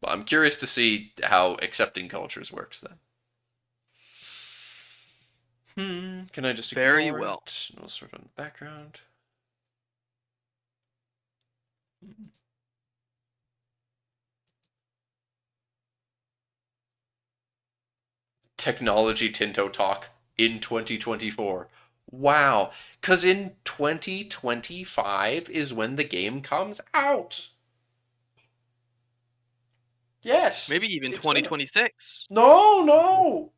Speaker 1: Well, I'm curious to see how accepting cultures works then. Can I just
Speaker 2: Very
Speaker 1: ignore
Speaker 2: well.
Speaker 1: it? No sort on the background. Technology Tinto talk in 2024. Wow, because in 2025 is when the game comes out. Yes,
Speaker 2: Maybe even
Speaker 1: it's gonna.
Speaker 2: 2026.
Speaker 1: No, no,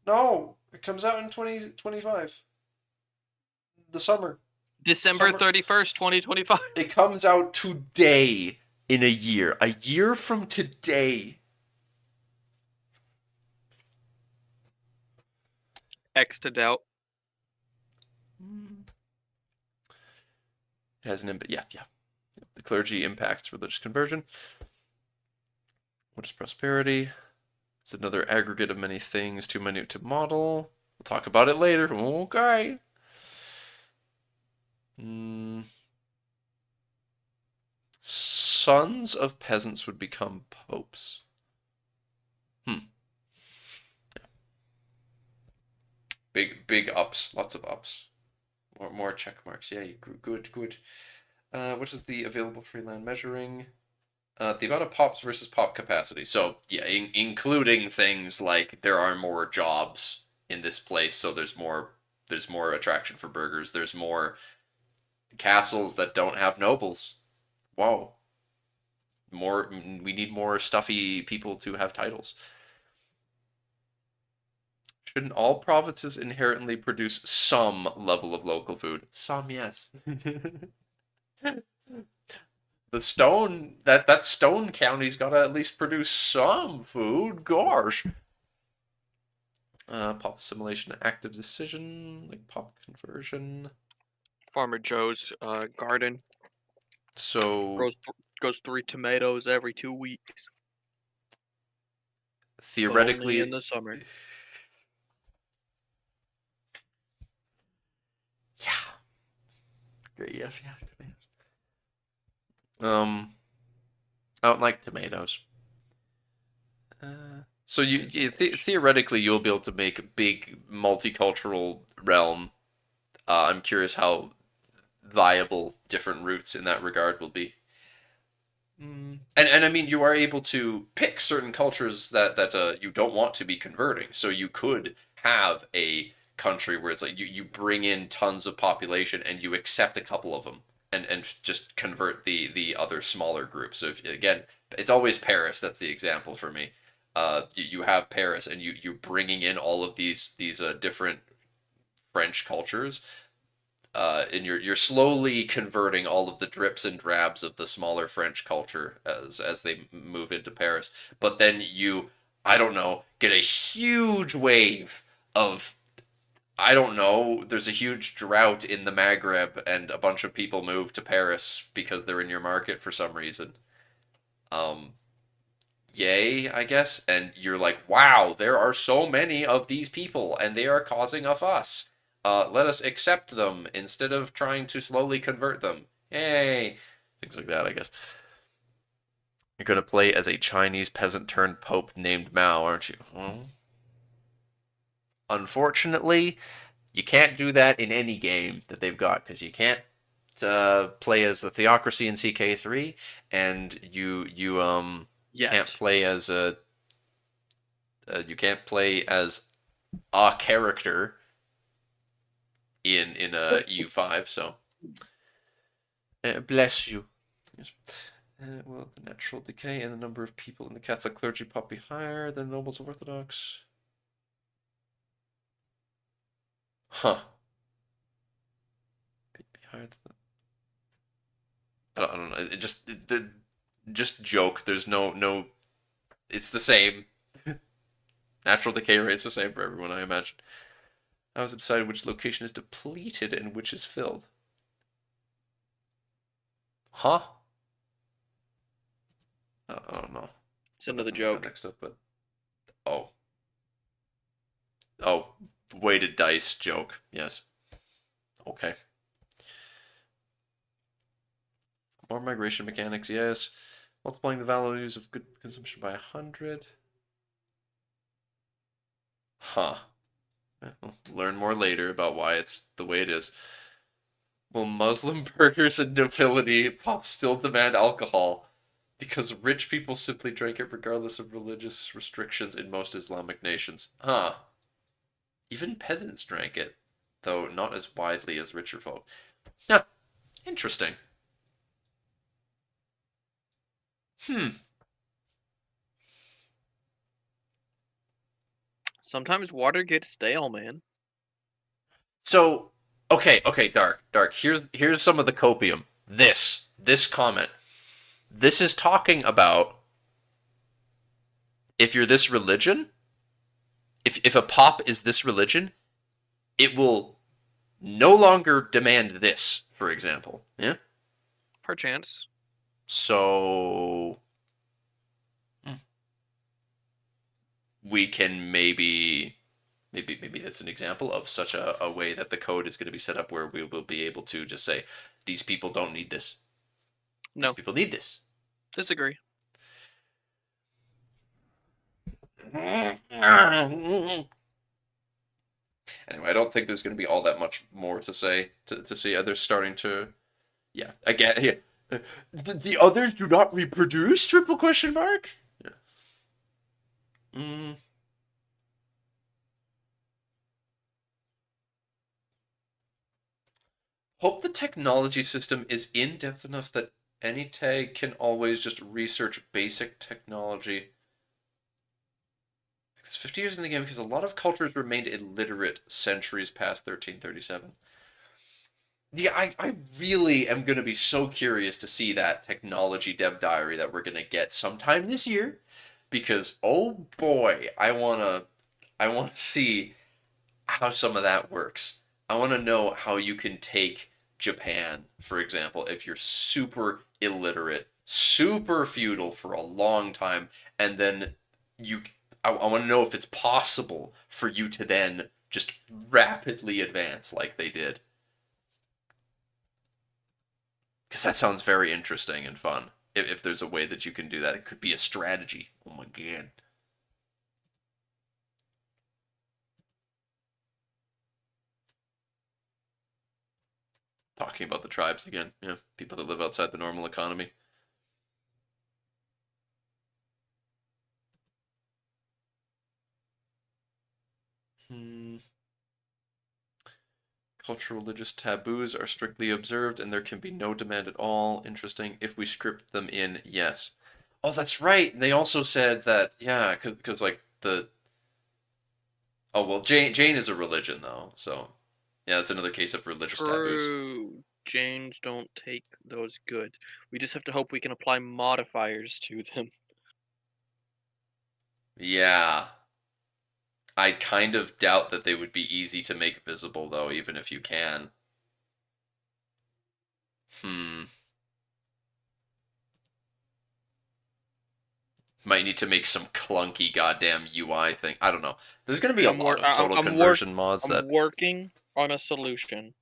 Speaker 1: no. It comes out in 2025. The summer.
Speaker 2: December
Speaker 1: Summer.
Speaker 2: 31st, 2025.
Speaker 1: It comes out today in a year. A year from today.
Speaker 2: X to doubt.
Speaker 1: It has an impact. Yeah, yeah. The clergy impacts religious conversion. What is prosperity? It's another aggregate of many things, too minute to model. We'll talk about it later. Okay. Sons of peasants would become popes. Big ups. Lots of ups. More check marks. Yeah, good. What is the available free land measuring? The amount of pops versus pop capacity. So yeah, including things like there are more jobs in this place, so there's more attraction for burgers. There's more castles that don't have nobles. Whoa, more. We need more stuffy people to have titles. Shouldn't all provinces inherently produce some level of local food? Some, yes. The stone that stone county's got to at least produce some food. Gosh. Pop assimilation, active decision, like pop conversion.
Speaker 2: Farmer Joe's garden
Speaker 1: So
Speaker 2: grows goes 3 tomatoes every 2 weeks. But
Speaker 1: Theoretically,
Speaker 2: only in the summer.
Speaker 1: yeah. Great, yeah, tomatoes. I don't like tomatoes. So theoretically you'll be able to make a big multicultural realm. I'm curious how viable different routes in that regard will be. And I mean, you are able to pick certain cultures that you don't want to be converting. So you could have a country where it's like you bring in tons of population and you accept a couple of them and just convert the other smaller groups. So if, again, it's always Paris. That's the example for me. You have Paris and you're bringing in all of these different French cultures, and you're slowly converting all of the drips and drabs of the smaller French culture as they move into Paris. But then I don't know, get a huge wave of, I don't know, there's a huge drought in the Maghreb, and a bunch of people move to Paris because they're in your market for some reason. Um, Yay, I guess. And you're like, wow, there are so many of these people, and they are causing a fuss. Let us accept them instead of trying to slowly convert them. Yay. Things like that, I guess. You're going to play as a Chinese peasant turned pope named Mao, aren't you? Well, unfortunately, you can't do that in any game that they've got, because you can't play as the theocracy in CK3, and you can't play as a character in EU5. So bless you. Yes. Well, the natural decay and the number of people in the Catholic clergy pop be higher than nobles of Orthodox. Huh. Be higher than I don't know. It just joke. There's no. It's the same. Natural decay rate's the same for everyone, I imagine. How is it decided which location is depleted and which is filled? Huh? I don't know.
Speaker 2: It's another joke.
Speaker 1: Next up, but oh, weighted dice joke. Yes. Okay. More migration mechanics. Yes. Multiplying the values of good consumption by 100. Huh. We'll learn more later about why it's the way it is. Will Muslim burgers and nobility pop still demand alcohol? Because rich people simply drink it regardless of religious restrictions in most Islamic nations. Huh. Even peasants drank it, though not as widely as richer folk. Yeah, interesting.
Speaker 2: Sometimes water gets stale, man.
Speaker 1: So, okay, Dark. Here's some of the copium. This comment. This is talking about if you're this religion, if a pop is this religion, it will no longer demand this, for example. Yeah?
Speaker 2: Perchance.
Speaker 1: So we can maybe that's an example of such a way that the code is going to be set up where we will be able to just say, these people don't need this.
Speaker 2: No.
Speaker 1: These people need this.
Speaker 2: Disagree.
Speaker 1: Anyway, I don't think there's going to be all that much more to say to see. They're starting to, yeah. Again, yeah. The others do not reproduce? Triple question mark. Yeah. Hope the technology system is in depth enough that any tag can always just research basic technology. It's 50 years in the game because a lot of cultures remained illiterate centuries past 1337. Yeah, I really am going to be so curious to see that technology dev diary that we're going to get sometime this year, because oh boy, I want to see how some of that works. I want to know how you can take Japan, for example, if you're super illiterate, super feudal for a long time, and then you, I want to know if it's possible for you to then just rapidly advance like they did. Because that sounds very interesting and fun. If there's a way that you can do that, it could be a strategy. Oh my god. Talking about the tribes again. Yeah, people that live outside the normal economy. Cultural religious taboos are strictly observed and there can be no demand at all. Interesting. If we script them in, yes. Oh, that's right. They also said that, yeah, because like the. Oh, well, Jane is a religion, though. So, yeah, that's another case of religious taboos.
Speaker 2: True. Janes don't take those good. We just have to hope we can apply modifiers to them.
Speaker 1: Yeah. I kind of doubt that they would be easy to make visible, though, even if you can. Might need to make some clunky goddamn UI thing. I don't know. There's going to be a lot of total conversion mods that...
Speaker 2: I'm working on a solution.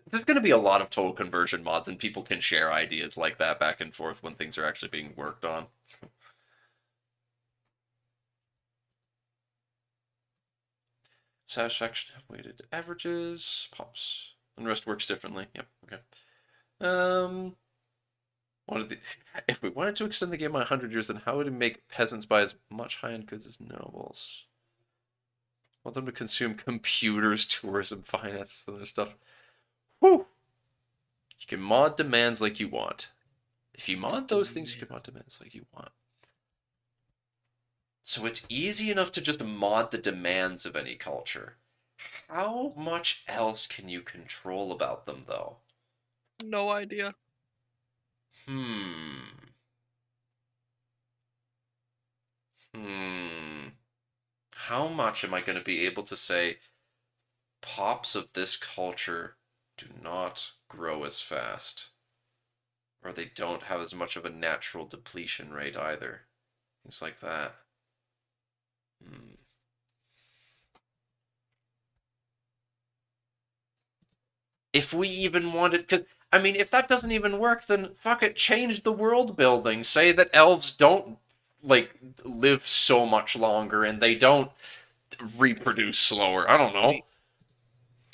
Speaker 1: There's going to be a lot of total conversion mods, and people can share ideas like that back and forth when things are actually being worked on. Satisfaction have weighted averages. Pops. And rest works differently. Yep, okay. If we wanted to extend the game by 100 years, then how would it make peasants buy as much high-end goods as nobles? Want them to consume computers, tourism, finances, and other stuff. Whew! You can mod demands like you want. If you mod those things, you can mod demands like you want. So it's easy enough to just mod the demands of any culture. How much else can you control about them, though?
Speaker 2: No idea.
Speaker 1: How much am I going to be able to say pops of this culture do not grow as fast? Or they don't have as much of a natural depletion rate either. Things like that. If we even wanted, because I mean, if that doesn't even work, then fuck it, change the world building. Say that elves don't like live so much longer and they don't reproduce slower. I don't know.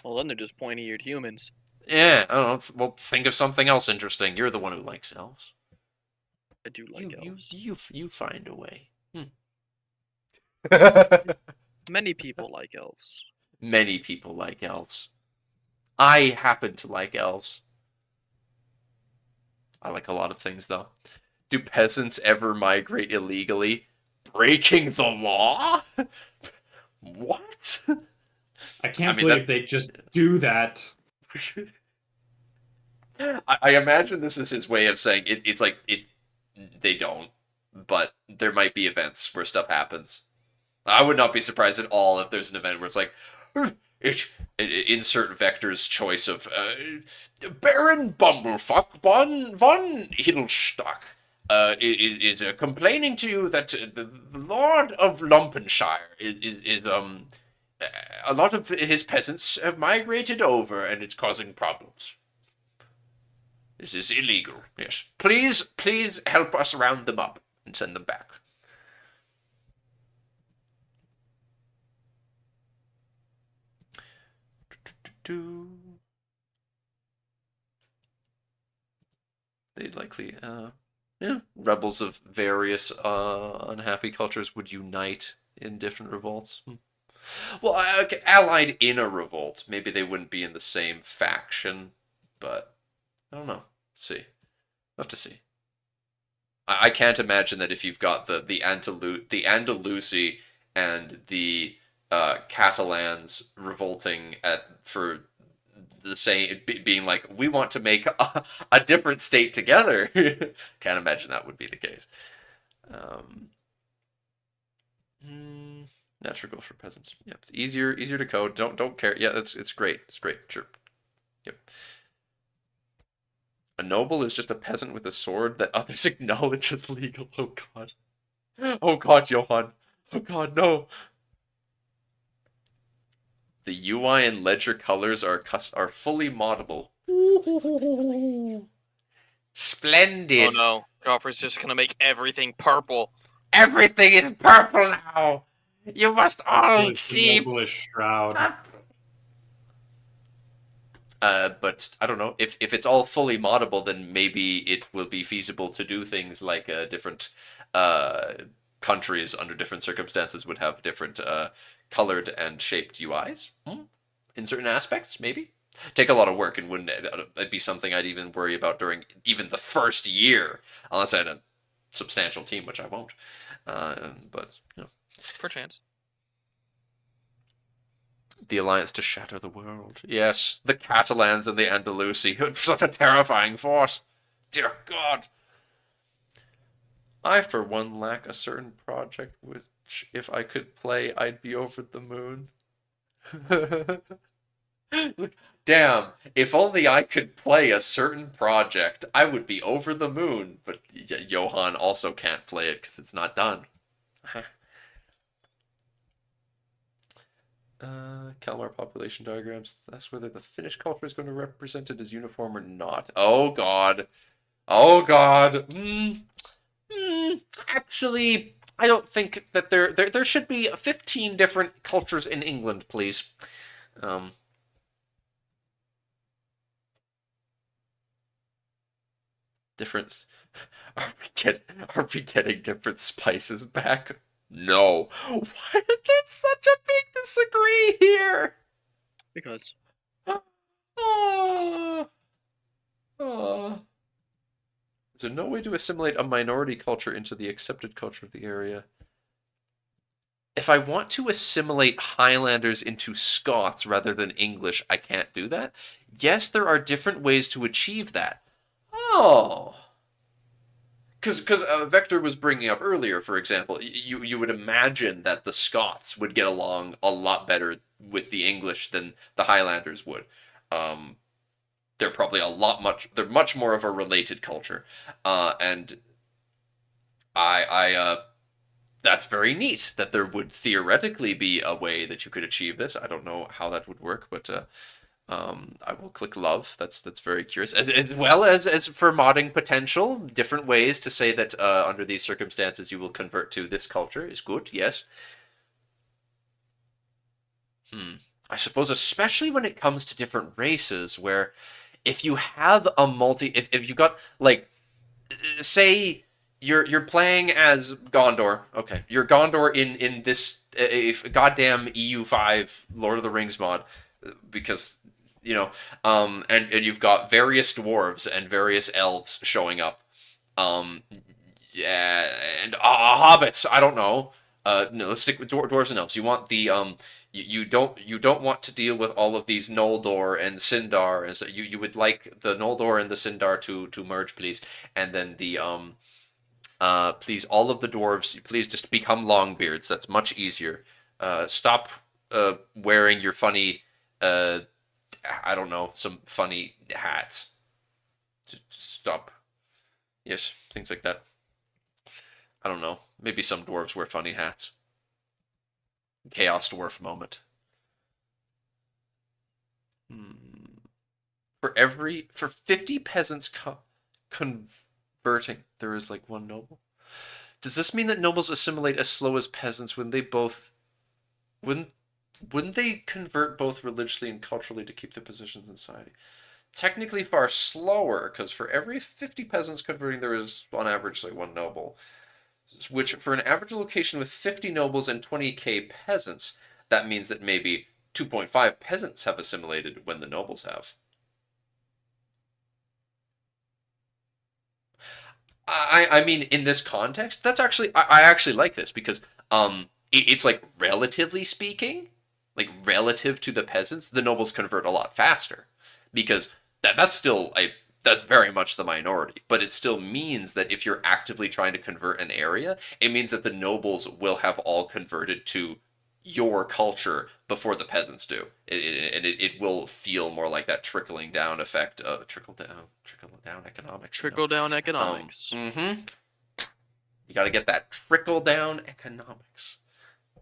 Speaker 2: Well, then they're just pointy-eared humans.
Speaker 1: Yeah, I don't know. Well, think of something else interesting. You're the one who likes elves.
Speaker 2: I do like elves.
Speaker 1: You find a way.
Speaker 2: Many people like elves.
Speaker 1: Many people like elves. I happen to like elves. I like a lot of things, though. Do peasants ever migrate illegally? Breaking the law? What?
Speaker 3: I can't believe they just do that.
Speaker 1: I imagine this is his way of saying it's like they don't, but there might be events where stuff happens. I would not be surprised at all if there's an event where it's like, insert Vector's choice of Baron Bumblefuck von Hiddlestok is complaining to you that the Lord of Lumpenshire is a lot of his peasants have migrated over and it's causing problems. This is illegal. Yes. Please help us round them up and send them back. They'd likely, rebels of various unhappy cultures would unite in different revolts. Well, allied in a revolt. Maybe they wouldn't be in the same faction, but I don't know. Let's see. We'll have to see. I can't imagine that if you've got the Andalusi and the Catalans revolting for the same, being like, we want to make a different state together. Can't imagine that would be the case. Natural growth for peasants. Yeah, it's easier to code. Don't care. Yeah, it's great. It's great. Sure. Yep. A noble is just a peasant with a sword that others acknowledge as legal. Oh god. Oh god, Johann. Oh god, no. The UI and ledger colors are fully moddable. Splendid.
Speaker 2: Oh no, Joffrey's just gonna make everything purple.
Speaker 1: Everything is purple now. You must all
Speaker 3: It's the
Speaker 1: see
Speaker 3: noblest shroud.
Speaker 1: but I don't know if it's all fully moddable, then maybe it will be feasible to do things like different countries under different circumstances would have different colored and shaped UIs in certain aspects. Maybe take a lot of work and wouldn't it'd be something I'd even worry about during even the first year, unless I had a substantial team, which I won't. But you know,
Speaker 2: Perchance.
Speaker 1: the alliance to shatter the world. Yes, the Catalans and the Andalusi. Such a terrifying force. Dear God. I, for one, lack a certain project which, if I could play, I'd be over the moon. Damn, if only I could play a certain project, I would be over the moon. But Johann also can't play it because it's not done. Kalmar population diagrams. That's whether the Finnish culture is going to represent it as uniform or not. Oh god. Oh god. Actually, I don't think that there should be 15 different cultures in England, please. Difference. Are we getting different spices back? No. Why is there such a big disagree here?
Speaker 2: Because.
Speaker 1: Oh. Oh. Is there no way to assimilate a minority culture into the accepted culture of the area? If I want to assimilate Highlanders into Scots rather than English, I can't do that? Yes, there are different ways to achieve that. Oh. Because Vector was bringing up earlier, for example, you would imagine that the Scots would get along a lot better with the English than the Highlanders would. They're probably they're much more of a related culture, and that's very neat that there would theoretically be a way that you could achieve this. I don't know how that would work, but I will click love. That's very curious. As well as for modding potential, different ways to say that under these circumstances you will convert to this culture is good. Yes. I suppose especially when it comes to different races, where if you have a if you got like, say you're playing as Gondor. Okay, you're Gondor in this goddamn EU5 Lord of the Rings mod, because you know, and you've got various dwarves and various elves showing up, yeah, and hobbits. I don't know. No, let's stick with dwarves and elves. You want the you don't want to deal with all of these Noldor and Sindar, and so you would like the Noldor and the Sindar to merge, please, and then the please, all of the dwarves, please just become Longbeards. That's much easier. Stop wearing your funny I don't know, some funny hats. Just stop. Yes, things like that. I don't know. Maybe some dwarves wear funny hats. Chaos dwarf moment. For 50 peasants converting, there is like one noble. Does this mean that nobles assimilate as slow as peasants when they both wouldn't they convert both religiously and culturally to keep their positions in society? Technically far slower, because for every 50 peasants converting, there is on average like one noble. Which, for an average location with 50 nobles and 20k peasants, that means that maybe 2.5 peasants have assimilated when the nobles have. I mean, in this context, that's actually I actually like this, because it's like, relatively speaking, like relative to the peasants, the nobles convert a lot faster, because that's very much the minority, but it still means that if you're actively trying to convert an area, it means that the nobles will have all converted to your culture before the peasants do. It will feel more like that trickling down effect of trickle down economics.
Speaker 2: Trickle down economics.
Speaker 1: You got to get that trickle down economics,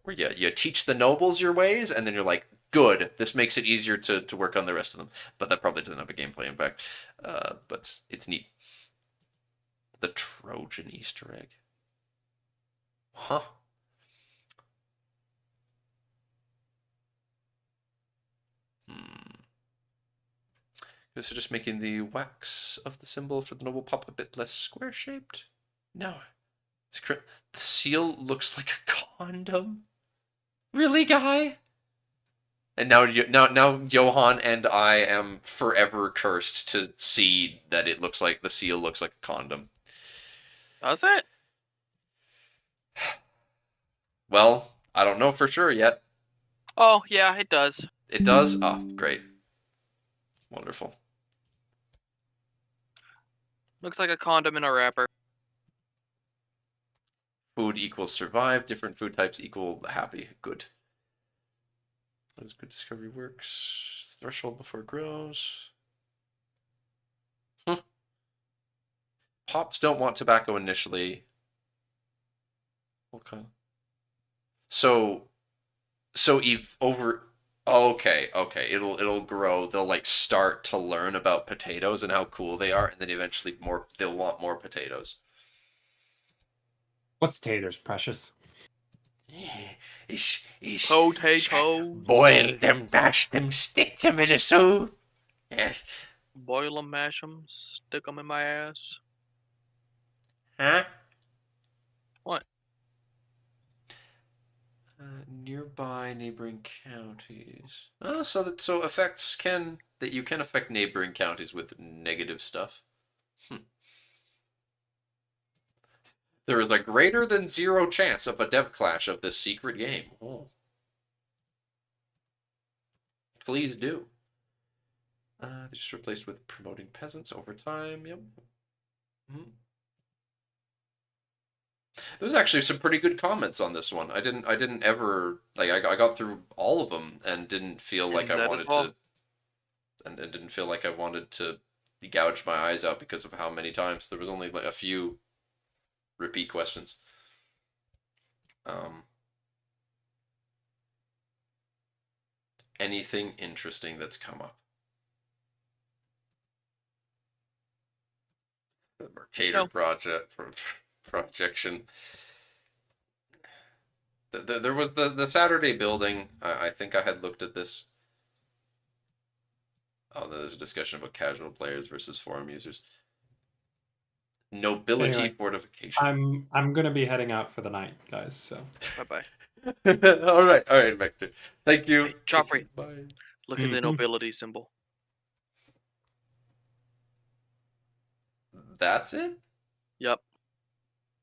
Speaker 1: where you teach the nobles your ways, and then you're like, good, this makes it easier to work on the rest of them. But that probably doesn't have a gameplay impact. But it's neat. The Trojan Easter egg. Huh. This is just making the wax of the symbol for the noble pop a bit less square-shaped. No. The seal looks like a condom. Really, guy? And now Johan and I am forever cursed to see that it looks like the seal looks like a condom.
Speaker 2: Does it?
Speaker 1: Well, I don't know for sure yet.
Speaker 2: Oh, yeah, it does.
Speaker 1: It does? Oh, great. Wonderful.
Speaker 2: Looks like a condom in a wrapper.
Speaker 1: Food equals survive. Different food types equal happy. Good. That is good. Discovery works. Threshold before it grows. Pops don't want tobacco initially. Okay. So okay, it'll grow. They'll like start to learn about potatoes and how cool they are, and then eventually they'll want more potatoes.
Speaker 3: What's taters, precious?
Speaker 2: Potatoes.
Speaker 1: Boil them, mash them, stick them in a soup. Yes.
Speaker 2: Boil them, mash them, stick them in my ass.
Speaker 1: Huh?
Speaker 2: What?
Speaker 1: Nearby neighboring counties. Oh, so effects you can affect neighboring counties with negative stuff. There is a greater than 0 chance of a dev clash of this secret game. Oh. Please do. They just replaced with promoting peasants over time. Yep. There's actually some pretty good comments on this one. I didn't ever like I got through all of them and didn't feel like I wanted to and didn't feel like I wanted to gouge my eyes out because of how many times there was only like a few repeat questions. Anything interesting that's come up? The Mercator projection. There was the Saturday building. I think I had looked at this. Oh, there's a discussion about casual players versus forum users. Nobility
Speaker 3: Anyway,
Speaker 1: fortification.
Speaker 3: I'm gonna be heading out for the night, guys. So
Speaker 2: Bye-bye.
Speaker 1: all right, Vector. Thank you.
Speaker 2: Hey, Joffrey.
Speaker 1: Bye.
Speaker 2: Look at the nobility symbol.
Speaker 1: That's it?
Speaker 2: Yep.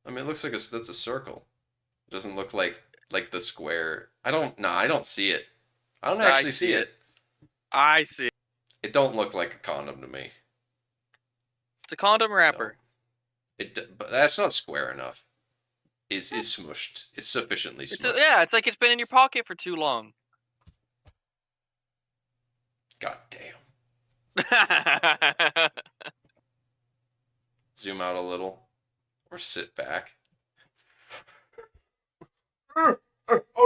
Speaker 1: I mean, it looks like that's a circle. It doesn't look like the square. I don't see it. I don't actually see it.
Speaker 2: I see it.
Speaker 1: It don't look like a condom to me.
Speaker 2: It's a condom wrapper.
Speaker 1: No. But that's not square enough. It's smushed. It's sufficiently smushed.
Speaker 2: It's like it's been in your pocket for too long.
Speaker 1: God damn. Zoom out a little. Or sit back. Oh,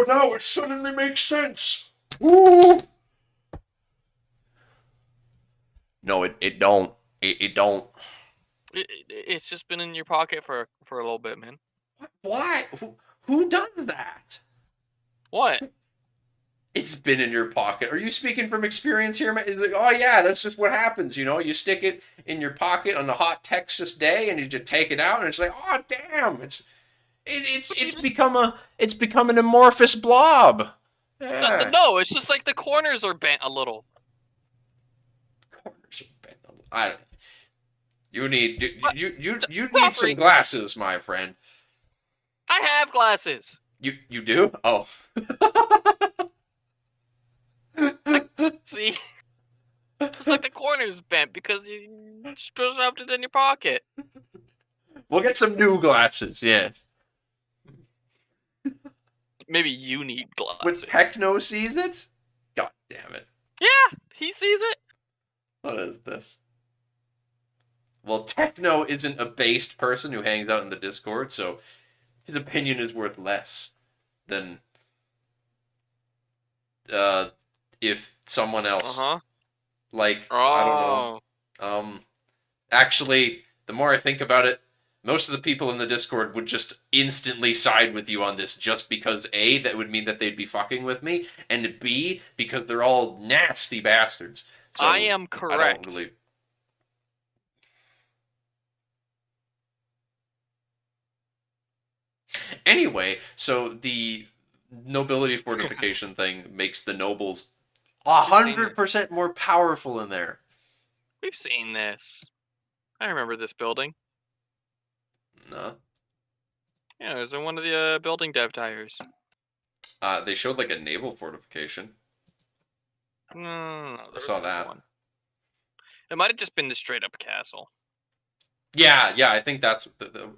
Speaker 1: now it suddenly makes sense. Woo! No, it don't. It don't.
Speaker 2: It's just been in your pocket for a little bit, man.
Speaker 1: Why? Who does that?
Speaker 2: What?
Speaker 1: It's been in your pocket. Are you speaking from experience here, man? It's like, oh yeah, that's just what happens. You stick it in your pocket on a hot Texas day, and you just take it out, and it's like, oh damn, it's become an amorphous blob. Yeah.
Speaker 2: No, it's just like the corners are bent a little.
Speaker 1: Corners are bent a little. I don't. You need some glasses, my friend.
Speaker 2: I have glasses.
Speaker 1: You do? Oh.
Speaker 2: See, it's like the corners bent because you shoved it in your pocket.
Speaker 1: We'll get some new glasses. Yeah.
Speaker 2: Maybe you need
Speaker 1: When
Speaker 2: glasses.
Speaker 1: Techno sees it? God damn it.
Speaker 2: Yeah, he sees it.
Speaker 1: What is this? Well, Techno isn't a based person who hangs out in the Discord, so his opinion is worth less than if someone else,
Speaker 2: Uh-huh.
Speaker 1: like, I don't know.
Speaker 2: Oh.
Speaker 1: Actually, the more I think about it, most of the people in the Discord would just instantly side with you on this just because A, that would mean that they'd be fucking with me, and B, because they're all nasty bastards. So
Speaker 2: I am
Speaker 1: I don't
Speaker 2: correct.
Speaker 1: really. Anyway, so the nobility fortification thing makes the nobles
Speaker 2: We've seen
Speaker 1: 100% more powerful in there.
Speaker 2: We've seen this. I remember this building.
Speaker 1: No.
Speaker 2: Yeah, it was in one of the building dev tires.
Speaker 1: They showed like a naval fortification.
Speaker 2: No,
Speaker 1: I
Speaker 2: there
Speaker 1: saw
Speaker 2: was another
Speaker 1: that.
Speaker 2: one. It might have just been the straight up castle.
Speaker 1: Yeah, I think that's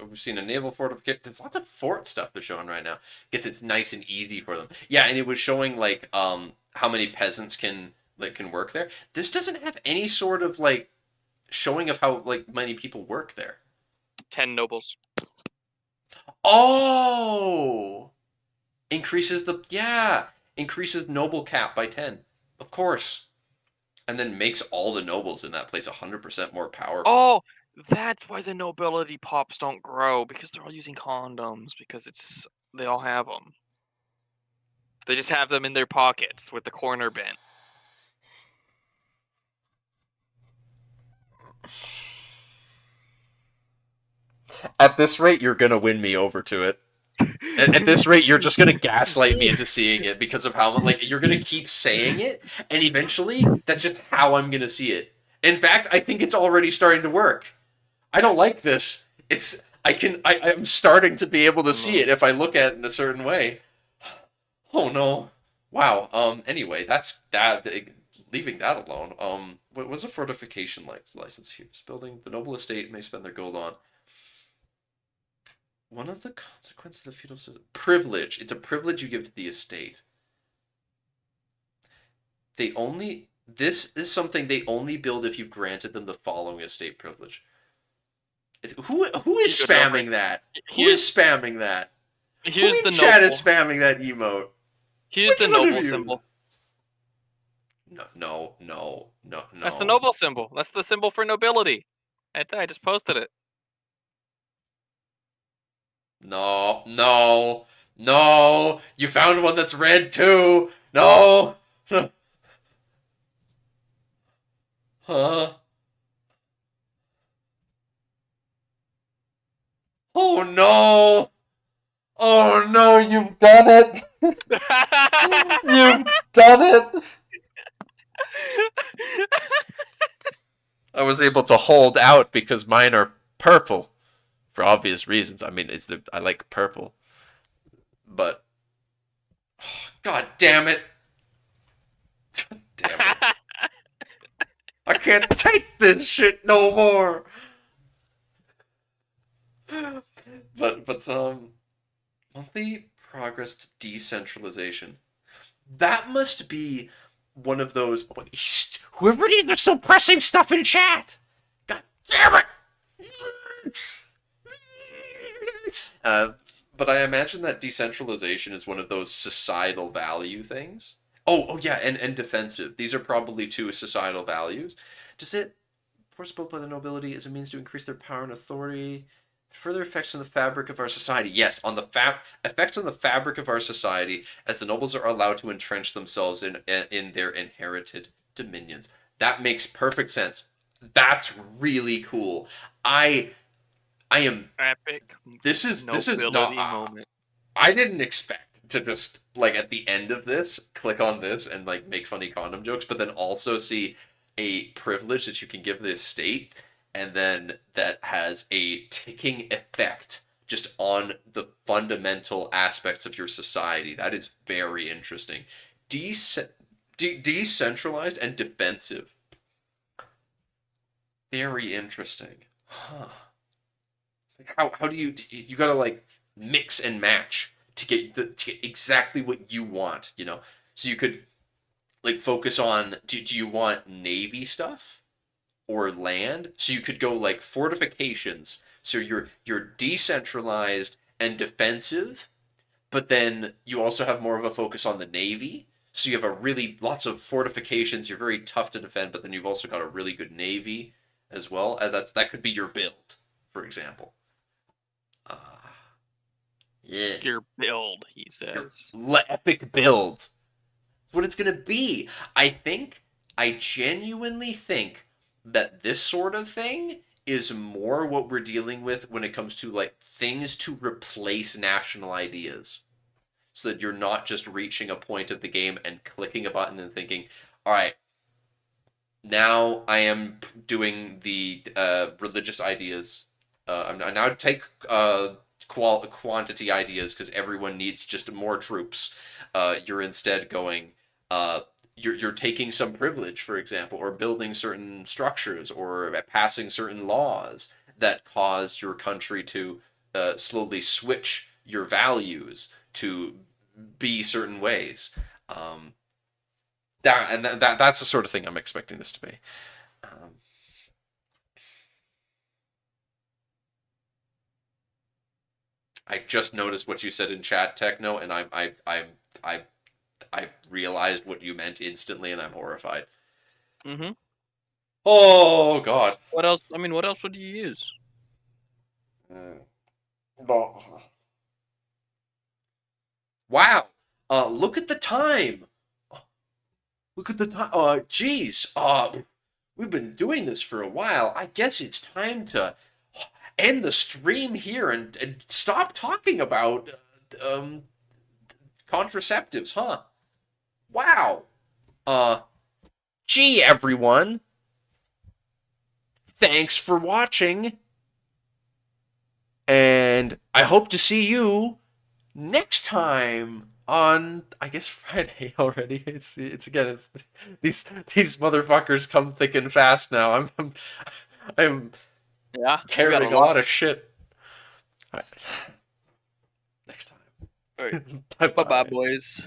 Speaker 1: we've seen a naval fortification. There's lots of fort stuff they're showing right now. Guess it's nice and easy for them. Yeah, and it was showing like how many peasants can work there. This doesn't have any sort of like showing of how like many people work there.
Speaker 2: 10 nobles.
Speaker 1: Oh, increases noble cap by 10, of course, and then makes all the nobles in that place 100% more powerful.
Speaker 2: Oh, that's why the nobility pops don't grow, because they're all using condoms, because they all have them. They just have them in their pockets with the corner bent.
Speaker 1: At this rate, you're gonna win me over to it. At this rate, you're just gonna gaslight me into seeing it because of how like you're gonna keep saying it, and eventually, that's just how I'm gonna see it. In fact, I think it's already starting to work. I don't like this. I'm starting to be able to see it if I look at it in a certain way. Oh no. Wow. Anyway, that's that. Leaving that alone. What was a fortification license here? This building, the noble estate may spend their gold on. One of the consequences of the feudal system. Privilege. It's a privilege you give to the estate. This is something they only build if you've granted them the following estate privilege. Who is spamming that? Who is spamming that?
Speaker 2: Here's the
Speaker 1: chat
Speaker 2: noble.
Speaker 1: is spamming that emote.
Speaker 2: Here's the noble symbol.
Speaker 1: No.
Speaker 2: That's the noble symbol. That's the symbol for nobility. I just posted it.
Speaker 1: No. You found one that's red too. No. Huh? Oh no. Oh no, you've done it. You've done it. I was able to hold out because mine are purple. For obvious reasons. I mean, I like purple. But God damn it. God damn it. I can't take this shit no more. But monthly progress to decentralization. That must be one of those. Whoever is still pressing stuff in chat. God damn it. But I imagine that decentralization is one of those societal value things. Oh yeah, and defensive. These are probably two societal values. Does it force built by the nobility as a means to increase their power and authority? Further effects on the fabric of our society. Yes, on the effects on the fabric of our society, as the nobles are allowed to entrench themselves in their inherited dominions. That makes perfect sense. That's really cool. I am
Speaker 2: epic.
Speaker 1: This is not.
Speaker 2: Moment.
Speaker 1: I didn't expect to just like at the end of this click on this and like make funny condom jokes, but then also see a privilege that you can give the estate, and then that has a ticking effect just on the fundamental aspects of your society. That is very interesting. Decentralized and defensive. Very interesting. Huh. How do you gotta like mix and match to get exactly what you want, you know. So you could like focus on do you want navy stuff or land? So you could go like fortifications. So you're decentralized and defensive, but then you also have more of a focus on the navy. So you have a really lots of fortifications. You're very tough to defend, but then you've also got a really good navy as well. As that could be your build, for example. Uh, yeah,
Speaker 2: Your build, he
Speaker 1: your
Speaker 2: says.
Speaker 1: epic build. That's what it's gonna be. I genuinely think that this sort of thing is more what we're dealing with when it comes to like things to replace national ideas. So that you're not just reaching a point of the game and clicking a button and thinking, all right, now I am doing the religious ideas. I now take quantity ideas because everyone needs just more troops. You're instead going, you're taking some privilege, for example, or building certain structures or passing certain laws that cause your country to slowly switch your values to be certain ways. That's the sort of thing I'm expecting this to be. I just noticed what you said in chat, Techno, and I realized what you meant instantly, and I'm horrified.
Speaker 2: Mm-hmm.
Speaker 1: Oh God.
Speaker 2: What else? I mean, what else would you use?
Speaker 1: Wow. Look at the time. Look at the time. Geez. We've been doing this for a while. I guess it's time to end the stream here and stop talking about contraceptives, huh? Wow. Gee, everyone. Thanks for watching. And I hope to see you next time on, I guess, Friday already. It's these motherfuckers come thick and fast now. I'm
Speaker 2: Yeah,
Speaker 1: carrying a lot of shit. All right. Next time.
Speaker 2: All right.
Speaker 1: Bye
Speaker 2: Bye, boys.